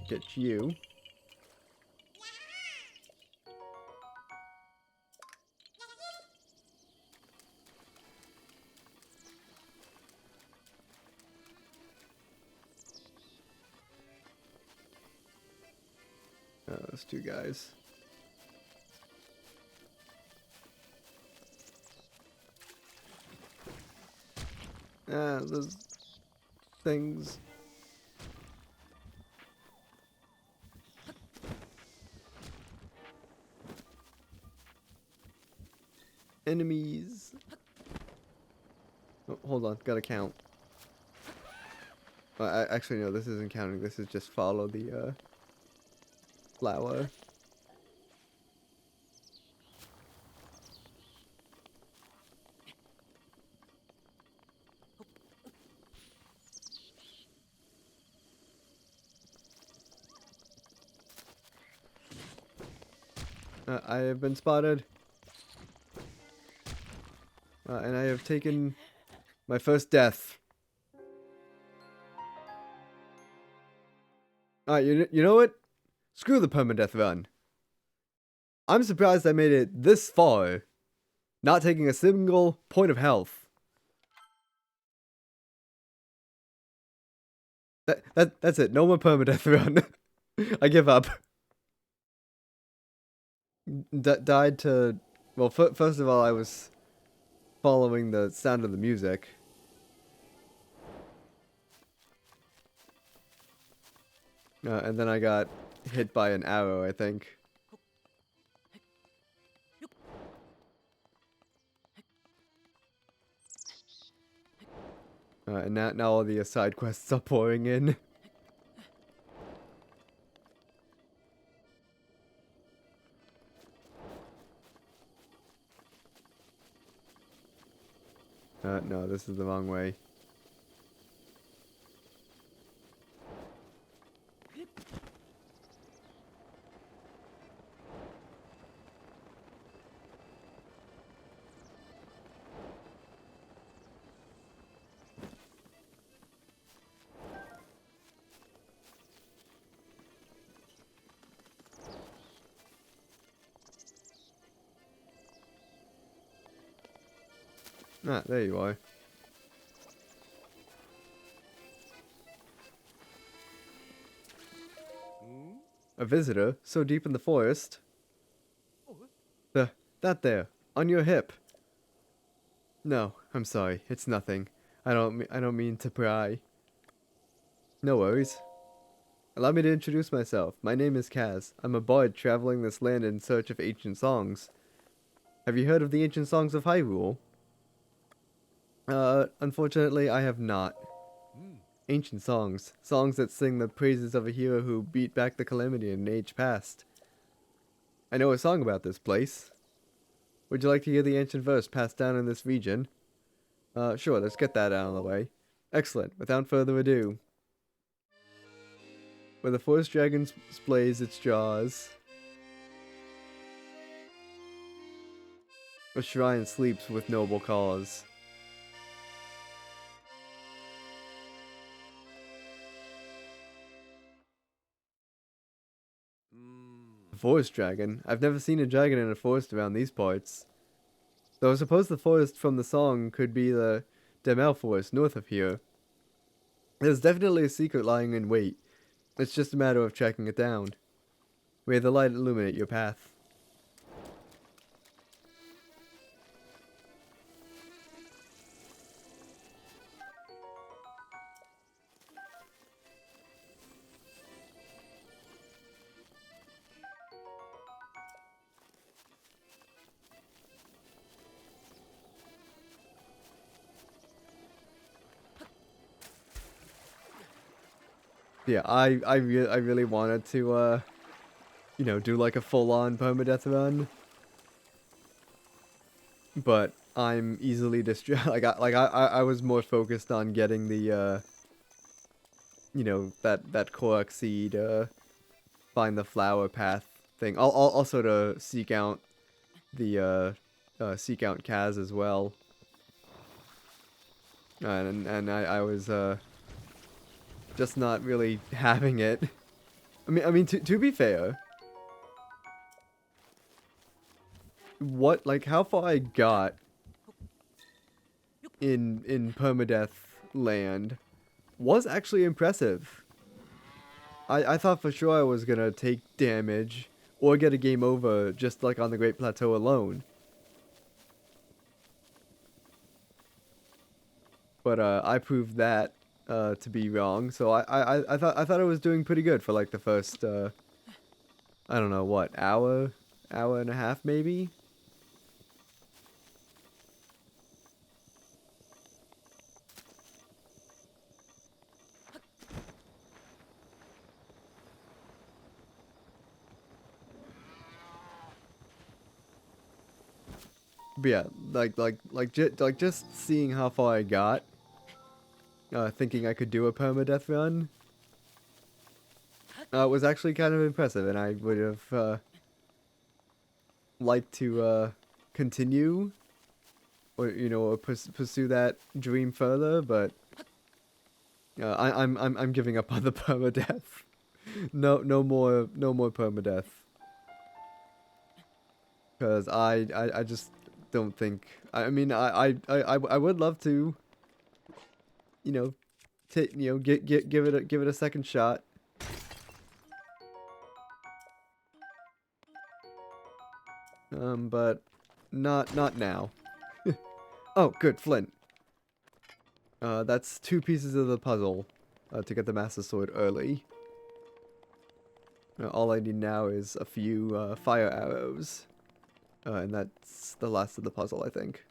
Get you. Those 2 guys. Those things. Enemies. Oh, hold on, gotta count. Actually, no, this isn't counting. This is just follow the flower. I have been spotted. And I have taken my first death. You know what? Screw the permadeath run. I'm surprised I made it this far, not taking a single point of health. That's it. No more permadeath run. I give up. Died to... Well, first of all, I was following the sound of the music. And then I got hit by an arrow, I think. And now all the side quests are pouring in. No, this is the wrong way. There you are. A visitor so deep in the forest? That there, on your hip. No, I'm sorry, it's nothing. I don't mean to pry. No worries. Allow me to introduce myself. My name is Kaz. I'm a bard traveling this land in search of ancient songs. Have you heard of the ancient songs of Hyrule? Unfortunately, I have not. Ancient songs. Songs that sing the praises of a hero who beat back the calamity in an age past. I know a song about this place. Would you like to hear the ancient verse passed down in this region? Sure, let's get that out of the way. Excellent. Without further ado. Where the forest dragon splays its jaws, a shrine sleeps with noble cause. A forest dragon? I've never seen a dragon in a forest around these parts. Though I suppose the forest from the song could be the Demel forest north of here. There's definitely a secret lying in wait. It's just a matter of tracking it down. May the light illuminate your path. Yeah, I really wanted to, you know, do like a full-on permadeath run. But I'm easily distracted. I was more focused on getting the, you know, that Korok seed, find the flower path thing. Also to seek out the, seek out Kaz as well. And I was, just not really having it. I mean, to be fair, how far I got in permadeath land was actually impressive. I thought for sure I was gonna take damage or get a game over just like on the Great Plateau alone. But I proved that to be wrong. So I thought I was doing pretty good for like the first I don't know what, hour and a half maybe. But yeah, like just seeing how far I got, thinking I could do a permadeath run, was actually kind of impressive, and I would have liked to continue, or you know, or pursue that dream further. But I'm giving up on the permadeath. No more permadeath, because I just don't think. I mean, I would love to, you know, give it a second shot. But not now. Oh, good, Flint. That's 2 pieces of the puzzle to get the Master Sword early. All I need now is a few fire arrows. And that's the last of the puzzle, I think.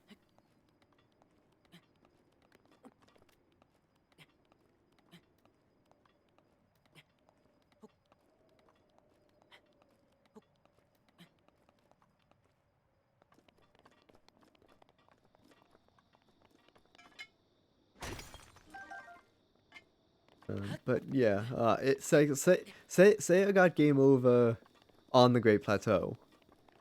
But yeah, say I got game over on the Great Plateau,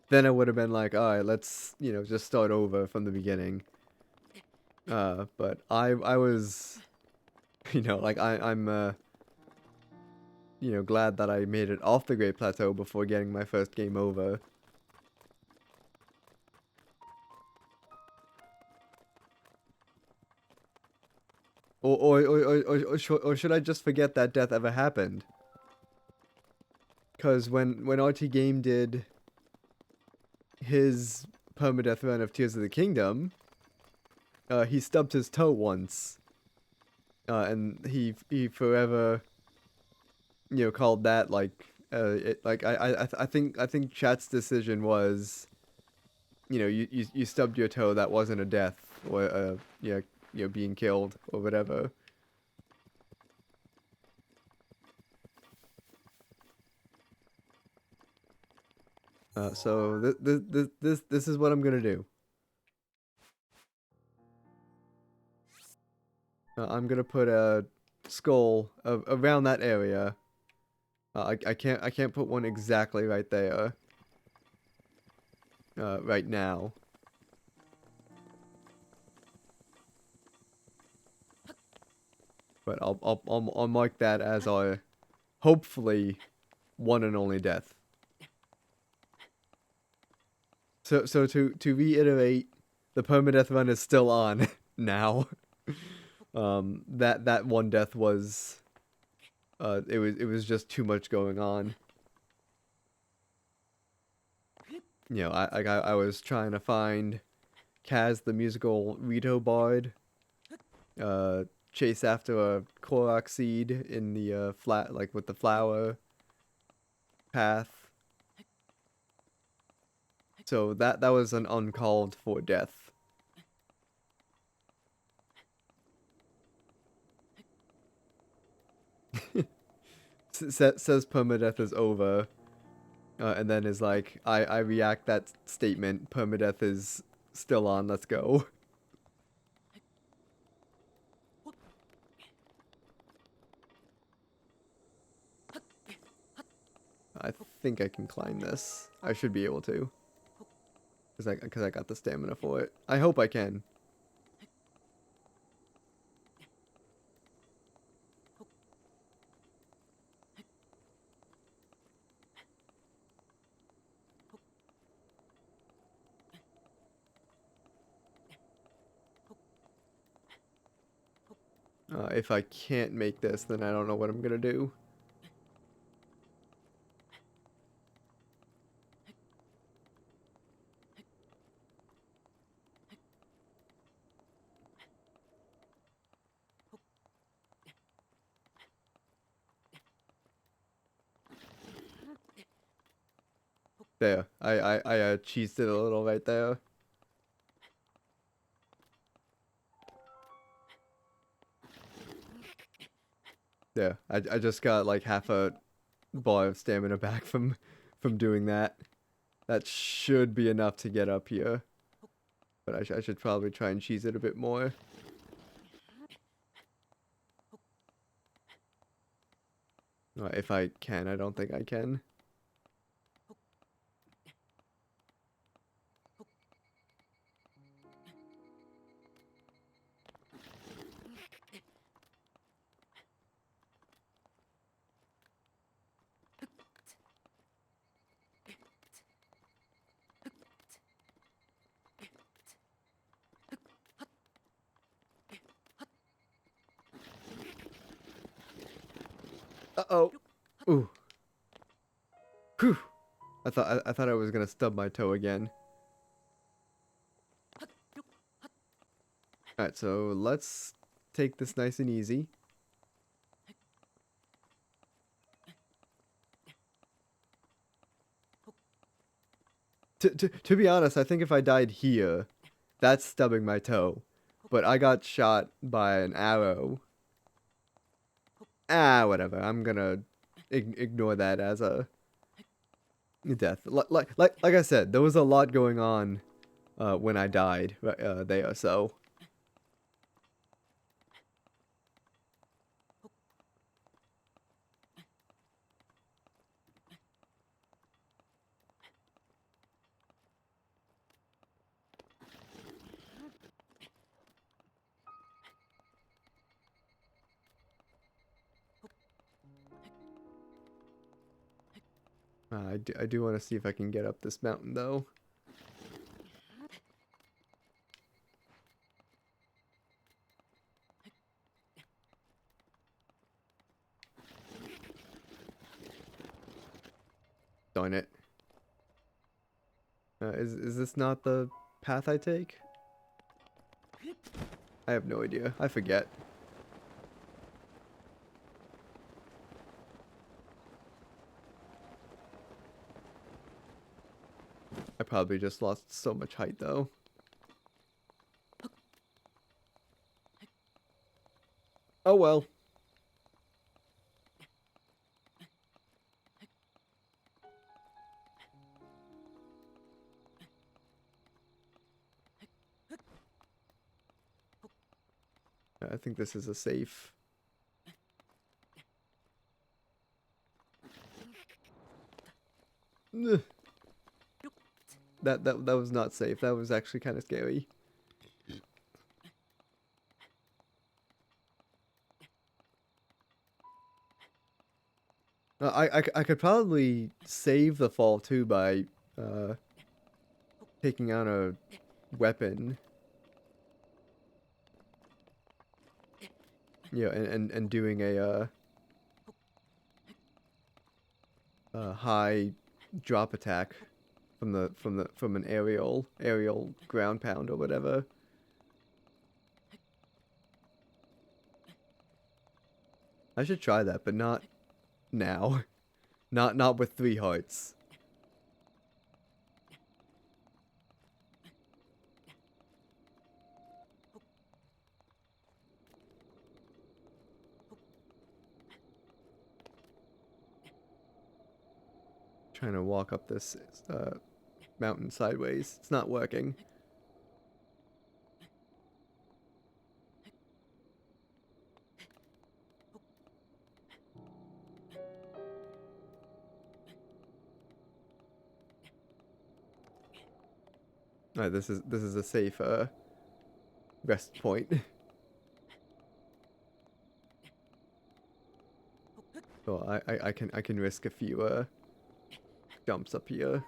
then I would have been like, all right, let's, you know, just start over from the beginning. But I was, you know, like I'm you know, glad that I made it off the Great Plateau before getting my first game over. Or should I just forget that death ever happened? Because when RT Game did his permadeath run of Tears of the Kingdom, he stubbed his toe once, and he forever, called that like I think chat's decision was, you stubbed your toe, that wasn't a death or being killed or whatever. So this is what I'm gonna do. I'm gonna put a skull around that area. I can't put one exactly right there. Right now. But I'll mark that as our hopefully one and only death. So to reiterate, the permadeath run is still on now. That one death was it was just too much going on. I was trying to find Kaz the musical Rito bard, chase after a Korok seed in the flat, like with the flower path. So that was an uncalled for death. Says permadeath is over, and then is like, I react that statement, permadeath is still on, let's go. I think I can climb this. I should be able to. Because I got the stamina for it. I hope I can. If I can't make this, then I don't know what I'm gonna do. There, I cheesed it a little right there. Yeah, I just got like half a bar of stamina back from doing that. That should be enough to get up here. But I should probably try and cheese it a bit more. If I can, I don't think I can. Uh-oh. Ooh. Whew. I thought I was gonna stub my toe again. Alright, so let's take this nice and easy. To be honest, I think if I died here, that's stubbing my toe. But I got shot by an arrow. Whatever. I'm gonna ignore that as a death. Like I said, there was a lot going on when I died there, so. I do want to see if I can get up this mountain, though. darn it. Is this not the path I take? I have no idea. I forget. I probably just lost so much height though. Oh well. I think this is a safe. Ugh. That was not safe. That was actually kind of scary. I could probably save the fall too by taking out a weapon. Yeah, and doing a high drop attack from an aerial ground pound or whatever. I should try that, but not now. Not with 3 hearts. Trying to walk up this mountain sideways. It's not working. Alright, this is a safe rest point. So I can risk a few jumps up here.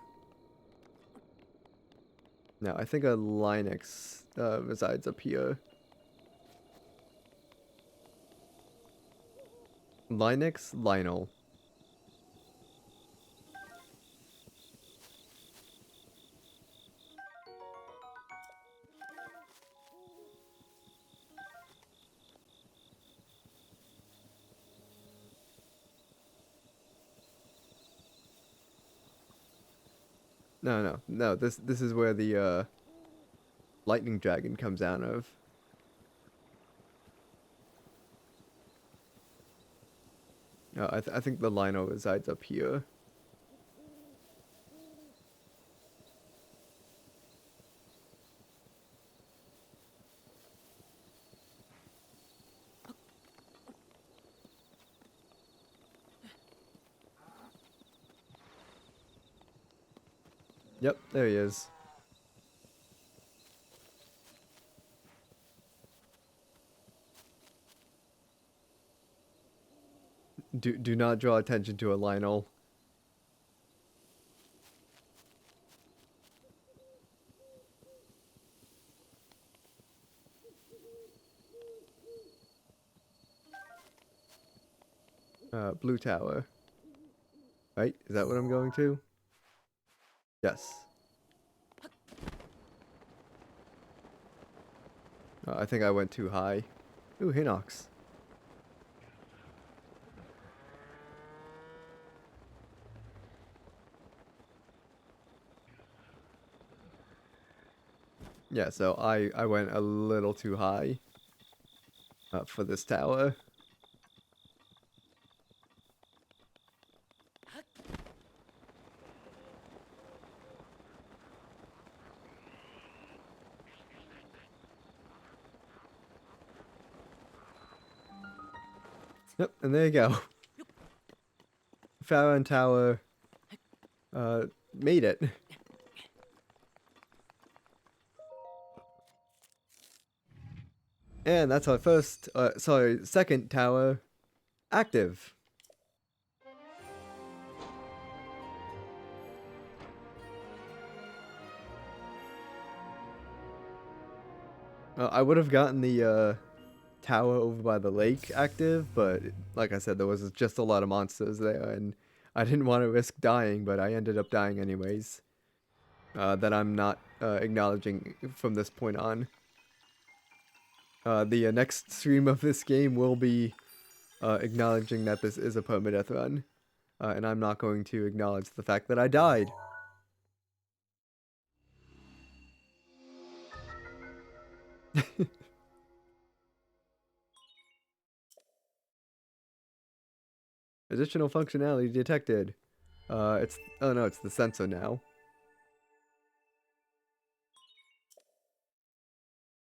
Now I think a Linux resides up here. Linux, Lionel. No. This is where the lightning dragon comes out of. I think the Lino resides up here. Yep, there he is. Do not draw attention to a Lionel. Blue tower. Right? Is that what I'm going to? Yes. I think I went too high. Ooh, Hinox. Yeah, so I went a little too high for this tower. Yep, and there you go. Pharaoh Tower made it. And that's our second tower active. I would have gotten the tower over by the lake active, but like I said, there was just a lot of monsters there, and I didn't want to risk dying, but I ended up dying anyways. That I'm not acknowledging from this point on. The next stream of this game will be acknowledging that this is a permadeath run. And I'm not going to acknowledge the fact that I died. Additional functionality detected. Oh no, it's the sensor now.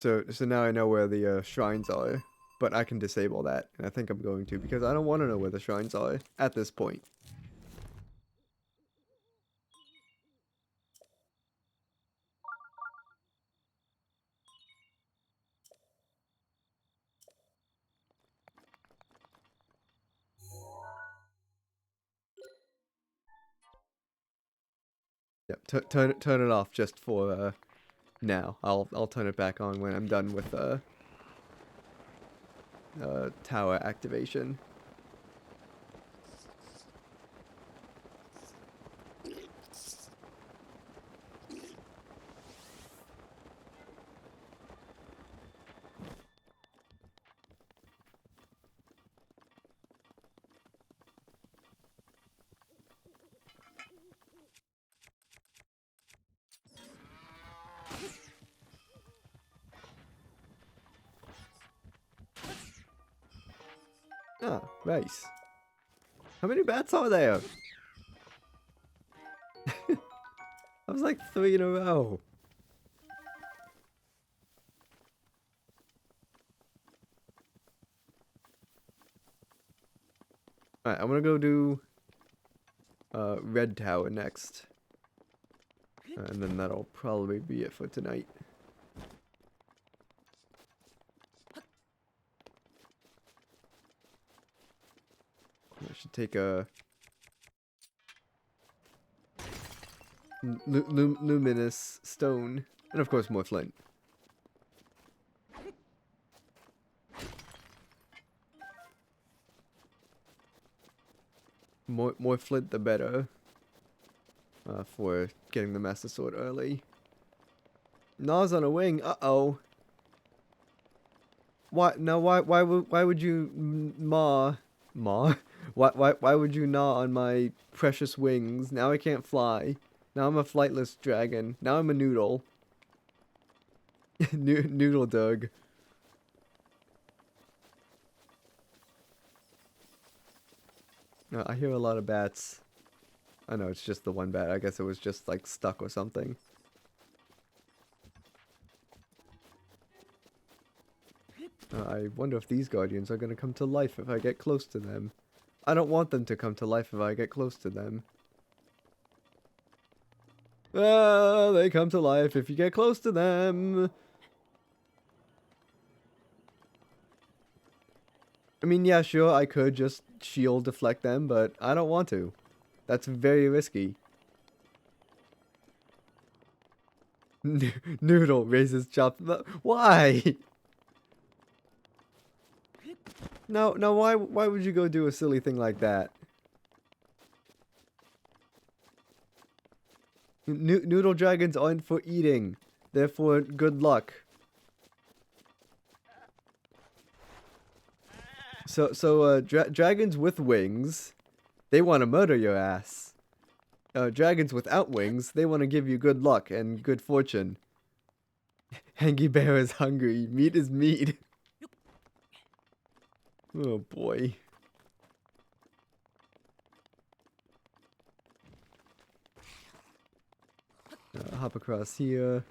So now I know where the shrines are, but I can disable that, and I think I'm going to because I don't want to know where the shrines are at this point. Yep, turn it off just for now. I'll turn it back on when I'm done with tower activation. Ah, nice. How many bats are there? I was like 3 in a row. Alright, I'm gonna go do Red Tower next. And then that'll probably be it for tonight. I should take a luminous stone, and of course more flint. More flint the better. For getting the Master Sword early. Gnaw's on a wing. Uh-oh. Why? No. Why would you maw? Why would you gnaw on my precious wings? Now I can't fly. Now I'm a flightless dragon. Now I'm a noodle. Noodle Doug. I hear a lot of bats. I know it's just the one bat. I guess it was just like stuck or something. I wonder if these guardians are going to come to life if I get close to them. I don't want them to come to life if I get close to them. Ah, they come to life if you get close to them. I mean, yeah, sure, I could just shield deflect them, but I don't want to. That's very risky. Noodle raises chopped. Why? No, why would you go do a silly thing like that? Noodle dragons aren't for eating. They're for good luck. So dragons with wings, they want to murder your ass. Dragons without wings, they want to give you good luck and good fortune. Hangy Bear is hungry. Meat is meat. Oh boy. Hop across here.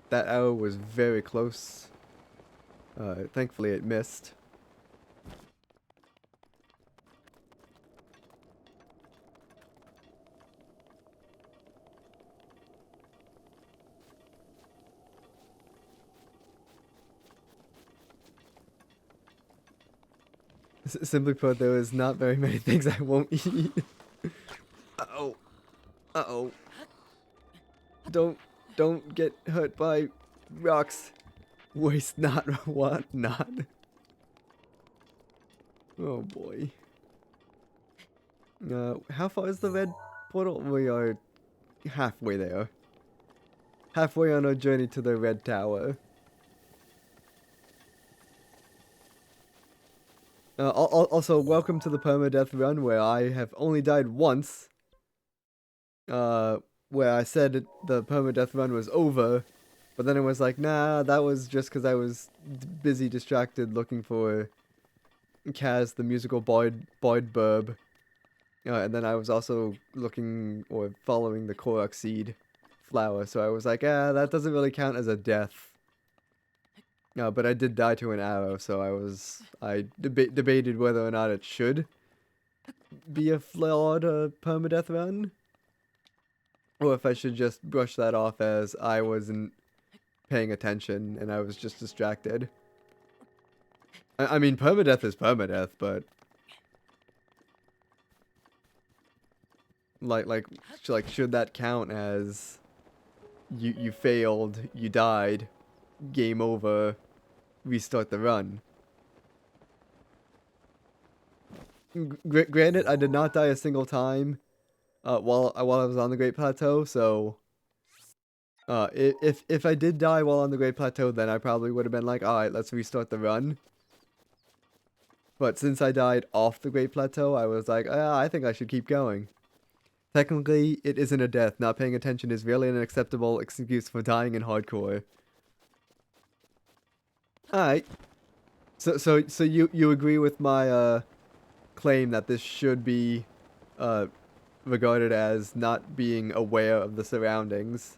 That arrow was very close. Thankfully it missed. Simply put, there is not very many things I won't eat. Uh-oh. Uh-oh. Don't get hurt by rocks. Waste not what not. Oh boy. How far is the red portal? We are halfway there. Halfway on our journey to the red tower. Also, welcome to the Permadeath run, where I have only died once. Where I said the Permadeath run was over, but then it was like, nah, that was just because I was busy, distracted, looking for Kaz, the musical Boyd Burb. And then I was also looking or following the Korok seed flower, so I was like, that doesn't really count as a death. But I did die to an arrow, so I debated whether or not it should be a flawed permadeath run, or if I should just brush that off as I wasn't paying attention and I was just distracted. I mean, permadeath is permadeath, but like should that count as you failed, you died, game over, restart the run? Granted, I did not die a single time while I was on the Great Plateau, so if I did die while on the Great Plateau, then I probably would have been like, alright, let's restart the run. But since I died off the Great Plateau, I was like, I think I should keep going. Technically, it isn't a death. Not paying attention is really an acceptable excuse for dying in hardcore. Alright. So you agree with my claim that this should be regarded as not being aware of the surroundings,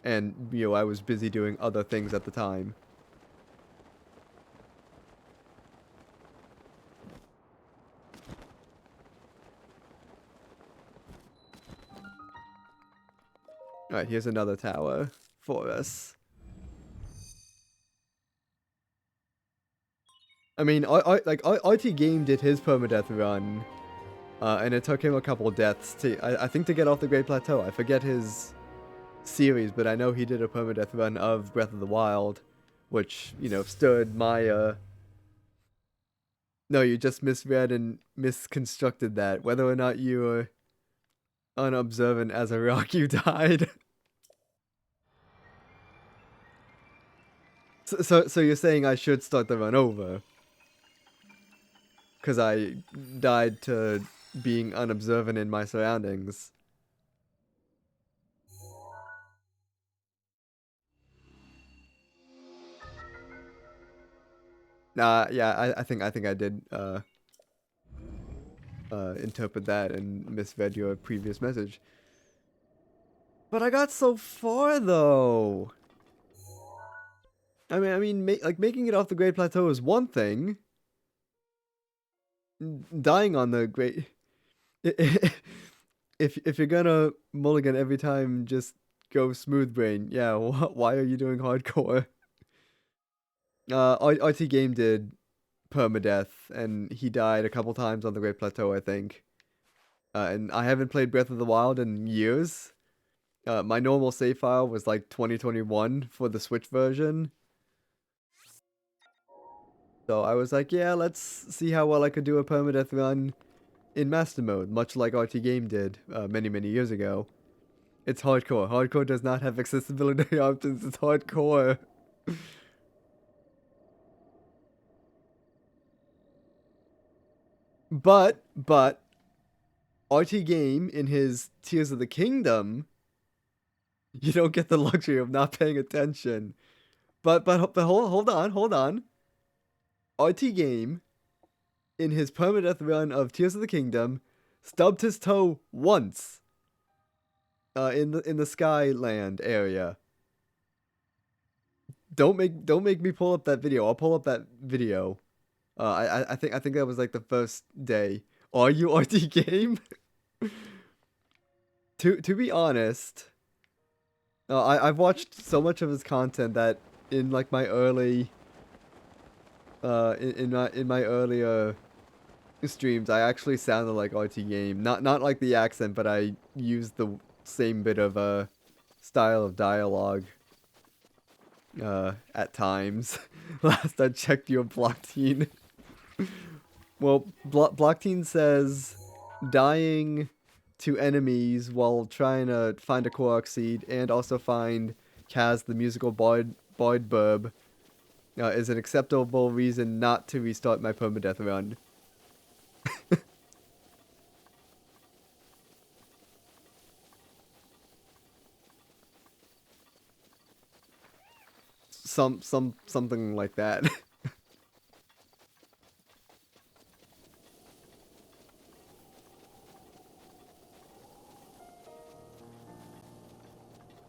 and I was busy doing other things at the time. Alright, here's another tower for us. I mean, RT Game did his permadeath run, and it took him a couple deaths I think to get off the Great Plateau. I forget his series, but I know he did a permadeath run of Breath of the Wild, which, stood my, No, you just misread and misconstructed that. Whether or not you were unobservant as a rock, you died. So you're saying I should start the run over? Because I died to being unobservant in my surroundings. Yeah, I think I did interpret that and misread your previous message. But I got so far though. I mean, making it off the Great Plateau is one thing. Dying on the Great, if you're gonna mulligan every time, just go smooth brain. Yeah, why are you doing hardcore? RT Game did permadeath, and he died a couple times on the Great Plateau, I think. And I haven't played Breath of the Wild in years. My normal save file was like 2021 for the Switch version. So I was like, yeah, let's see how well I could do a permadeath run in Master Mode, much like RT Game did many years ago. It's hardcore. Hardcore does not have accessibility options. It's hardcore. But RT Game in his Tears of the Kingdom, you don't get the luxury of not paying attention. But hold on. RT Game in his permadeath run of Tears of the Kingdom stubbed his toe once in the Skyland area. Don't make me pull up that video. I'll pull up that video. I think that was like the first day. Are you RT Game? To be honest, I've watched so much of his content that in like my early in my earlier streams, I actually sounded like RT Game. Not like the accent, but I used the same bit of style of dialogue at times. Last I checked, your Blockteen. Well, Blockteen says dying to enemies while trying to find a Korok seed and also find Kaz the musical Boyd Burb is an acceptable reason not to restart my permadeath run. Something like that.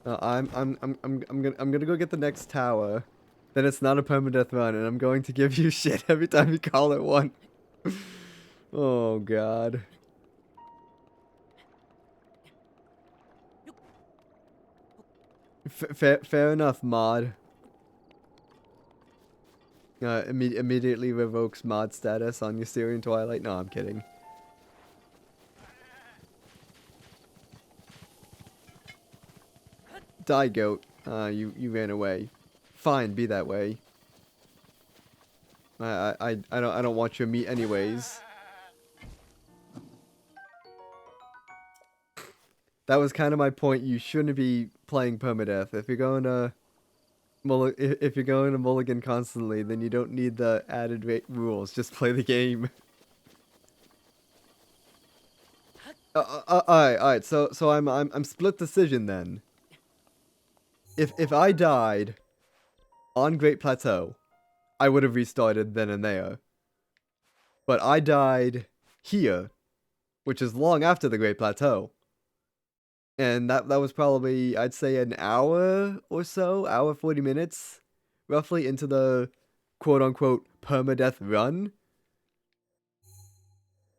I'm gonna go get the next tower. Then it's not a permadeath run, and I'm going to give you shit every time you call it one. Oh god. Fair enough, mod. Immediately revokes mod status on your Syrian Twilight. No, I'm kidding. Die, goat. You ran away. Fine, be that way. I don't want your meat anyways. That was kind of my point. You shouldn't be playing permadeath. If you're going to if you're going to mulligan constantly, then you don't need the added rules. Just play the game. Alright. So I'm split decision then. If I died on Great Plateau, I would have restarted then and there. But I died here, which is long after the Great Plateau. And that was probably, I'd say, an hour or so, hour 40 minutes, roughly into the quote-unquote permadeath run.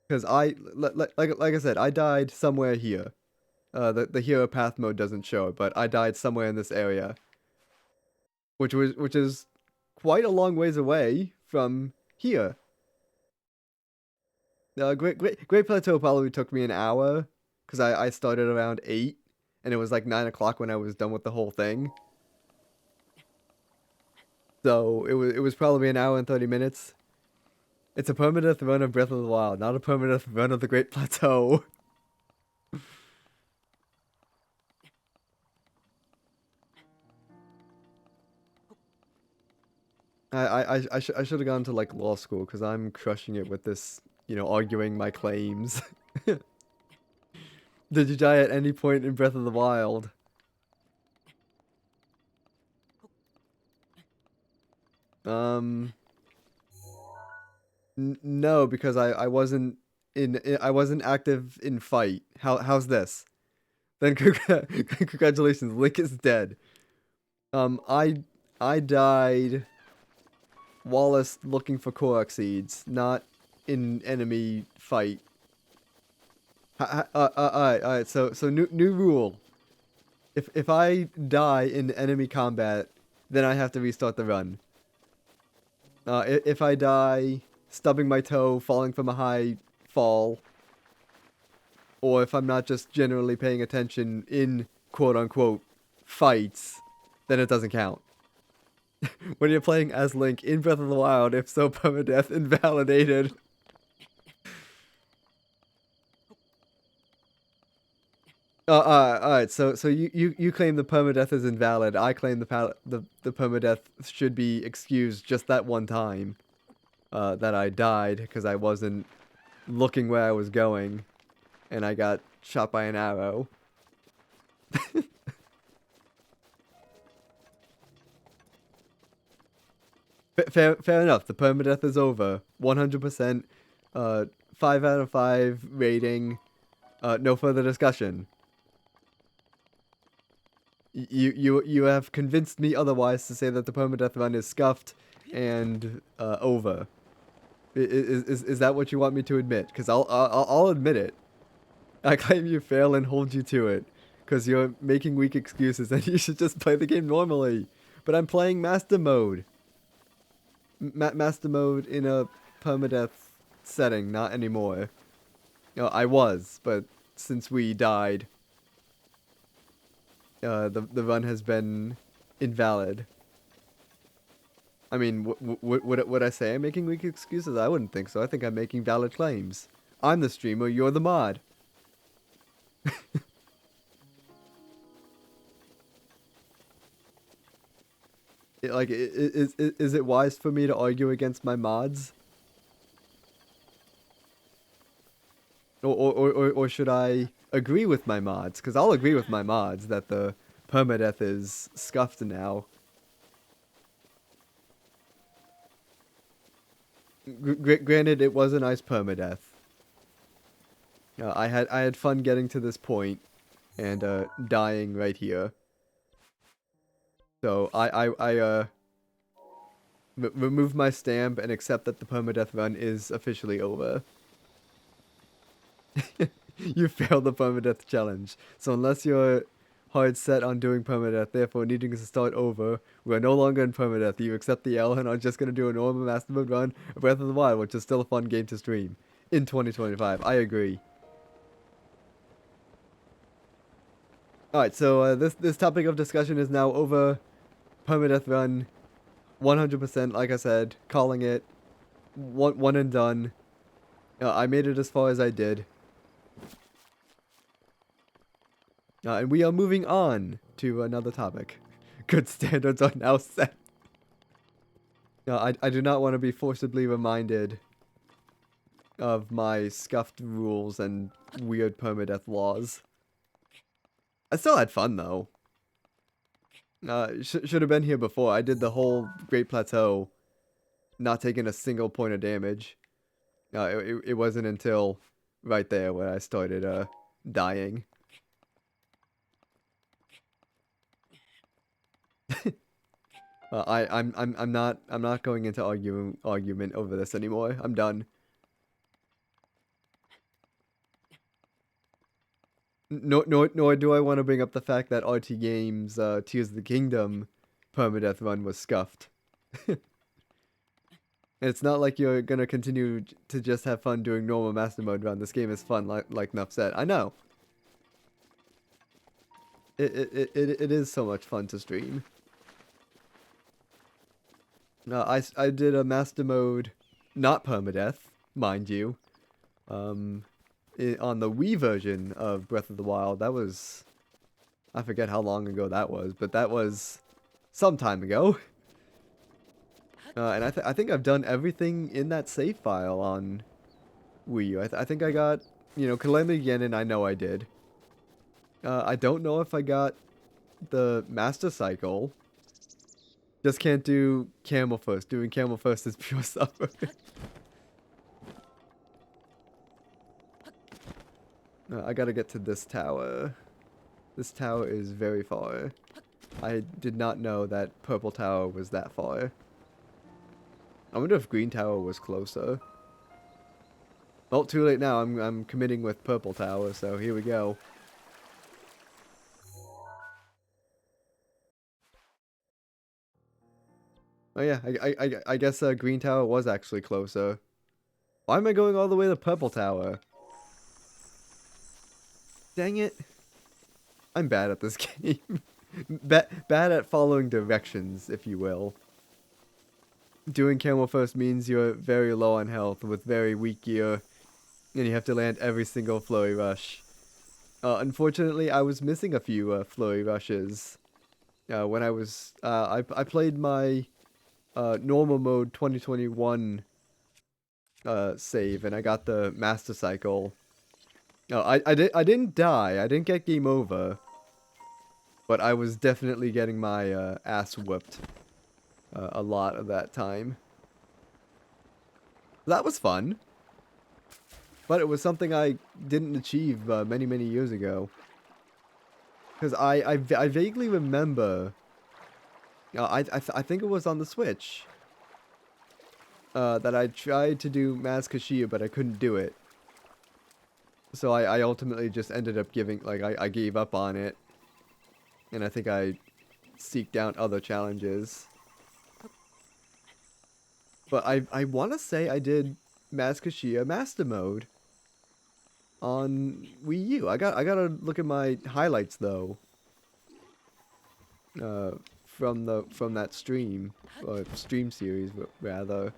Because like I said, I died somewhere here. The hero path mode doesn't show, but I died somewhere in this area. Which is quite a long ways away from here. Great Plateau probably took me an hour, because I started around 8, and it was like 9 o'clock when I was done with the whole thing. So it was probably an hour and 30 minutes. It's a permadeath run of Breath of the Wild, not a permadeath run of the Great Plateau. I should have gone to like law school because I'm crushing it with this, arguing my claims. Did you die at any point in Breath of the Wild? No, because I wasn't I wasn't active in fight. How's this? Then congratulations, Link is dead. I died Wallace looking for Korok seeds, not in enemy fight. Alright. So new rule. If I die in enemy combat, then I have to restart the run. If I die stubbing my toe, falling from a high fall, or if I'm not just generally paying attention in quote-unquote fights, then it doesn't count. When you're playing as Link in Breath of the Wild, if so, permadeath invalidated. Alright, so you claim the permadeath is invalid. I claim the permadeath should be excused just that one time. That I died because I wasn't looking where I was going, and I got shot by an arrow. Fair enough. The permadeath is over. 100%. 5 out of 5 rating. No further discussion. You have convinced me otherwise to say that the permadeath run is scuffed and over. Is that what you want me to admit? Because I'll admit it. I claim you fail and hold you to it. Because you're making weak excuses and you should just play the game normally. But I'm playing Master Mode. Master Mode in a permadeath setting, not anymore. I was, but since we died, the run has been invalid. I mean, would I say I'm making weak excuses? I wouldn't think so. I think I'm making valid claims. I'm the streamer, you're the mod. Is it wise for me to argue against my mods? Or should I agree with my mods? Because I'll agree with my mods that the permadeath is scuffed now. Granted, it was a nice permadeath. I had fun getting to this point and dying right here. So I remove my stamp and accept that the permadeath run is officially over. You failed the permadeath challenge. So unless you're hard set on doing permadeath, therefore needing to start over, we are no longer in permadeath. You accept the L and are just gonna do a normal master mode run of Breath of the Wild, which is still a fun game to stream in 2025. I agree. Alright, so this topic of discussion is now over. Permadeath run, 100%, like I said, calling it one and done. I made it as far as I did. And we are moving on to another topic. Good standards are now set. I do not want to be forcibly reminded of my scuffed rules and weird permadeath laws. I still had fun though. Should have been here before. I did the whole Great Plateau, not taking a single point of damage. It wasn't until right there where I started dying. I'm not going into argument over this anymore. I'm done. Nor do I want to bring up the fact that RT Games Tears of the Kingdom permadeath run was scuffed. It's not like you're gonna continue to just have fun doing normal master mode run. This game is fun, like Nuff said. I know. It is so much fun to stream. I did a master mode, not permadeath, mind you. On the Wii version of Breath of the Wild. That was, I forget how long ago that was, but that was some time ago. And I think I've done everything in that save file on Wii U. I think I got, Calamity Ganon, I know I did. I don't know if I got the Master Cycle. Just can't do Camel first. Doing Camel first is pure suffering. I gotta get to this tower. This tower is very far. I did not know that Purple Tower was that far. I wonder if Green Tower was closer. Well, too late now. I'm committing with Purple Tower, so here we go. Oh yeah, I guess Green Tower was actually closer. Why am I going all the way to Purple Tower? Dang it. I'm bad at this game. Bad at following directions, if you will. Doing camel first means you're very low on health with very weak gear, and you have to land every single flurry rush. Unfortunately, I was missing a few flurry rushes. When I was... I played my normal mode 2021 save, and I got the Master Cycle. I didn't die. I didn't get game over. But I was definitely getting my ass whooped a lot of that time. That was fun. But it was something I didn't achieve many, many years ago. Because I vaguely remember... I think it was on the Switch. That I tried to do Maz Kashia, but I couldn't do it. So I ultimately just ended up giving, like, I gave up on it. And I think I seeked out other challenges. But I want to say I did Maz Kashia Master Mode on Wii U. I gotta look at my highlights though. From that stream, or stream series rather.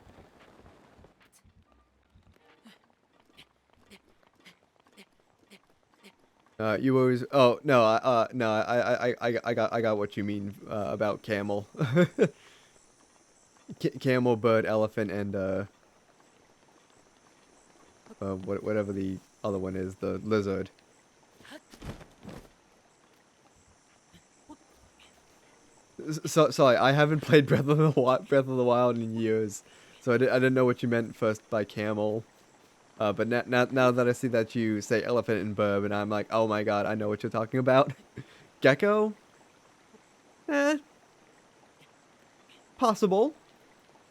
You always. Oh no. No. I got what you mean about camel. Camel, bird, elephant, and whatever the other one is, the lizard. So sorry, I haven't played Breath of the Wild in years, so I didn't know what you meant first by camel. But now that I see that you say elephant and bird, and I'm like, oh my god, I know what you're talking about. Gecko? Eh, possible.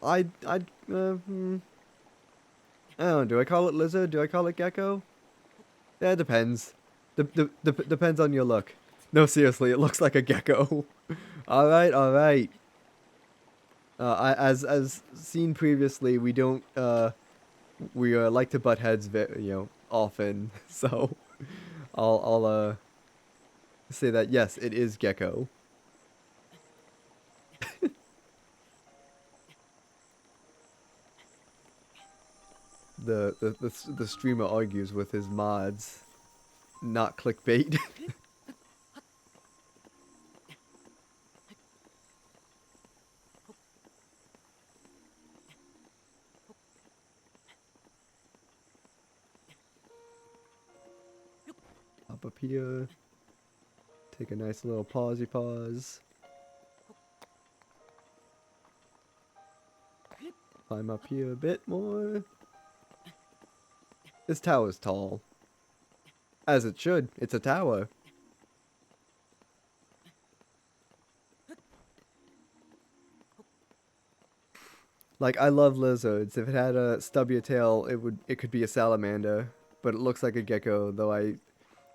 I hmm. I don't know. Do I call it lizard? Do I call it gecko? Yeah, it depends. Depends on your look. No, seriously, it looks like a gecko. All right, all right. As seen previously, we don't we like to butt heads, often. So I'll say that yes, it is gecko. The streamer argues with his mods, not clickbait. Hop up here. Take a nice little pause. Climb up here a bit more. This tower's tall. As it should. It's a tower. Like, I love lizards. If it had a stubbier tail, it could be a salamander. But it looks like a gecko, though I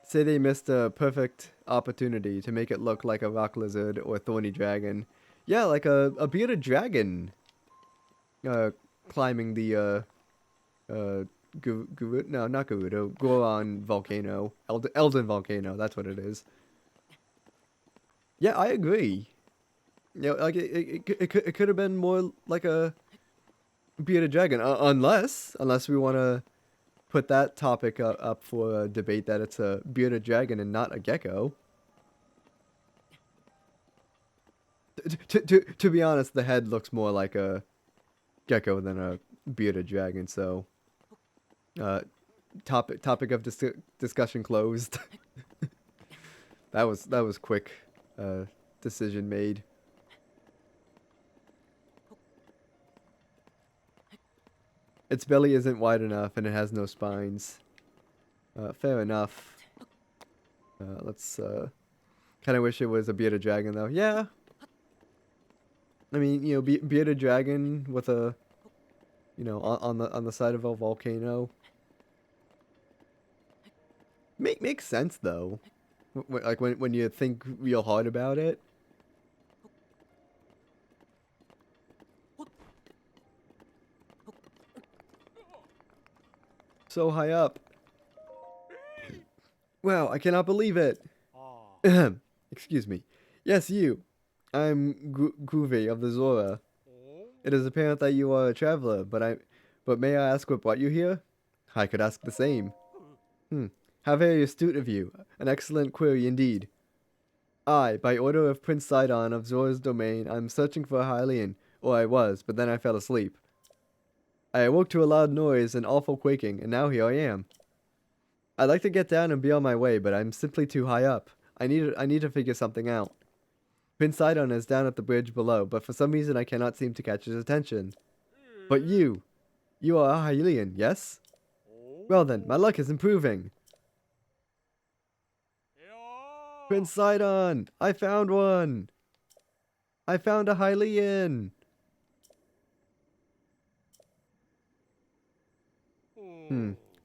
say they missed a perfect opportunity to make it look like a rock lizard or thorny dragon. Yeah, like a bearded dragon. Climbing the no, not Gerudo, Goron volcano, Elden volcano. That's what it is. Yeah, I agree. You know, like it could have been more like a bearded dragon, unless we want to put that topic up for a debate that it's a bearded dragon and not a gecko. To be honest, the head looks more like a gecko than a bearded dragon. So, topic of discussion closed. that was quick. Decision made. Its belly isn't wide enough and it has no spines. Fair enough. Let's kind of wish it was a bearded dragon though. Yeah. I mean, you know, bearded dragon with a, you know, on the side of a volcano. Makes sense though. Like when you think real hard about it. So high up. Wow, I cannot believe it. Excuse me. Yes, you. I'm Groovy of the Zora. It is apparent that you are a traveler, but may I ask what brought you here? I could ask the same. How very astute of you. An excellent query indeed. I, by order of Prince Sidon of Zora's domain, I'm searching for a Hylian, or I was, but then I fell asleep. I awoke to a loud noise and awful quaking, and now here I am. I'd like to get down and be on my way, but I'm simply too high up. I need to figure something out. Prince Sidon is down at the bridge below, but for some reason I cannot seem to catch his attention. But you are a Hylian, yes? Well then, my luck is improving. Prince Sidon, I found one. I found a Hylian.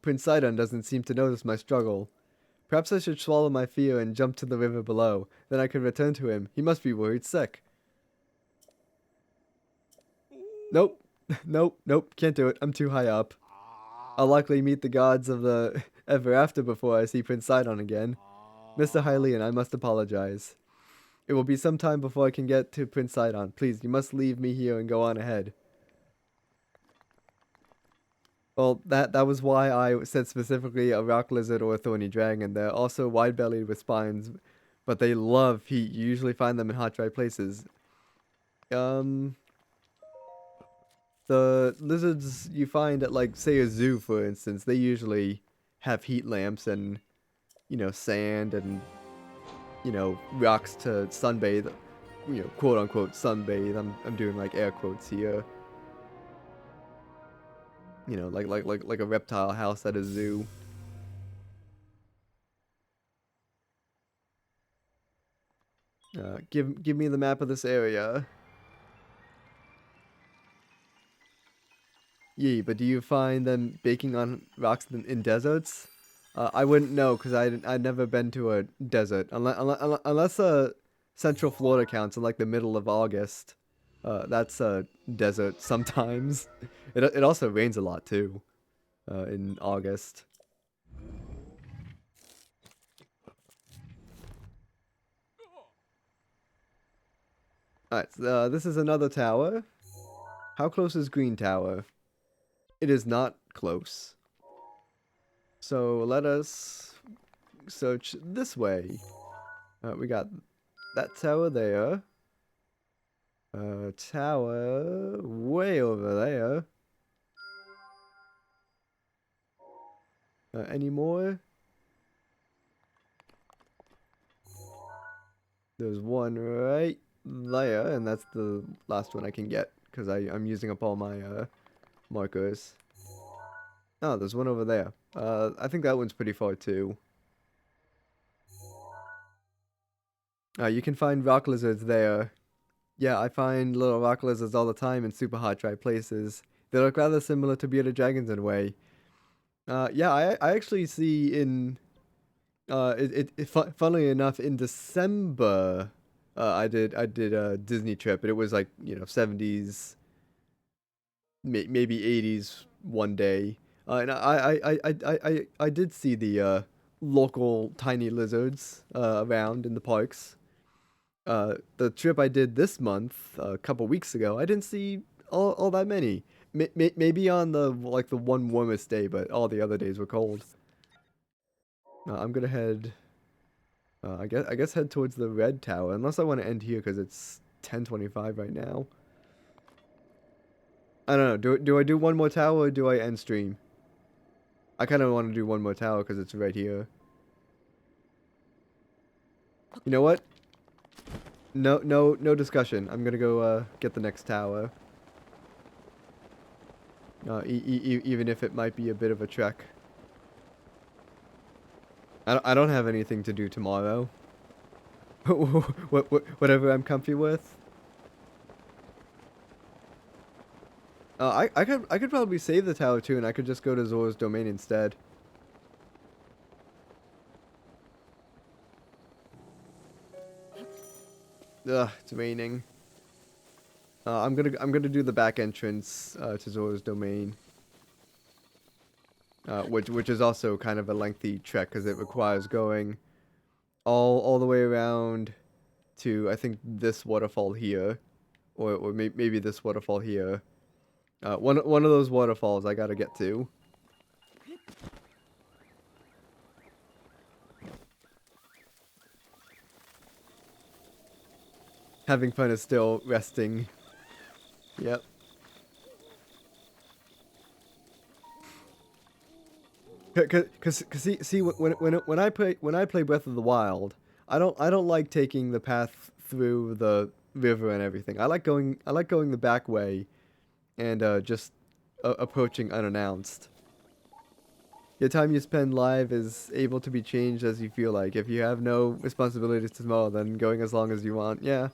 Prince Sidon doesn't seem to notice my struggle. Perhaps I should swallow my fear and jump to the river below. Then I could return to him. He must be worried sick. Nope. Nope. Can't do it. I'm too high up. I'll likely meet the gods of the ever after before I see Prince Sidon again. Mr. Hylian, I must apologize. It will be some time before I can get to Prince Sidon. Please, you must leave me here and go on ahead. Well, that was why I said specifically a rock lizard or a thorny dragon. They're also wide-bellied with spines, but they love heat. You usually find them in hot, dry places. Um, the lizards you find at, like, say a zoo, for instance, they usually have heat lamps and, you know, sand and, you know, rocks to sunbathe. You know, quote unquote sunbathe. I'm doing like air quotes here. You know, like a reptile house at a zoo. Give me the map of this area. Yee, but do you find them baking on rocks in deserts? I wouldn't know because I'd never been to a desert unless Central Florida counts in like the middle of August. That's a desert sometimes. It also rains a lot too. In August. Alright, so, this is another tower. How close is Green Tower? It is not close. So let us search this way. We got that tower there. Tower way over there. Any more? There's one right there, and that's the last one I can get because I'm using up all my markers. Oh, there's one over there. I think that one's pretty far too. You can find rock lizards there. Yeah, I find little rock lizards all the time in super hot, dry places. They look rather similar to bearded dragons in a way. Yeah, I actually see in funnily enough in December, I did a Disney trip, and it was like, you know, 70s, maybe 80s one day, and I did see the local tiny lizards around in the parks. The trip I did this month, a couple weeks ago, I didn't see all that many. Maybe on the like the one warmest day, but all the other days were cold. I'm gonna head. I guess head towards the red tower, unless I want to end here because it's 10:25 right now. I don't know. Do I do one more tower or do I end stream? I kind of want to do one more tower because it's right here. You know what? No discussion. I'm gonna go get the next tower. Even if it might be a bit of a trek. I don't have anything to do tomorrow. Whatever I'm comfy with. I could probably save the tower too, and I could just go to Zora's domain instead. Ugh, it's raining. I'm gonna do the back entrance to Zora's domain, which is also kind of a lengthy trek because it requires going all the way around to, I think, this waterfall here, or maybe this waterfall here. One of those waterfalls I gotta get to. Having fun is still resting. Yep. Cause see when I play Breath of the Wild, I don't like taking the path through the river and everything. I like going the back way, and just approaching unannounced. Your time you spend live is able to be changed as you feel like. If you have no responsibilities tomorrow, then going as long as you want. Yeah.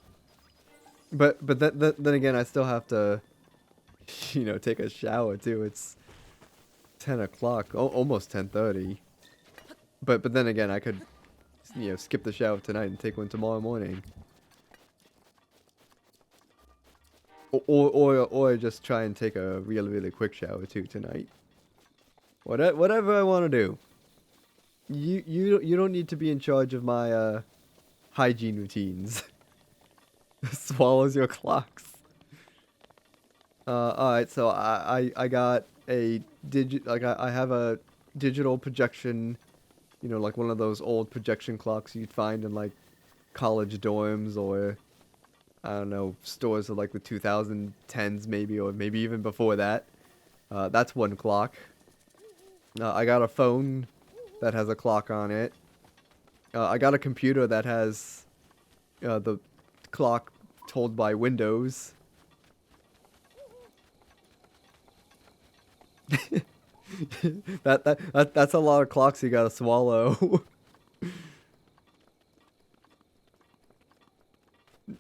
But then again, I still have to, you know, take a shower too. It's 10 o'clock, almost 10:30. But then again, I could, you know, skip the shower tonight and take one tomorrow morning. Or just try and take a really quick shower too tonight. Whatever I want to do. You don't need to be in charge of my hygiene routines. Swallows your clocks. All right, so I got a I have a digital projection, you know, like one of those old projection clocks you'd find in like college dorms or I don't know, stores of like the 2010s maybe or maybe even before that. That's one clock. I got a phone that has a clock on it. I got a computer that has the clock told by Windows. That's a lot of clocks you gotta swallow.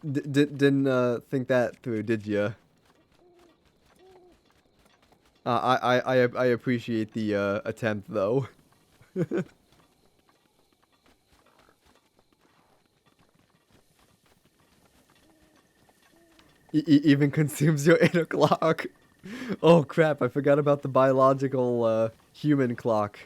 Didn't think that through, did ya? I appreciate the attempt though. Even consumes your inner clock. Oh crap! I forgot about the biological human clock.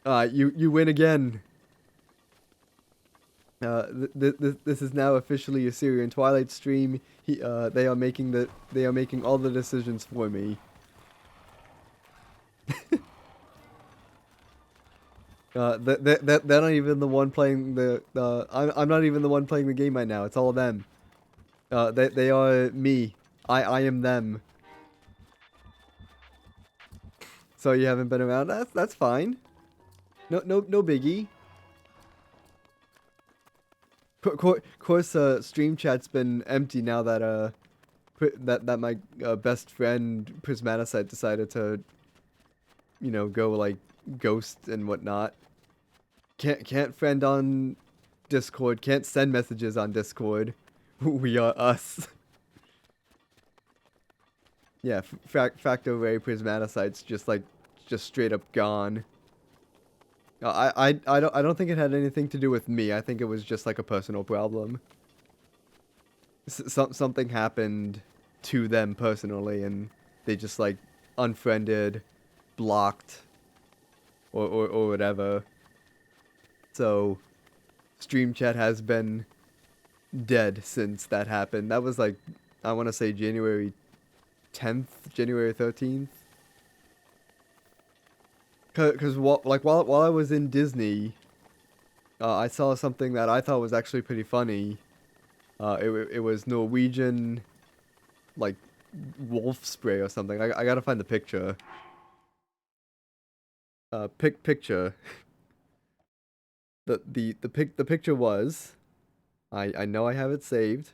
You win again. This is now officially a Syrian Twilight stream. They are making all the decisions for me. They're not even the one playing the. I'm not even the one playing the game right now. It's all them. They are me. I am them. So you haven't been around. That's fine. No biggie. Course, stream chat's been empty now that that my best friend Prismaticide decided to, you know, go like ghost and whatnot. Can't friend on Discord. Can't send messages on Discord. We are us. Yeah, Facto Ray Prismaticide's just straight up gone. I don't think it had anything to do with me. I think it was just like a personal problem. Something happened to them personally, and they just like unfriended, blocked, or whatever. So, stream chat has been dead since that happened. That was like, I want to say January 10th, January 13th. Cause while I was in Disney, I saw something that I thought was actually pretty funny. It was Norwegian, like, wolf spray or something. I gotta find the picture. Picture. The picture was, I know I have it saved.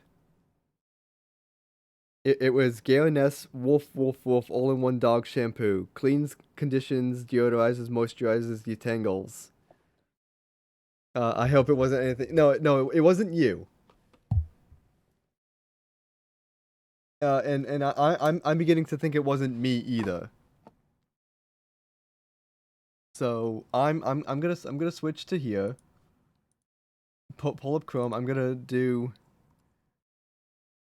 It was Gale Ness Wolf all-in-one dog shampoo. Cleans, conditions, deodorizes, moisturizes, detangles. I hope it wasn't anything. No, it wasn't you. And I'm beginning to think it wasn't me either. So I'm gonna switch to here. Pull up Chrome. I'm gonna do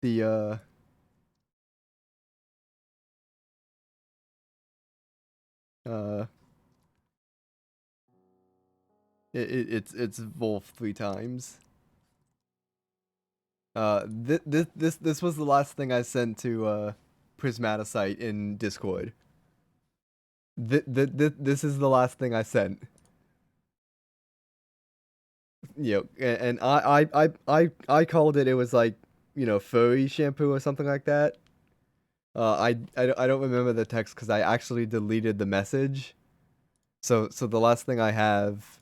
the uh it's Wolf 3 times. This was the last thing I sent to Prismaticite in Discord. This is the last thing I sent. You know, and I called it. It was like, you know, furry shampoo or something like that. I don't remember the text because I actually deleted the message. So the last thing I have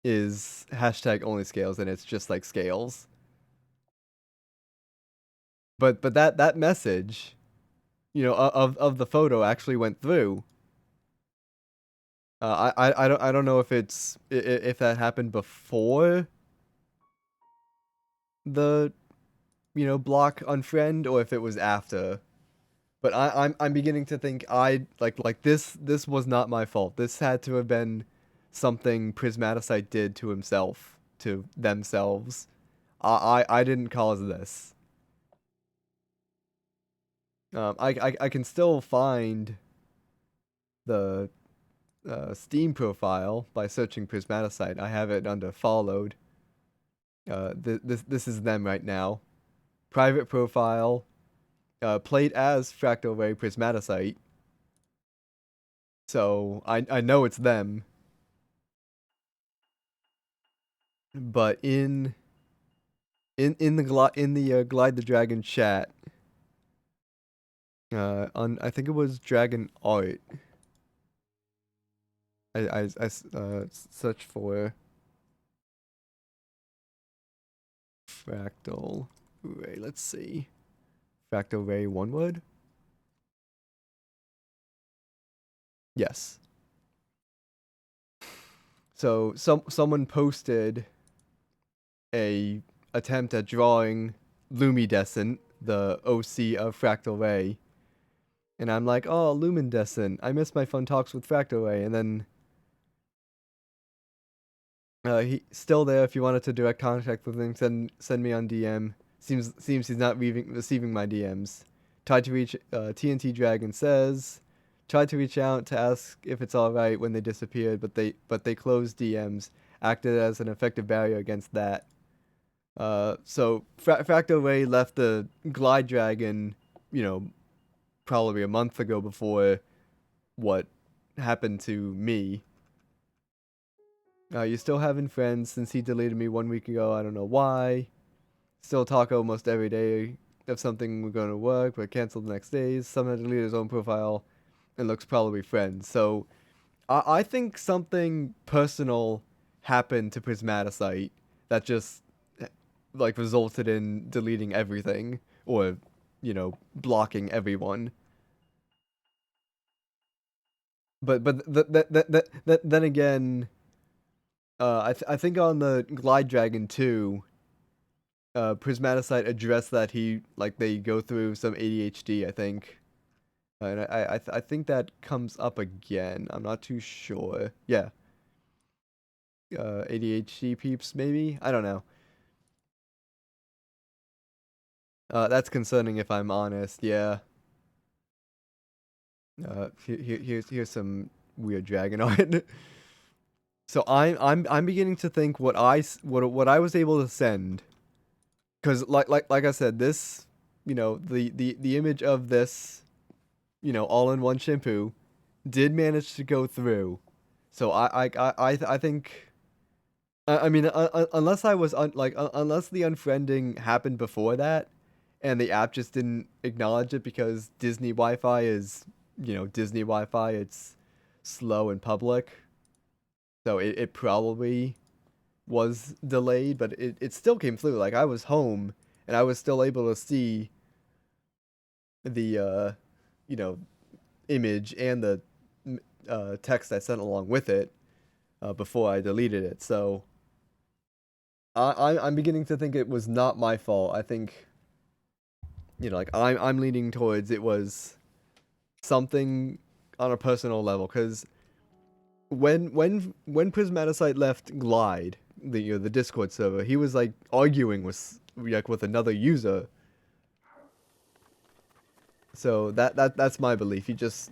is hashtag only scales, and it's just like scales. But that message, you know, of the photo actually went through. I don't know if if that happened before the, you know, block unfriend or if it was after. But I'm beginning to think this was not my fault. This had to have been something Prismaticite did to himself, to themselves. I didn't cause this. I can still find the Steam profile by searching Prismaticite. I have it under followed. This is them right now. Private profile. Played as Fractal Ray Prismaticite. So I know it's them. But in the Glide the Dragon chat, on I think it was Dragon Art. I search for Fractal Ray. Let's see, Fractal Ray one word. Yes. So someone posted a attempt at drawing Lumidescent, the OC of Fractal Ray. And I'm like, oh, Lumidescent, I miss my fun talks with Fractal Ray. And then he's still there if you wanted to direct contact with him, send me on DM. Seems he's not receiving my DMs. Tried to reach TNT Dragon says, tried to reach out to ask if it's alright when they disappeared, but they closed DMs, acted as an effective barrier against that. So Fractal Ray left the Glide Dragon, probably a month ago before what happened to me. You still having friends since he deleted me 1 week ago. I don't know why. Still talk almost every day if something we're going to work, but cancel the next days. Someone deleted his own profile and looks probably friends. So I think something personal happened to Prismaticite that just resulted in deleting everything or blocking everyone. But then again, I think on the Glide Dragon 2, Prismaticite addressed that they go through some ADHD, I think. And I think that comes up again. I'm not too sure. Yeah. ADHD peeps, maybe? I don't know. That's concerning if I'm honest, yeah. Here's some weird dragon art. So I'm beginning to think what I was able to send, because like I said, this the image of this all-in-one shampoo did manage to go through. So I think I mean unless I was unless the unfriending happened before that, and the app just didn't acknowledge it because Disney Wi-Fi is Disney Wi-Fi. It's slow and public. So it probably was delayed, but it still came through. Like, I was home, and I was still able to see the, image and the text I sent along with it before I deleted it. So I'm beginning to think it was not my fault. I think, I'm leaning towards it was something on a personal level, because when Prismaticite left Glide, the Discord server, he was arguing with another user. So that's my belief. He just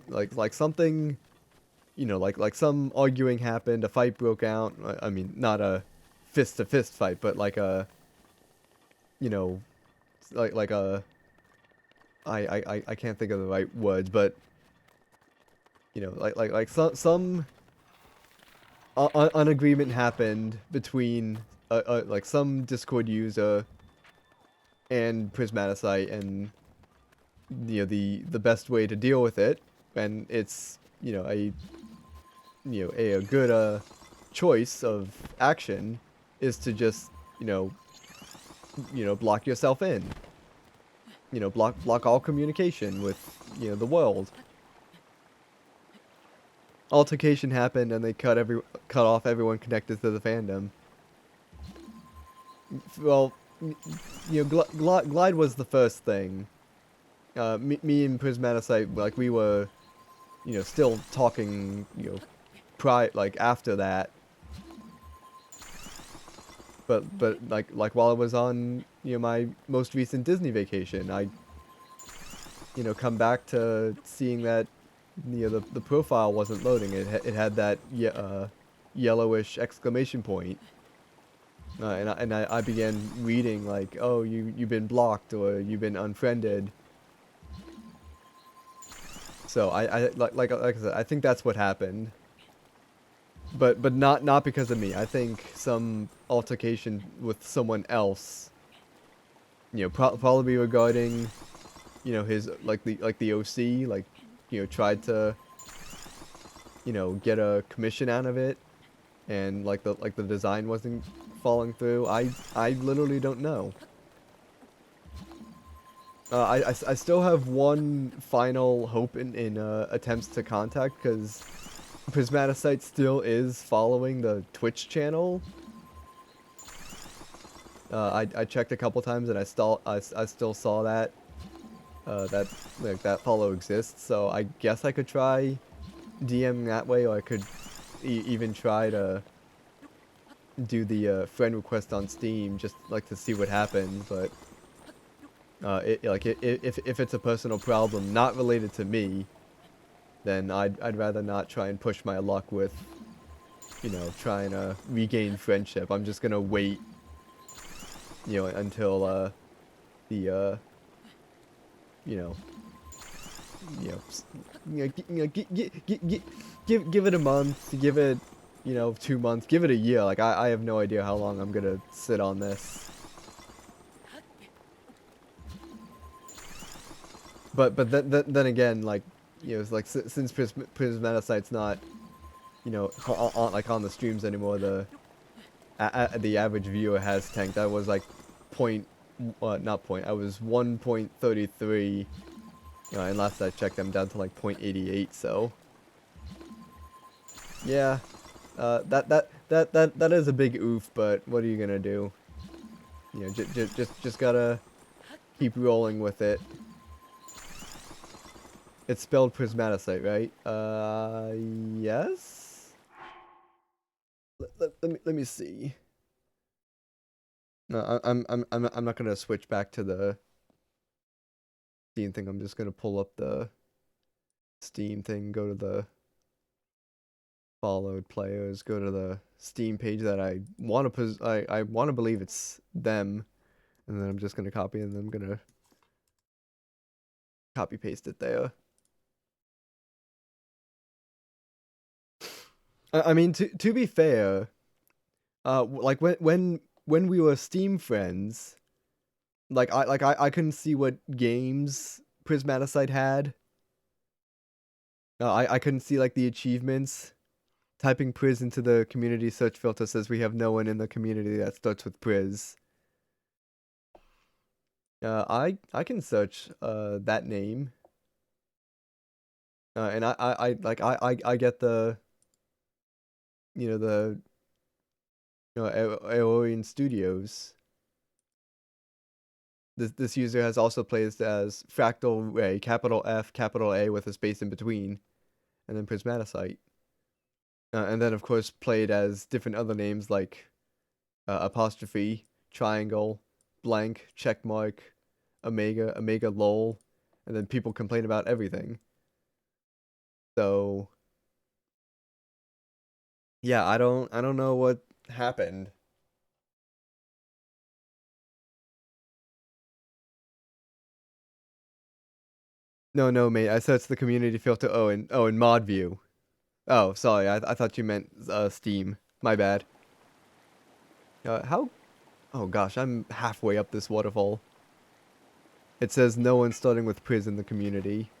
something, some arguing happened, a fight broke out. I mean, not a fist to fist fight, but a I can't think of the right words, but some an agreement happened between some Discord user and Prismaticite, and the best way to deal with it, and it's a good choice of action, is to just block yourself in, block all communication with the world. Altercation happened, and they cut off everyone connected to the fandom. Well, Glide was the first thing. Me and Prismaticite, we were, still talking, after that. But while I was on, my most recent Disney vacation, I, come back to seeing that, the profile wasn't loading. It had that yellowish exclamation point. I began reading like, oh, you've been blocked or you've been unfriended. So like I said, I think that's what happened. But not because of me. I think some altercation with someone else. You know, probably regarding, you know, his like the OC, like, you know, tried to, you know, get a commission out of it, and like the design wasn't falling through. I literally don't know. I still have one final hope in attempts to contact, because Prismaticite still is following the Twitch channel. I checked a couple times and I still saw that that follow exists. So I guess I could try DMing that way, or I could even try to do the friend request on Steam just like to see what happens. But if it's a personal problem not related to me, then I'd rather not try and push my luck with, you know, trying to regain friendship. I'm just gonna wait, you know, until the you know, give it a month, give it, you know, 2 months, give it a year. Like I have no idea how long I'm gonna sit on this. But then again, like, you know, it's like since Prismaticite's not, you know, on the streams anymore, the average viewer has tanked. I was like I was 1.33, and last I checked I'm down to like 0.88, so yeah, that is a big oof, but what are you gonna do? You know, just gotta keep rolling with it. It's spelled Prismaticite, right? Yes. Let me see. No, I'm not gonna switch back to the Steam thing. I'm just gonna pull up the Steam thing, go to the followed players, go to the Steam page that I want to I want to believe it's them, and then I'm just gonna copy, and then I'm gonna copy paste it there. I mean, to be fair, like when we were Steam friends, like I couldn't see what games Prismaticite had. I couldn't see like the achievements. Typing Priz into the community search filter says we have no one in the community that starts with Priz. I can search that name. And I get the, you know, the, you know, Aeolian Studios. This user has also played as Fractal Ray, capital F, capital A with a space in between, and then Prismaticite. And then of course played as different other names like apostrophe, triangle, blank, checkmark, omega lol, and then people complain about everything. So yeah, I don't know what happened. No, mate. I searched the community filter. In mod view. Oh, sorry. I thought you meant Steam. My bad. How? Oh gosh, I'm halfway up this waterfall. It says no one starting with Priz in the community.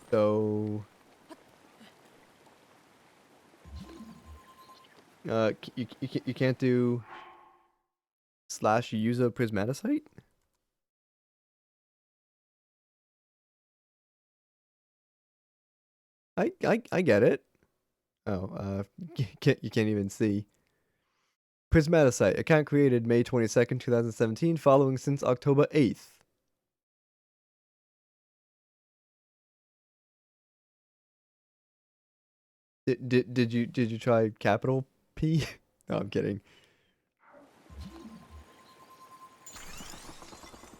So you can't do / user Prismaticite? I get it. Oh, you can't even see. Prismaticite, account created May 22nd, 2017, following since October 8th. Did you try capital P? No, I'm kidding.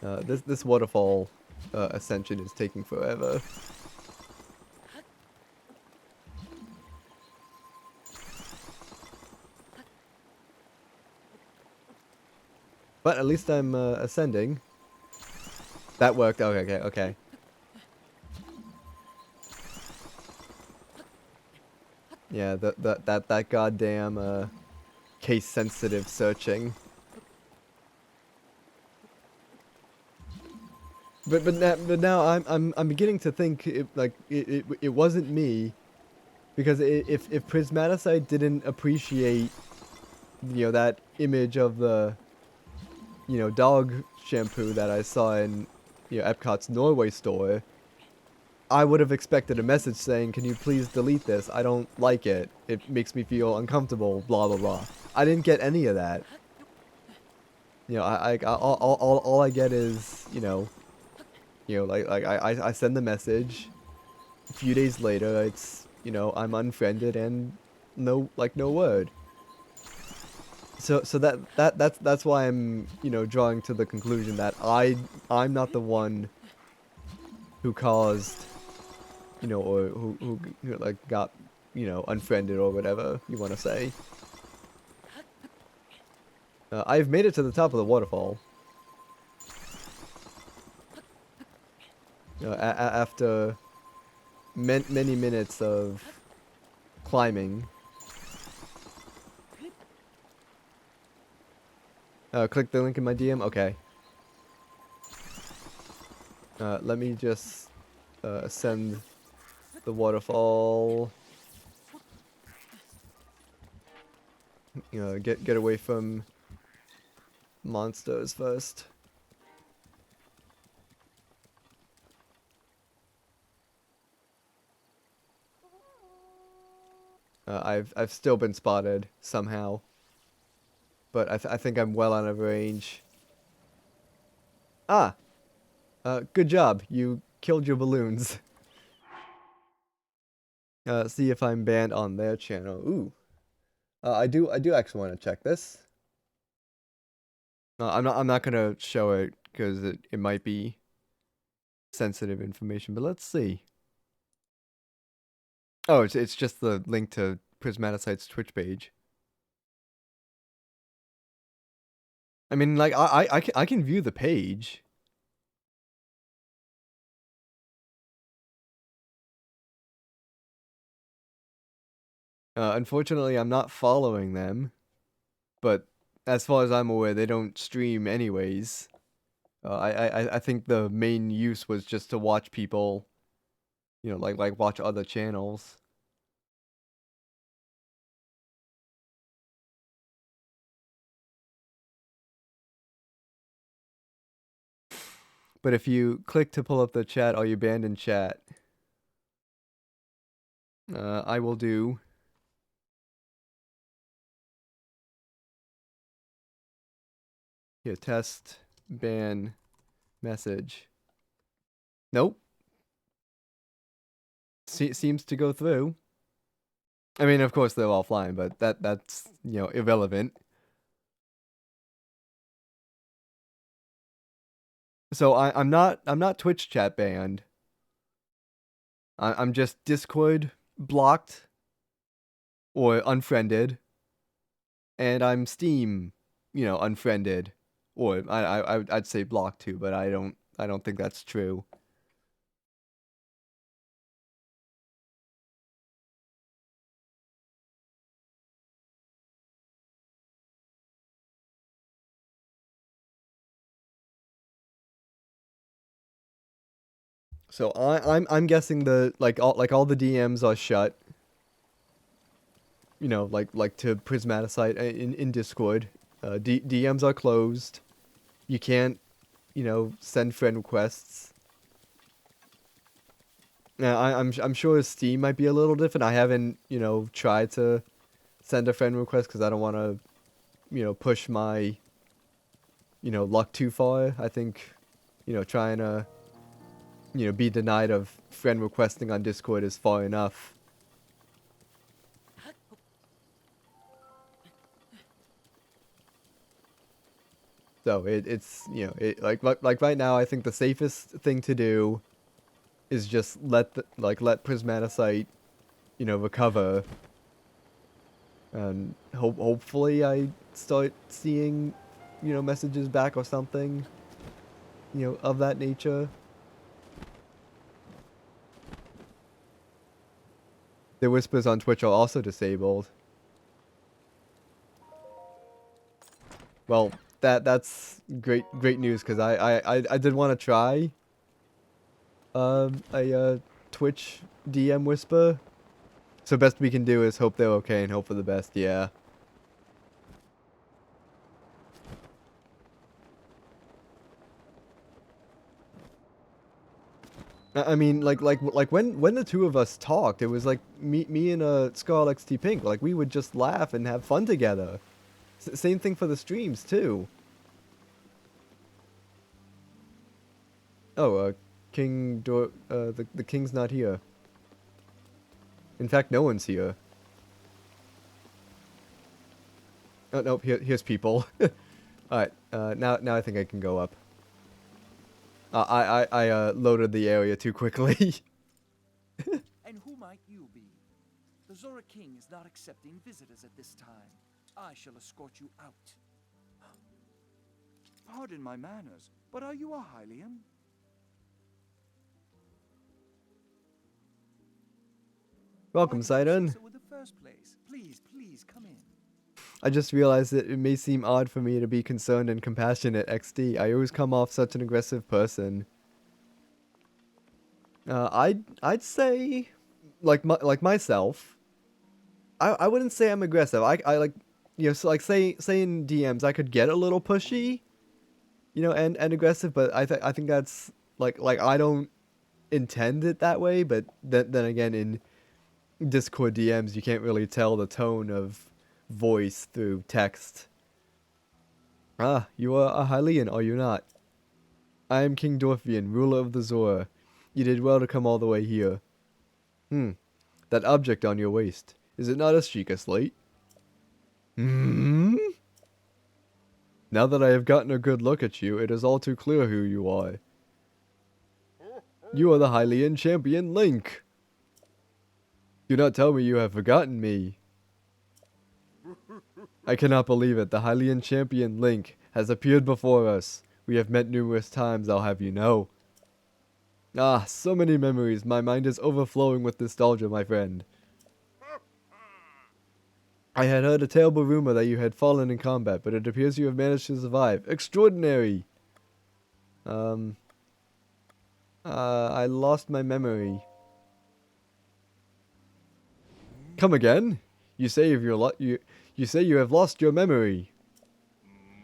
This waterfall ascension is taking forever. But at least I'm ascending. That worked. Okay, okay. Yeah, that goddamn case sensitive searching. But now I'm beginning to think it wasn't me, because if Prismaticide didn't appreciate, you know, that image of the, you know, dog shampoo that I saw in, you know, Epcot's Norway store, I would have expected a message saying, "Can you please delete this? I don't like it. It makes me feel uncomfortable." Blah blah blah. I didn't get any of that. You know, all I get is, I send the message. A few days later, it's, you know, I'm unfriended and no word. So that's why I'm, you know, drawing to the conclusion that I'm not the one who caused, you know, or who you know, like got, you know, unfriended or whatever you want to say. I've made it to the top of the waterfall. After many minutes of climbing. Click the link in my DM. Okay. Let me just ascend the waterfall. You know, get away from monsters first. I've still been spotted somehow, but I think I'm well out of range. Ah, good job. You killed your balloons. See if I'm banned on their channel. Ooh. I do actually want to check this. I'm not gonna show it because it might be sensitive information, but let's see. Oh, it's just the link to Prismaticide's Twitch page. I mean, like I can view the page. Unfortunately, I'm not following them, but as far as I'm aware, they don't stream anyways. I think the main use was just to watch people, you know, like watch other channels. But if you click to pull up the chat, are you banned in chat? I will do. Here, test ban message. Nope. Seems to go through. I mean, of course they're offline, but that's, you know, irrelevant. So I'm not Twitch chat banned. I'm just Discord blocked or unfriended, and I'm Steam, you know, unfriended, or I'd say blocked too, but I don't think that's true. So I'm guessing the all the DMs are shut. You know, like to Prismaticide in Discord. DMs are closed. You can't, you know, send friend requests. Now I'm sure Steam might be a little different. I haven't, you know, tried to send a friend request because I don't want to, you know, push my, you know, luck too far. I think, you know, trying to, you know, be denied of friend requesting on Discord is far enough. So it's you know like right now I think the safest thing to do is just let Prismaticite recover, and hopefully I start seeing messages back or something of that nature. The whispers on Twitch are also disabled. Well, that's great news, because I did want to try a Twitch DM whisper. So best we can do is hope they're okay and hope for the best. Yeah. I mean, like when the two of us talked, it was like me and Scarl XT Pink. Like, we would just laugh and have fun together. Same thing for the streams too. Oh, the king's not here. In fact, no one's here. Oh nope, here's people. All right, now I think I can go up. I loaded the area too quickly. And who might you be? The Zora King is not accepting visitors at this time. I shall escort you out. Pardon my manners, but are you a Hylian? Welcome, Why did you Sidon. say so in the first place? Please come in. I just realized that it may seem odd for me to be concerned and compassionate, XD. I always come off such an aggressive person. I'd say, like myself, I wouldn't say I'm aggressive. I like, so like say in DMs I could get a little pushy, and aggressive, but I think that's like I don't intend it that way. But then again, in Discord DMs you can't really tell the tone of voice through text. Ah, you are a Hylian, are you not? I am King Dorfian, ruler of the Zora. You did well to come all the way here. That object on your waist, is it not a Sheikah slate? Hmm? Now that I have gotten a good look at you, it is all too clear who you are. You are the Hylian champion Link. Do not tell me you have forgotten me. I cannot believe it. The Hylian champion Link has appeared before us. We have met numerous times, I'll have you know. Ah, so many memories. My mind is overflowing with nostalgia, my friend. I had heard a terrible rumor that you had fallen in combat, but it appears you have managed to survive. Extraordinary! I lost my memory. Come again? You say you say you have lost your memory.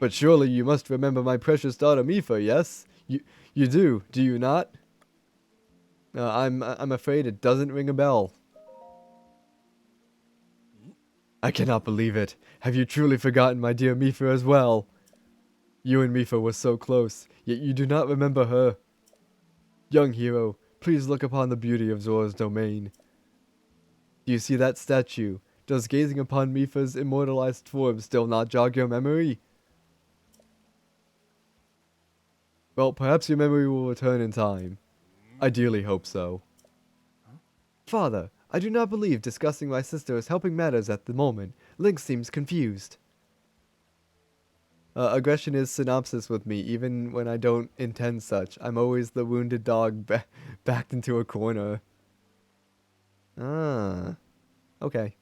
But surely you must remember my precious daughter Mifa, yes? You do you not? I'm afraid it doesn't ring a bell. I cannot believe it. Have you truly forgotten my dear Mifa as well? You and Mifa were so close, yet you do not remember her. Young hero, please look upon the beauty of Zora's domain. Do you see that statue? Does gazing upon Mifa's immortalized form still not jog your memory? Well, perhaps your memory will return in time. I dearly hope so. Father, I do not believe discussing my sister is helping matters at the moment. Link seems confused. Aggression is synopsis with me, even when I don't intend such. I'm always the wounded dog backed into a corner. Ah. Okay.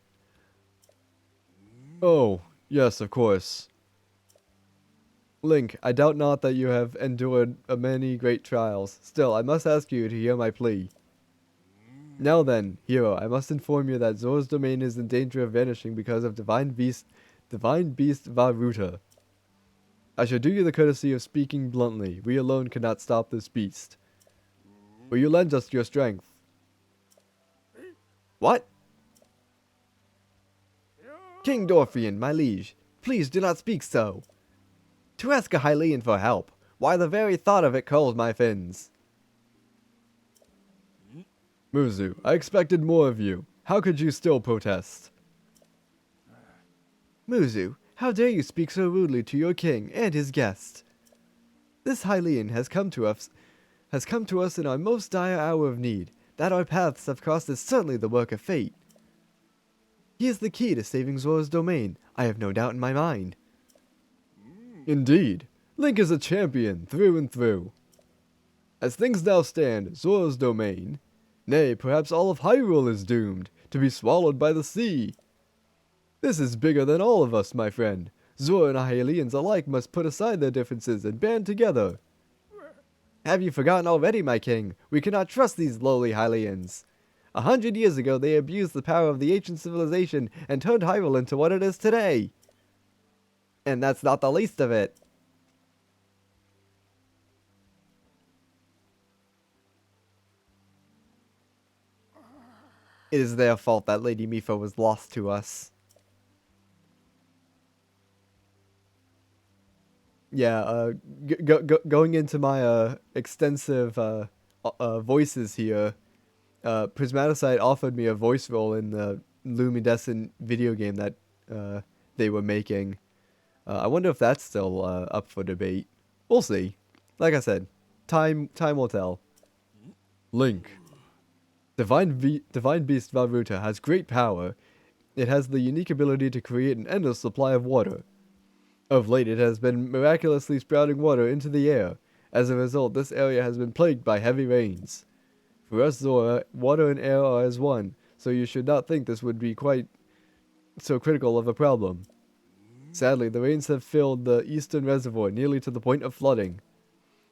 Oh, yes, of course. Link, I doubt not that you have endured many great trials. Still, I must ask you to hear my plea. Now then, hero, I must inform you that Zora's domain is in danger of vanishing because of Divine Beast Varuta. I shall do you the courtesy of speaking bluntly. We alone cannot stop this beast. Will you lend us your strength? What? King Dorfian, my liege, please do not speak so. To ask a Hylian for help, why the very thought of it curls my fins. Muzu, I expected more of you. How could you still protest? Muzu, how dare you speak so rudely to your king and his guest? This Hylian has come to us in our most dire hour of need. That our paths have crossed is certainly the work of fate. He is the key to saving Zora's domain, I have no doubt in my mind. Indeed, Link is a champion through and through. As things now stand, Zora's domain, nay, perhaps all of Hyrule is doomed to be swallowed by the sea. This is bigger than all of us, my friend. Zora and Hylians alike must put aside their differences and band together. Have you forgotten already, my king? We cannot trust these lowly Hylians. 100 years ago, they abused the power of the ancient civilization and turned Hyrule into what it is today. And that's not the least of it. It is their fault that Lady Mipha was lost to us. Yeah, going into my extensive voices here, Prismaticide offered me a voice role in the Luminescent video game that they were making. I wonder if that's still up for debate. We'll see. Like I said, time will tell. Link. Divine Beast Varuta has great power. It has the unique ability to create an endless supply of water. Of late, it has been miraculously sprouting water into the air. As a result, this area has been plagued by heavy rains. For us, Zora, water and air are as one, so you should not think this would be quite so critical of a problem. Sadly, the rains have filled the eastern reservoir nearly to the point of flooding.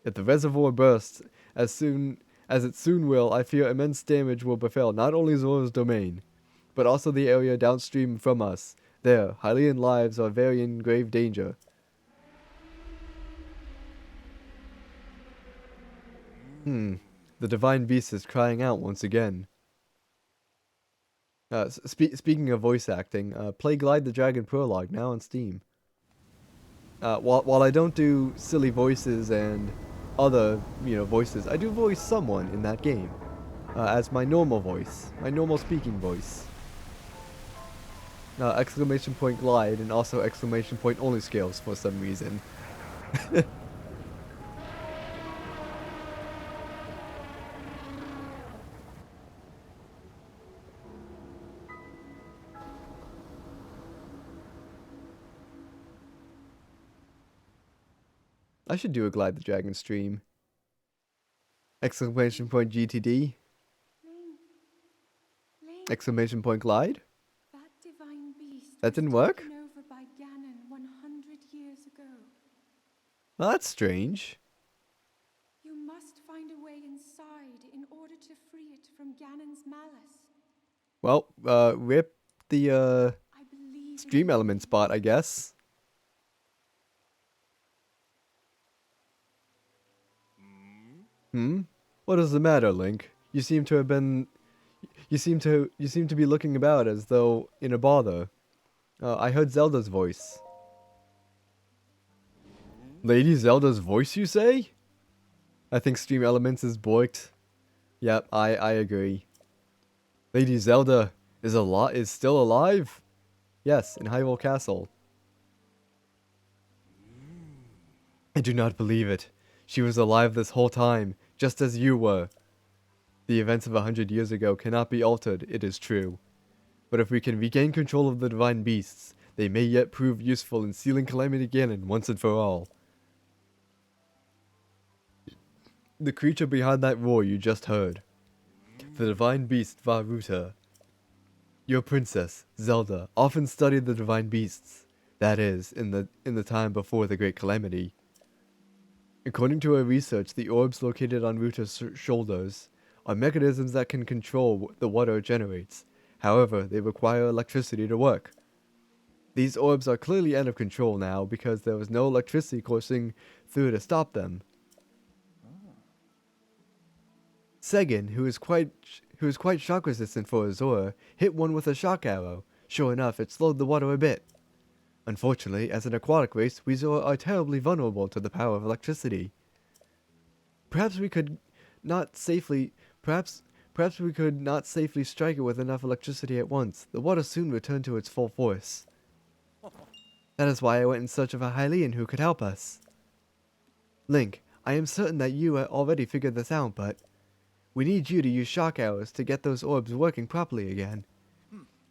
If the reservoir bursts, as it soon will, I fear immense damage will befall not only Zora's domain, but also the area downstream from us. There, Hylian lives are very in grave danger. The Divine Beast is crying out once again. Speaking of voice acting, play Glide the Dragon Prologue now on Steam. While I don't do silly voices and other, voices, I do voice someone in that game. As my normal voice, my normal speaking voice. Exclamation point glide and also exclamation point only scales for some reason. I should do a Glide the Dragon stream. Exclamation point GTD. Link, Exclamation point glide. that divine beast That was didn't work? taken over by Ganon 100 years ago. Well, that's strange. You must find a way inside in order to free it from Ganon's malice. Well, rip the I believe in stream you. element spot, I guess. What is the matter, Link? You seem to be looking about as though in a bother. I heard Zelda's voice. Lady Zelda's voice, you say? I think Stream Elements is borked. Yep, I agree. Lady Zelda is still alive? Yes, in Hyrule Castle. I do not believe it. She was alive this whole time, just as you were. The events of 100 years ago cannot be altered, it is true. But if we can regain control of the divine beasts, they may yet prove useful in sealing Calamity Ganon once and for all. The creature behind that roar you just heard. The divine beast Varuta. Your princess, Zelda, often studied the divine beasts. That is, in the time before the Great Calamity. According to her research, the orbs located on Ruta's shoulders are mechanisms that can control the water it generates. However, they require electricity to work. These orbs are clearly out of control now because there was no electricity coursing through to stop them. Segin, who is quite shock resistant for Azora, hit one with a shock arrow. Sure enough, it slowed the water a bit. Unfortunately, as an aquatic race, we Zora are terribly vulnerable to the power of electricity. Perhaps we could not safely strike it with enough electricity at once. The water soon returned to its full force. That is why I went in search of a Hylian who could help us. Link, I am certain that you already figured this out, but we need you to use shock hours to get those orbs working properly again.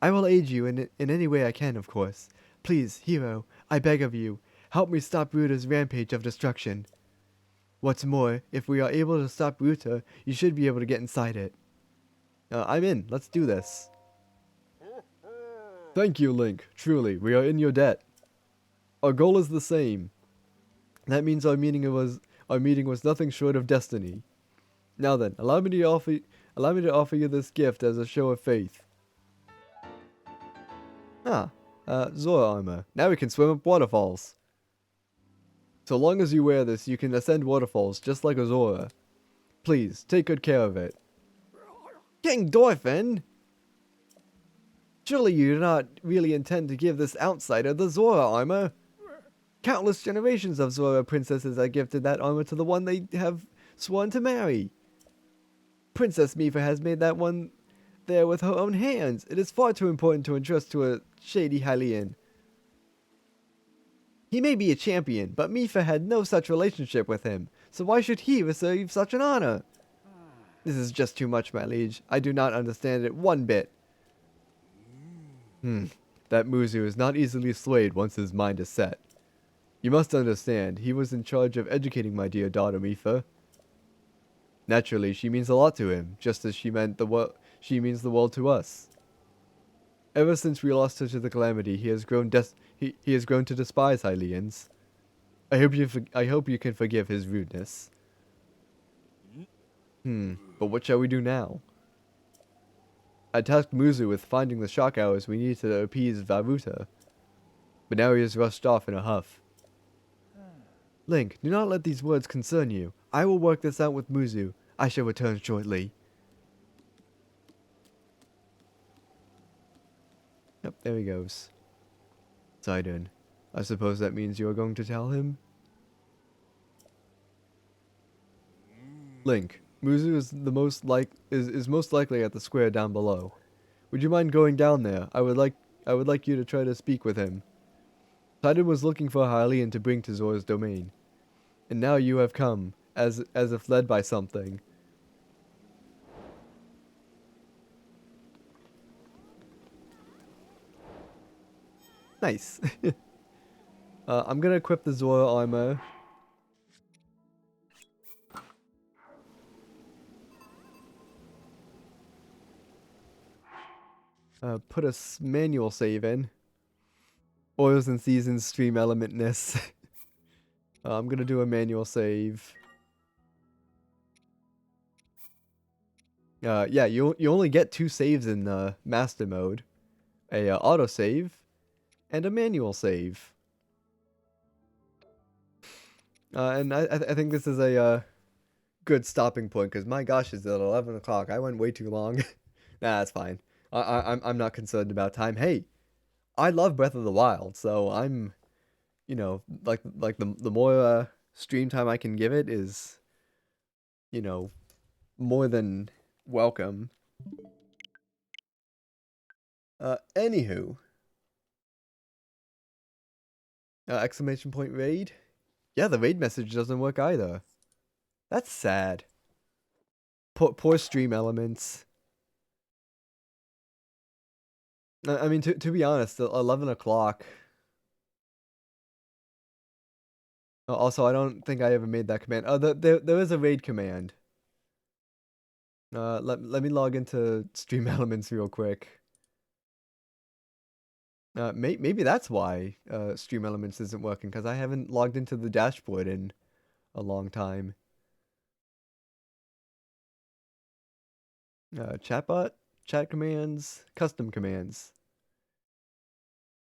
I will aid you in any way I can, of course. Please, hero, I beg of you, help me stop Ruta's rampage of destruction. What's more, if we are able to stop Ruta, you should be able to get inside it. I'm in. Let's do this. Thank you, Link. Truly, we are in your debt. Our goal is the same. That means our meeting was nothing short of destiny. Now then, allow me to offer you this gift as a show of faith. Zora armor. Now we can swim up waterfalls. So long as you wear this, you can ascend waterfalls just like a Zora. Please, take good care of it. King Dorfin! Surely you do not really intend to give this outsider the Zora armor? Countless generations of Zora princesses have gifted that armor to the one they have sworn to marry. Princess Mifa has made that one there with her own hands. It is far too important to entrust to a shady Hylian. He may be a champion, but Mifa had no such relationship with him, so why should he receive such an honor? This is just too much, my liege. I do not understand it one bit. That Muzu is not easily swayed once his mind is set. You must understand, he was in charge of educating my dear daughter Mifa. Naturally, she means a lot to him, just as she means the world to us. Ever since we lost her to the calamity, he has grown to despise Hylians. I hope you can forgive his rudeness. But what shall we do now? I tasked Muzu with finding the shock hours we need to appease Varuta, but now he has rushed off in a huff. Link, do not let these words concern you. I will work this out with Muzu. I shall return shortly. Yep, there he goes. Sidon, I suppose that means you are going to tell him? Link, Muzu is most likely at the square down below. Would you mind going down there? I would like you to try to speak with him. Sidon was looking for a Hylian to bring to Zora's domain. And now you have come, as if led by something. Nice. I'm gonna equip the Zora armor. Put a manual save in. Oils and Seasons stream elementness. I'm gonna do a manual save. Yeah, you only get 2 saves in master mode. A auto save and a manual save. And I think this is a good stopping point because my gosh, it's at 11 o'clock. I went way too long. Nah, that's fine. I'm not concerned about time. Hey, I love Breath of the Wild, so I'm, you know, like the more stream time I can give it is, you know, more than welcome. Anywho, exclamation point raid. Yeah, the raid message doesn't work either. That's sad. Poor stream elements. I mean, to be honest, 11 o'clock. Also, I don't think I ever made that command. Oh, there is a raid command. Let me log into Stream Elements real quick. Maybe that's why Stream Elements isn't working, because I haven't logged into the dashboard in a long time. Chatbot, chat commands, custom commands.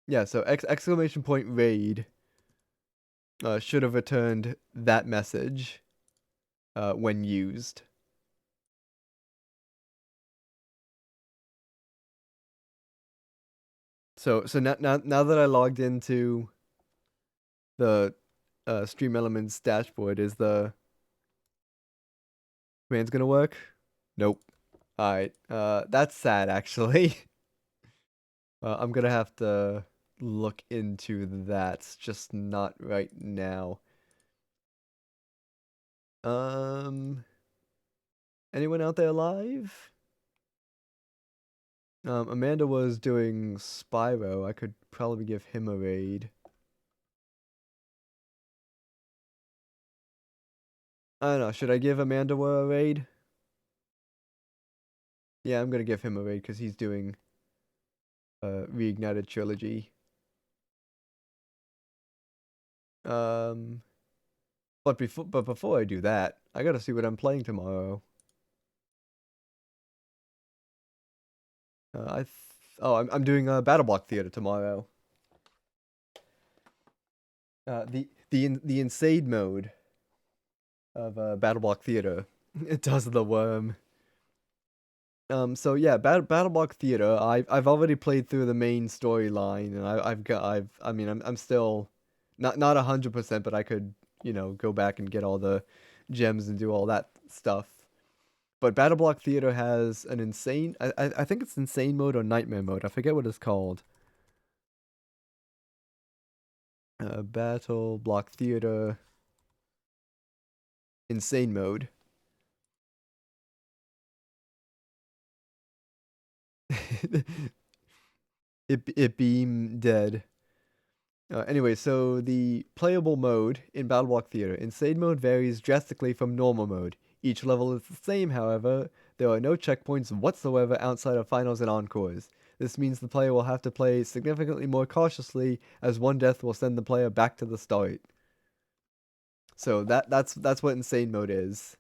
Yeah, so exclamation point raid should have returned that message when used. So now that I logged into the Stream Elements dashboard, is the command's gonna work? Nope. Alright, that's sad actually. I'm gonna have to look into that, just not right now. Anyone out there live? Amanda was doing Spyro. I could probably give him a raid. I don't know. Should I give Amanda a raid? Yeah, I'm gonna give him a raid because he's doing Reignited Trilogy. But before I do that, I gotta see what I'm playing tomorrow. I'm doing Battle Block Theater tomorrow. The insane mode of Battle Block Theater. It does the worm. So yeah, Battle Block Theater. I've already played through the main storyline, and I'm still not 100%, but I could go back and get all the gems and do all that stuff. But Battle Block Theater has an insane. I think it's insane mode or nightmare mode. I forget what it's called. Battle Block Theater insane mode. it beam dead. Anyway, so the playable mode in Battle Block Theater. Insane mode varies drastically from normal mode. Each level is the same, however. There are no checkpoints whatsoever outside of finals and encores. This means the player will have to play significantly more cautiously, as one death will send the player back to the start. So that's what insane mode is.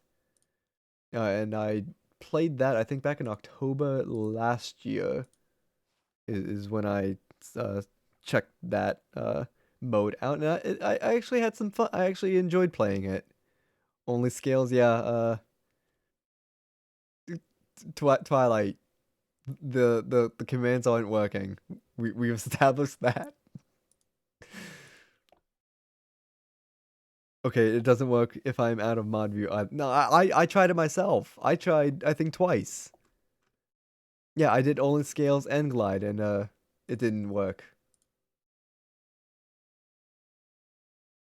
And I played that, I think, back in October last year. Is when I checked that mode out, and I actually had some fun. I actually enjoyed playing it. Only scales, yeah. Twilight. The commands aren't working. We've established that. Okay, it doesn't work if I'm out of mod view. No, I tried it myself. I tried, I think, twice. Yeah, I did only scales and glide, and it didn't work.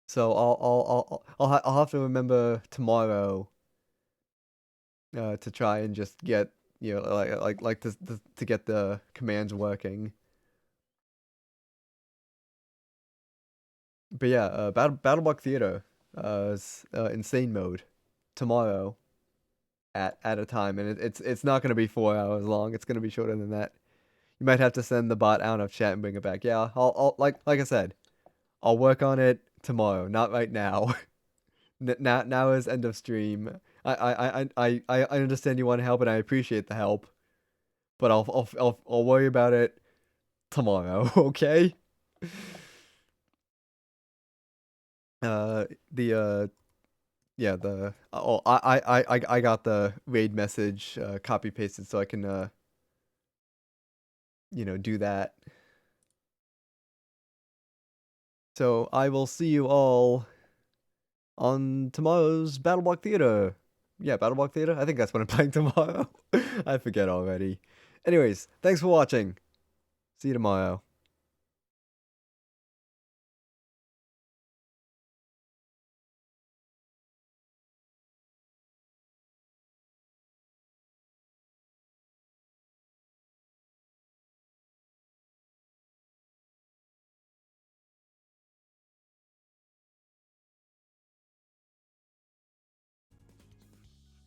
So I'll have to remember tomorrow to try and just get to get the commands working. But yeah, Battle Block Theater is insane mode tomorrow at a time, and it's not gonna be 4 hours long. It's gonna be shorter than that. You might have to send the bot out of chat and bring it back. Yeah, I'll like I said, I'll work on it tomorrow, not right now. Now is end of stream. I understand you want to help, and I appreciate the help, but I'll worry about it tomorrow. Okay. Yeah, I got the raid message copy pasted, so I can do that. So I will see you all on tomorrow's Battle Block Theater. Yeah, Battle Block Theater? I think that's what I'm playing tomorrow. I forget already. Anyways, thanks for watching. See you tomorrow.